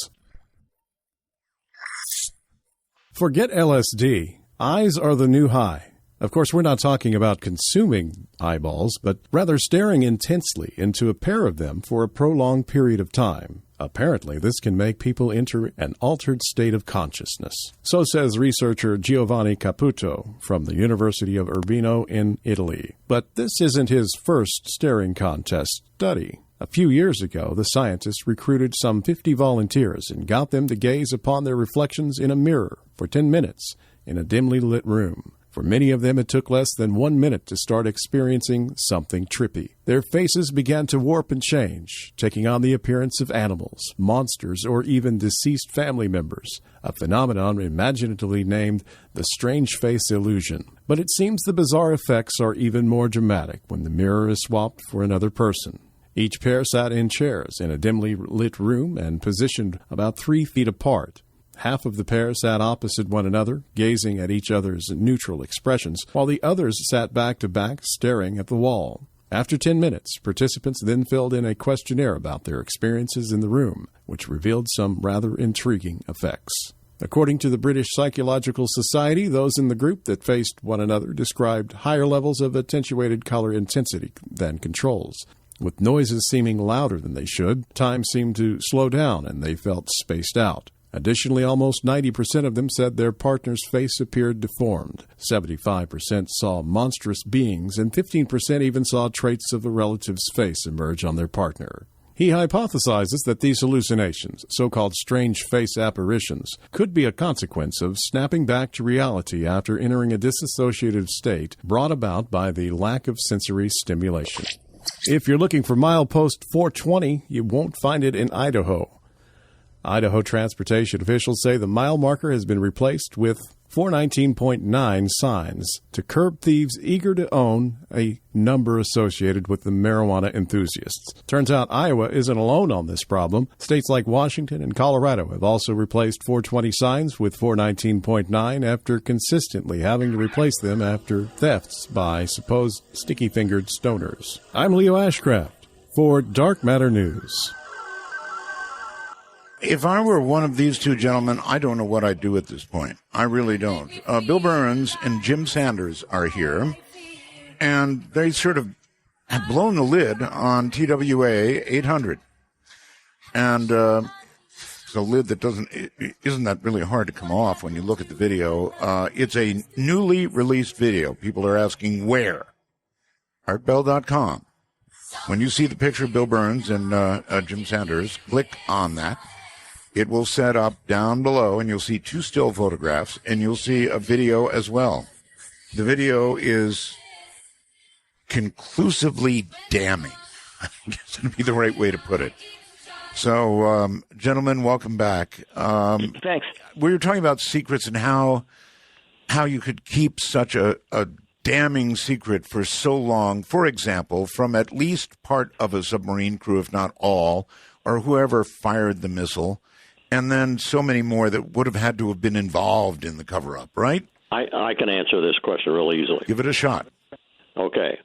Forget LSD. Eyes are the new high. Of course, we're not talking about consuming eyeballs, but rather staring intensely into a pair of them for a prolonged period of time. Apparently, this can make people enter an altered state of consciousness. So says researcher Giovanni Caputo from the University of Urbino in Italy. But this isn't his first staring contest study. A few years ago, the scientists recruited some 50 volunteers and got them to gaze upon their reflections in a mirror for 10 minutes in a dimly lit room. For many of them, it took less than 1 minute to start experiencing something trippy. Their faces began to warp and change, taking on the appearance of animals, monsters, or even deceased family members, a phenomenon imaginatively named the strange face illusion. But it seems the bizarre effects are even more dramatic when the mirror is swapped for another person. Each pair sat in chairs in a dimly lit room and positioned about 3 feet apart. Half of the pair sat opposite one another, gazing at each other's neutral expressions, while the others sat back to back, staring at the wall. After 10 minutes, participants then filled in a questionnaire about their experiences in the room, which revealed some rather intriguing effects. According to the British Psychological Society, those in the group that faced one another described higher levels of attenuated color intensity than controls. With noises seeming louder than they should, time seemed to slow down and they felt spaced out. Additionally, almost 90% of them said their partner's face appeared deformed. 75% saw monstrous beings, and 15% even saw traits of a relative's face emerge on their partner. He hypothesizes that these hallucinations, so-called strange face apparitions, could be a consequence of snapping back to reality after entering a disassociative state brought about by the lack of sensory stimulation. If you're looking for milepost 420, you won't find it in Idaho. Idaho transportation officials say the mile marker has been replaced with 419.9 signs to curb thieves eager to own a number associated with the marijuana enthusiasts. Turns out Iowa isn't alone on this problem. States like Washington and Colorado have also replaced 420 signs with 419.9 after consistently having to replace them after thefts by supposed sticky-fingered stoners. I'm Leo Ashcraft for Dark Matter News. If I were one of these two gentlemen, I don't know what I'd do at this point. I really don't. Bill Birnes and Jim Sanders are here, and they sort of have blown the lid on TWA 800. And it's a lid that isn't that really hard to come off when you look at the video. It's a newly released video. People are asking where? ArtBell.com. When you see the picture of Bill Birnes and Jim Sanders, click on that. It will set up down below, and you'll see 2 still photographs, and you'll see a video as well. The video is conclusively damning. I guess that would be the right way to put it. So, gentlemen, welcome back. Thanks. We were talking about secrets and how you could keep such a damning secret for so long, for example, from at least part of a submarine crew, if not all, or whoever fired the missile, and then so many more that would have had to have been involved in the cover-up, right? I can answer this question real easily. Give it a shot. Okay.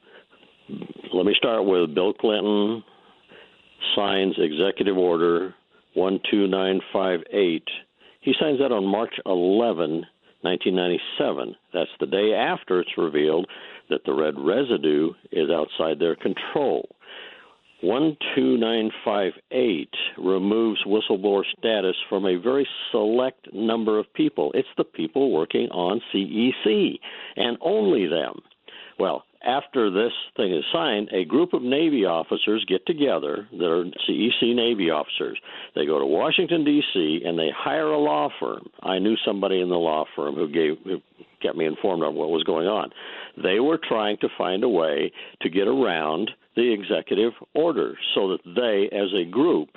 Let me start with Bill Clinton signs Executive Order 12958. He signs that on March 11, 1997. That's the day after it's revealed that the red residue is outside their control. 12958 removes whistleblower status from a very select number of people. It's the people working on CEC, and only them. Well, after this thing is signed, a group of Navy officers get together that are CEC Navy officers. They go to Washington, D.C., and they hire a law firm. I knew somebody in the law firm who kept me informed on what was going on. They were trying to find a way to get around the executive order so that they, as a group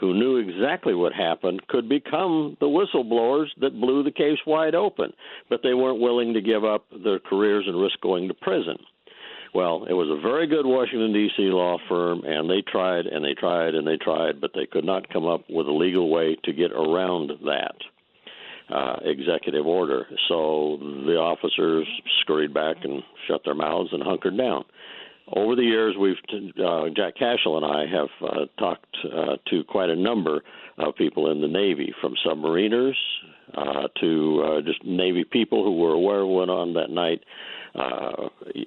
who knew exactly what happened, could become the whistleblowers that blew the case wide open. But they weren't willing to give up their careers and risk going to prison. Well, it was a very good Washington, D.C. law firm, and they tried and they tried and they tried, but they could not come up with a legal way to get around that executive order. So the officers scurried back and shut their mouths and hunkered down. Over the years, Jack Cashel and I have talked to quite a number of people in the Navy, from submariners to just Navy people who were aware of what went on that night.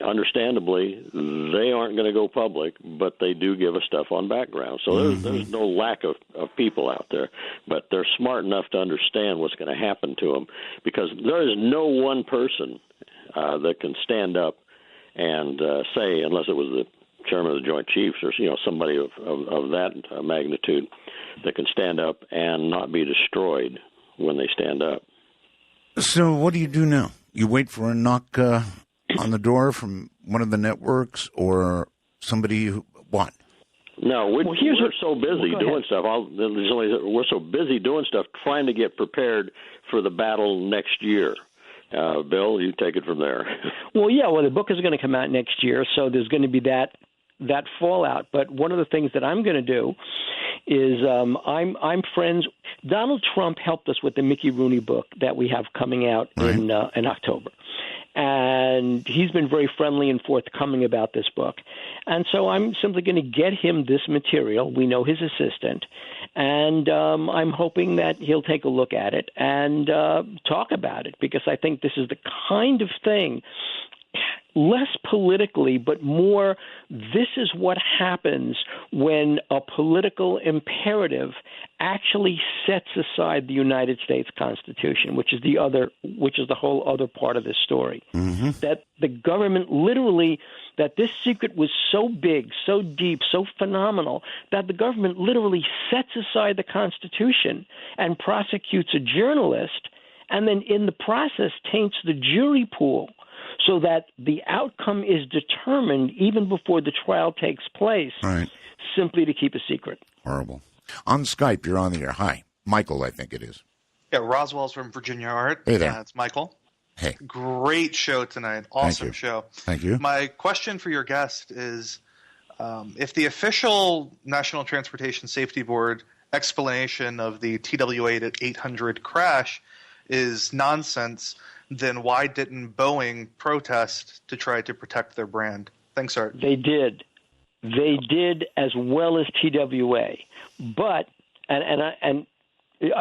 Understandably, they aren't going to go public, but they do give us stuff on background. So there's no lack of people out there, but they're smart enough to understand what's going to happen to them, because there is no one person that can stand up and say, unless it was the chairman of the Joint Chiefs or somebody of that magnitude that can stand up and not be destroyed when they stand up. So what do you do now? You wait for a knock on the door from one of the networks or somebody who what? No, we're so busy doing stuff. We're so busy doing stuff, trying to get prepared for the battle next year. Bill, you take it from there. Well, the book is going to come out next year, so there's going to be that fallout. But one of the things that I'm going to do is I'm friends. Donald Trump helped us with the Mickey Rooney book that we have coming out in October. And he's been very friendly and forthcoming about this book. And so I'm simply going to get him this material. We know his assistant. And I'm hoping that he'll take a look at it and talk about it, because I think this is the kind of thing, less politically, but more, this is what happens when a political imperative actually sets aside the United States Constitution, which is the whole other part of this story. Mm-hmm. That the government literally, that this secret was so big, so deep, so phenomenal, that the government literally sets aside the Constitution and prosecutes a journalist, and then in the process taints the jury pool, so that the outcome is determined even before the trial takes place, simply to keep a secret. Horrible. On Skype, you're on the air. Hi. Michael, I think it is. Yeah, Roswell's from Virginia Art. Hey there. It's Michael. Hey. Great show tonight. Awesome show. Thank you. My question for your guest is, if the official National Transportation Safety Board explanation of the TWA 800 crash is nonsense, then why didn't Boeing protest to try to protect their brand? Thanks, Art. They did. They did, as well as TWA. But, and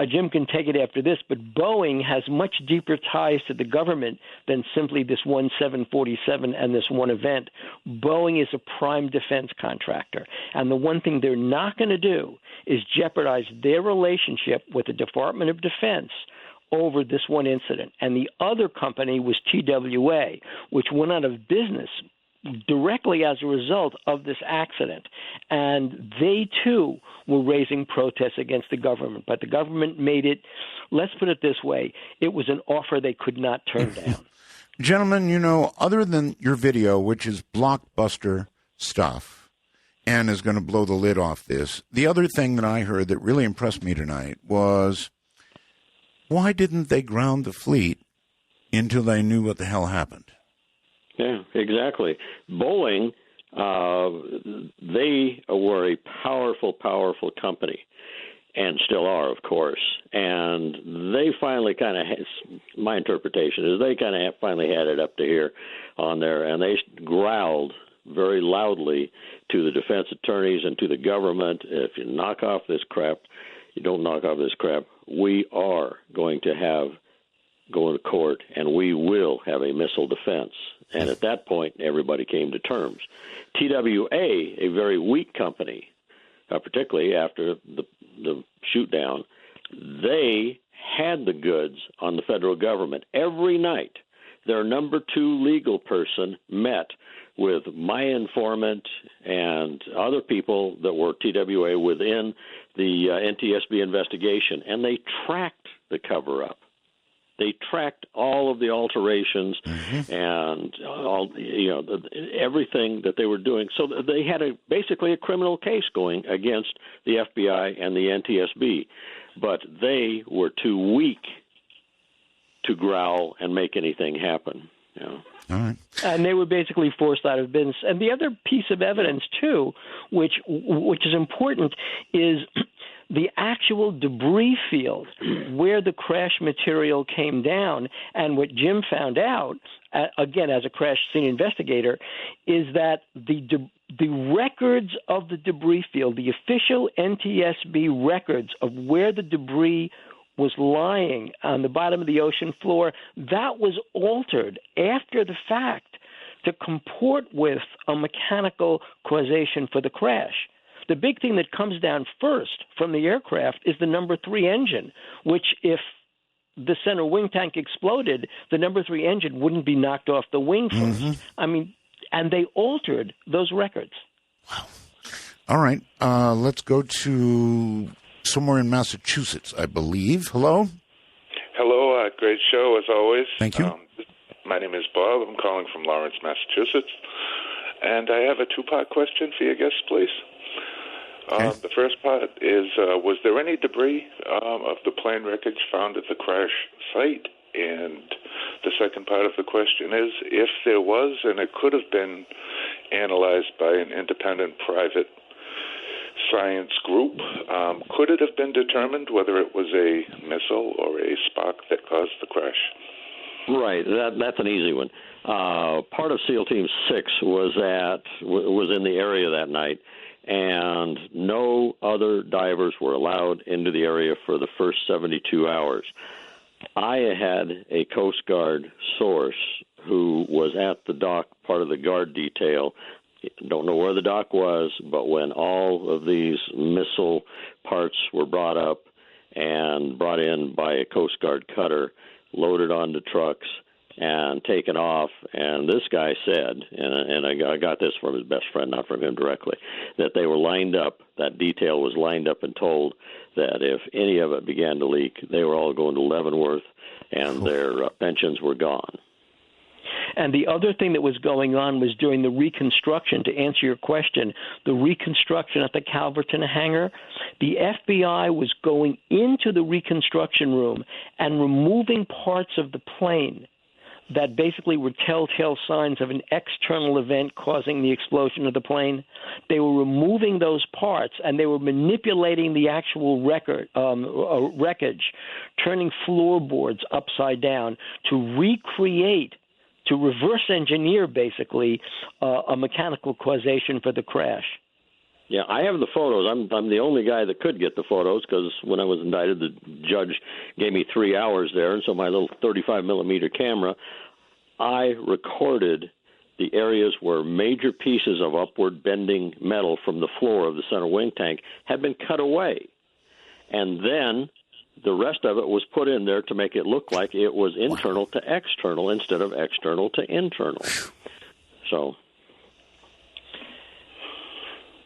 Jim can take it after this, but Boeing has much deeper ties to the government than simply this one 747 and this one event. Boeing is a prime defense contractor. And the one thing they're not going to do is jeopardize their relationship with the Department of Defense over this one incident. And the other company was TWA, which went out of business directly as a result of this accident. And they, too, were raising protests against the government. But the government made it, let's put it this way, it was an offer they could not turn down. Gentlemen, other than your video, which is blockbuster stuff and is going to blow the lid off this, the other thing that I heard that really impressed me tonight was, why didn't they ground the fleet until they knew what the hell happened? Yeah, exactly. Boeing, they were a powerful, powerful company, and still are, of course. And they finally kind of, my interpretation is they kind of finally had it up to here on there, and they growled very loudly to the defense attorneys and to the government, if you knock off this crap, you don't knock off this crap, we are going to go to court, and we will have a missile defense. And at that point, everybody came to terms. TWA, a very weak company, particularly after the shootdown, they had the goods on the federal government. Every night, their number 2 legal person met with my informant and other people that were TWA within the NTSB investigation, and they tracked the cover-up. They tracked all of the alterations and all, everything that they were doing. So they had basically a criminal case going against the FBI and the NTSB, but they were too weak to growl and make anything happen. All right. And they were basically forced out of business. And the other piece of evidence, too, which is important, is the actual debris field where the crash material came down. And what Jim found out, again, as a crash scene investigator, is that the records of the debris field, the official NTSB records of where the debris was lying on the bottom of the ocean floor, that was altered after the fact to comport with a mechanical causation for the crash. The big thing that comes down first from the aircraft is the number 3 engine, which if the center wing tank exploded, the number 3 engine wouldn't be knocked off the wing first. I mean, and they altered those records. All right. Let's go to somewhere in Massachusetts, I believe. Hello? Hello. Great show, as always. Thank you. My name is Bob. I'm calling from Lawrence, Massachusetts. And I have a two-part question for your guests, please. Okay. The first part is, was there any debris of the plane wreckage found at the crash site? And the second part of the question is, if there was, and it could have been analyzed by an independent private science group, could it have been determined whether it was a missile or a spark that caused the crash? Right, that's an easy one. Part of SEAL Team 6 was in the area that night, and no other divers were allowed into the area for the first 72 hours. I had a Coast Guard source who was at the dock, part of the guard detail. Don't know where the dock was, but when all of these missile parts were brought up and brought in by a Coast Guard cutter, loaded onto trucks, and taken off, and this guy said, and I got this from his best friend, not from him directly, that they were lined up, that detail was lined up and told that if any of it began to leak, they were all going to Leavenworth, and their pensions were gone. And the other thing that was going on was during the reconstruction, to answer your question, the reconstruction at the Calverton hangar, the FBI was going into the reconstruction room and removing parts of the plane that basically were telltale signs of an external event causing the explosion of the plane. They were removing those parts, and they were manipulating the actual wreckage, turning floorboards upside down to recreate, to reverse engineer, basically, a mechanical causation for the crash. Yeah, I have the photos. I'm the only guy that could get the photos because when I was indicted, the judge gave me 3 hours there, and so my little 35-millimeter camera, I recorded the areas where major pieces of upward bending metal from the floor of the center wing tank had been cut away. And then the rest of it was put in there to make it look like it was internal to external instead of external to internal. So...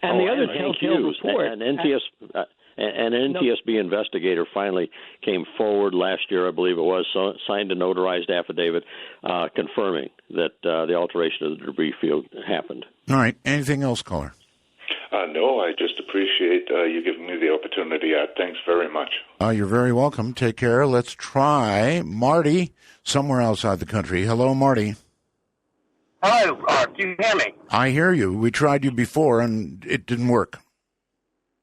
And the other telltale report, an NTSB investigator finally came forward last year, I believe it was, signed a notarized affidavit confirming that the alteration of the debris field happened. All right. Anything else, caller? No, I just appreciate you giving me the opportunity. Thanks very much. You're very welcome. Take care. Let's try Marty somewhere outside the country. Hello, Marty. Hello, do you hear me? I hear you. We tried you before, and it didn't work.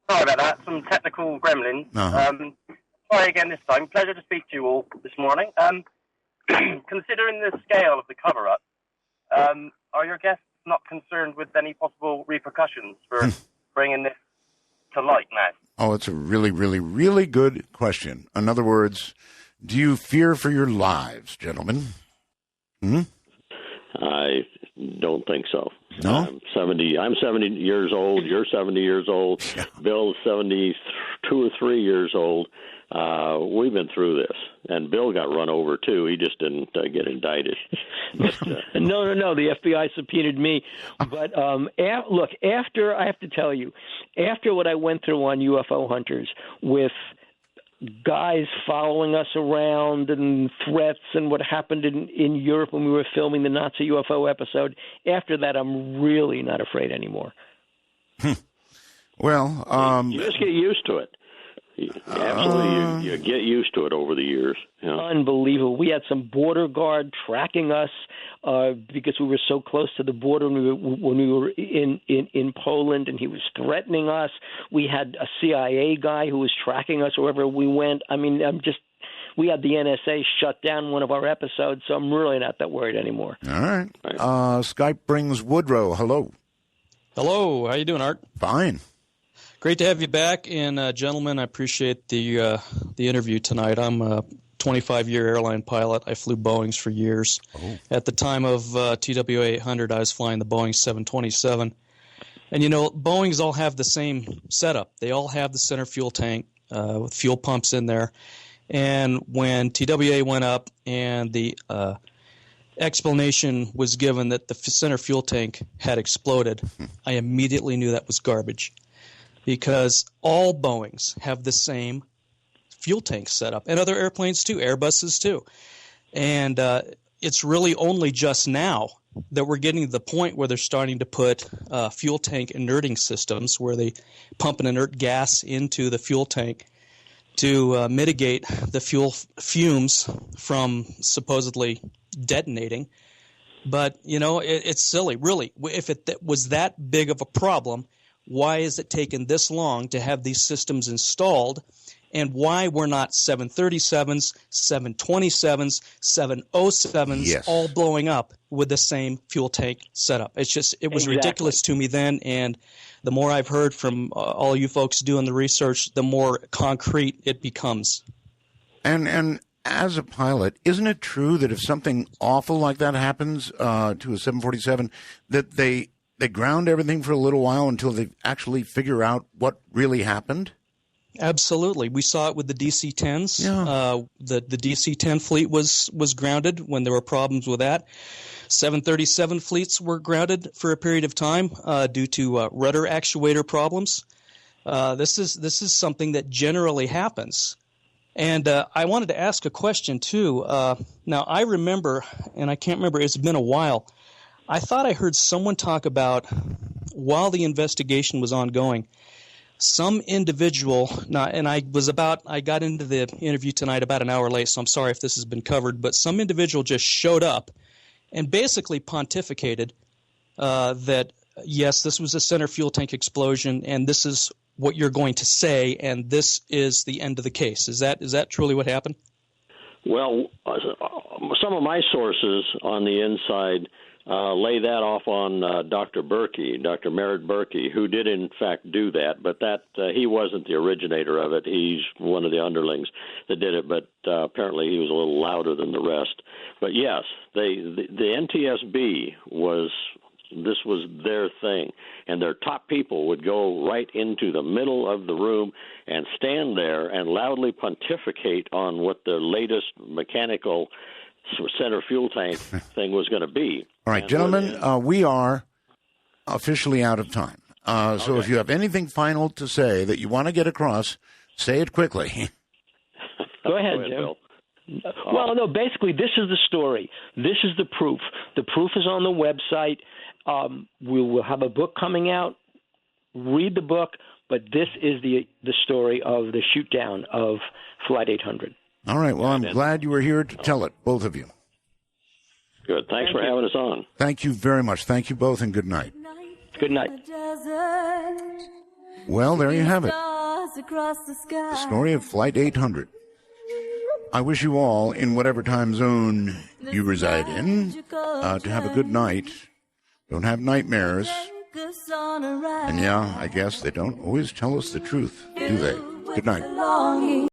Sorry about that. Some technical gremlins. Sorry again this time. Pleasure to speak to you all this morning. Considering the scale of the cover-up, are your guests not concerned with any possible repercussions for bringing this to light now? Oh, it's a really, really, really good question. In other words, do you fear for your lives, gentlemen? I don't think so. No? I'm 70 years old. You're 70 years old. Yeah. Bill's 72 or 3 years old. We've been through this. And Bill got run over, too. He just didn't get indicted. But, No. The FBI subpoenaed me. But look, after, I have to tell you, after what I went through on UFO Hunters with guys following us around and threats and what happened in Europe when we were filming the Nazi UFO episode, after that, I'm really not afraid anymore. Well, you just get used to it. Absolutely, you get used to it over the years. You know? Unbelievable. We had some border guard tracking us because we were so close to the border when we were in Poland, and he was threatening us. We had a CIA guy who was tracking us wherever we went. I mean, we had the NSA shut down one of our episodes, so I'm really not that worried anymore. All right. Skype brings Woodrow. Hello. Hello. How you doing, Art? Fine. Great to have you back, and gentlemen, I appreciate the interview tonight. I'm a 25-year airline pilot. I flew Boeings for years. Oh. At the time of TWA 800, I was flying the Boeing 727. And, you know, Boeings all have the same setup. They all have the center fuel tank with fuel pumps in there. And when TWA went up and the explanation was given that the center fuel tank had exploded, I immediately knew that was garbage, because all Boeings have the same fuel tank setup, and other airplanes too, Airbuses too. And it's really only just now that we're getting to the point where they're starting to put fuel tank inerting systems, where they pump an inert gas into the fuel tank to mitigate the fuel fumes from supposedly detonating. But, it's silly, really. If it was that big of a problem, why is it taking this long to have these systems installed? And why we're not 737s, 727s, 707s all blowing up with the same fuel tank setup? It was ridiculous to me then, and the more I've heard from all you folks doing the research, the more concrete it becomes. And as a pilot, isn't it true that if something awful like that happens to a 747, that they ground everything for a little while until they actually figure out what really happened? Absolutely. We saw it with the DC-10s. Yeah. The DC-10 fleet was grounded when there were problems with that. 737 fleets were grounded for a period of time due to rudder actuator problems. This is something that generally happens. And I wanted to ask a question, too. Now, I remember, and I can't remember, it's been a while, I thought I heard someone talk about, while the investigation was ongoing, some individual, and I got into the interview tonight about an hour late, so I'm sorry if this has been covered, but some individual just showed up and basically pontificated that, yes, this was a center fuel tank explosion, and this is what you're going to say, and this is the end of the case. Is that truly what happened? Well, some of my sources on the inside lay that off on Dr. Berkey, Dr. Merritt Berkey, who did in fact do that, but that he wasn't the originator of it. He's one of the underlings that did it, but apparently he was a little louder than the rest. But yes, the NTSB this was their thing, and their top people would go right into the middle of the room and stand there and loudly pontificate on what their latest mechanical center fuel tank thing was going to be. All right, gentlemen, we are officially out of time. So if you have anything final to say that you want to get across, say it quickly. Go ahead, Jim. Bill. Well, no, basically, this is the story. This is the proof. The proof is on the website. We will have a book coming out. Read the book, but this is the story of the shootdown of Flight 800. All right. Well, I'm glad you were here to tell it, both of you. Good. Thanks for having us on. Thank you very much. Thank you both, and good night. Good night. Well, there you have it. The story of Flight 800. I wish you all, in whatever time zone you reside in, to have a good night. Don't have nightmares. And yeah, I guess they don't always tell us the truth, do they? Good night.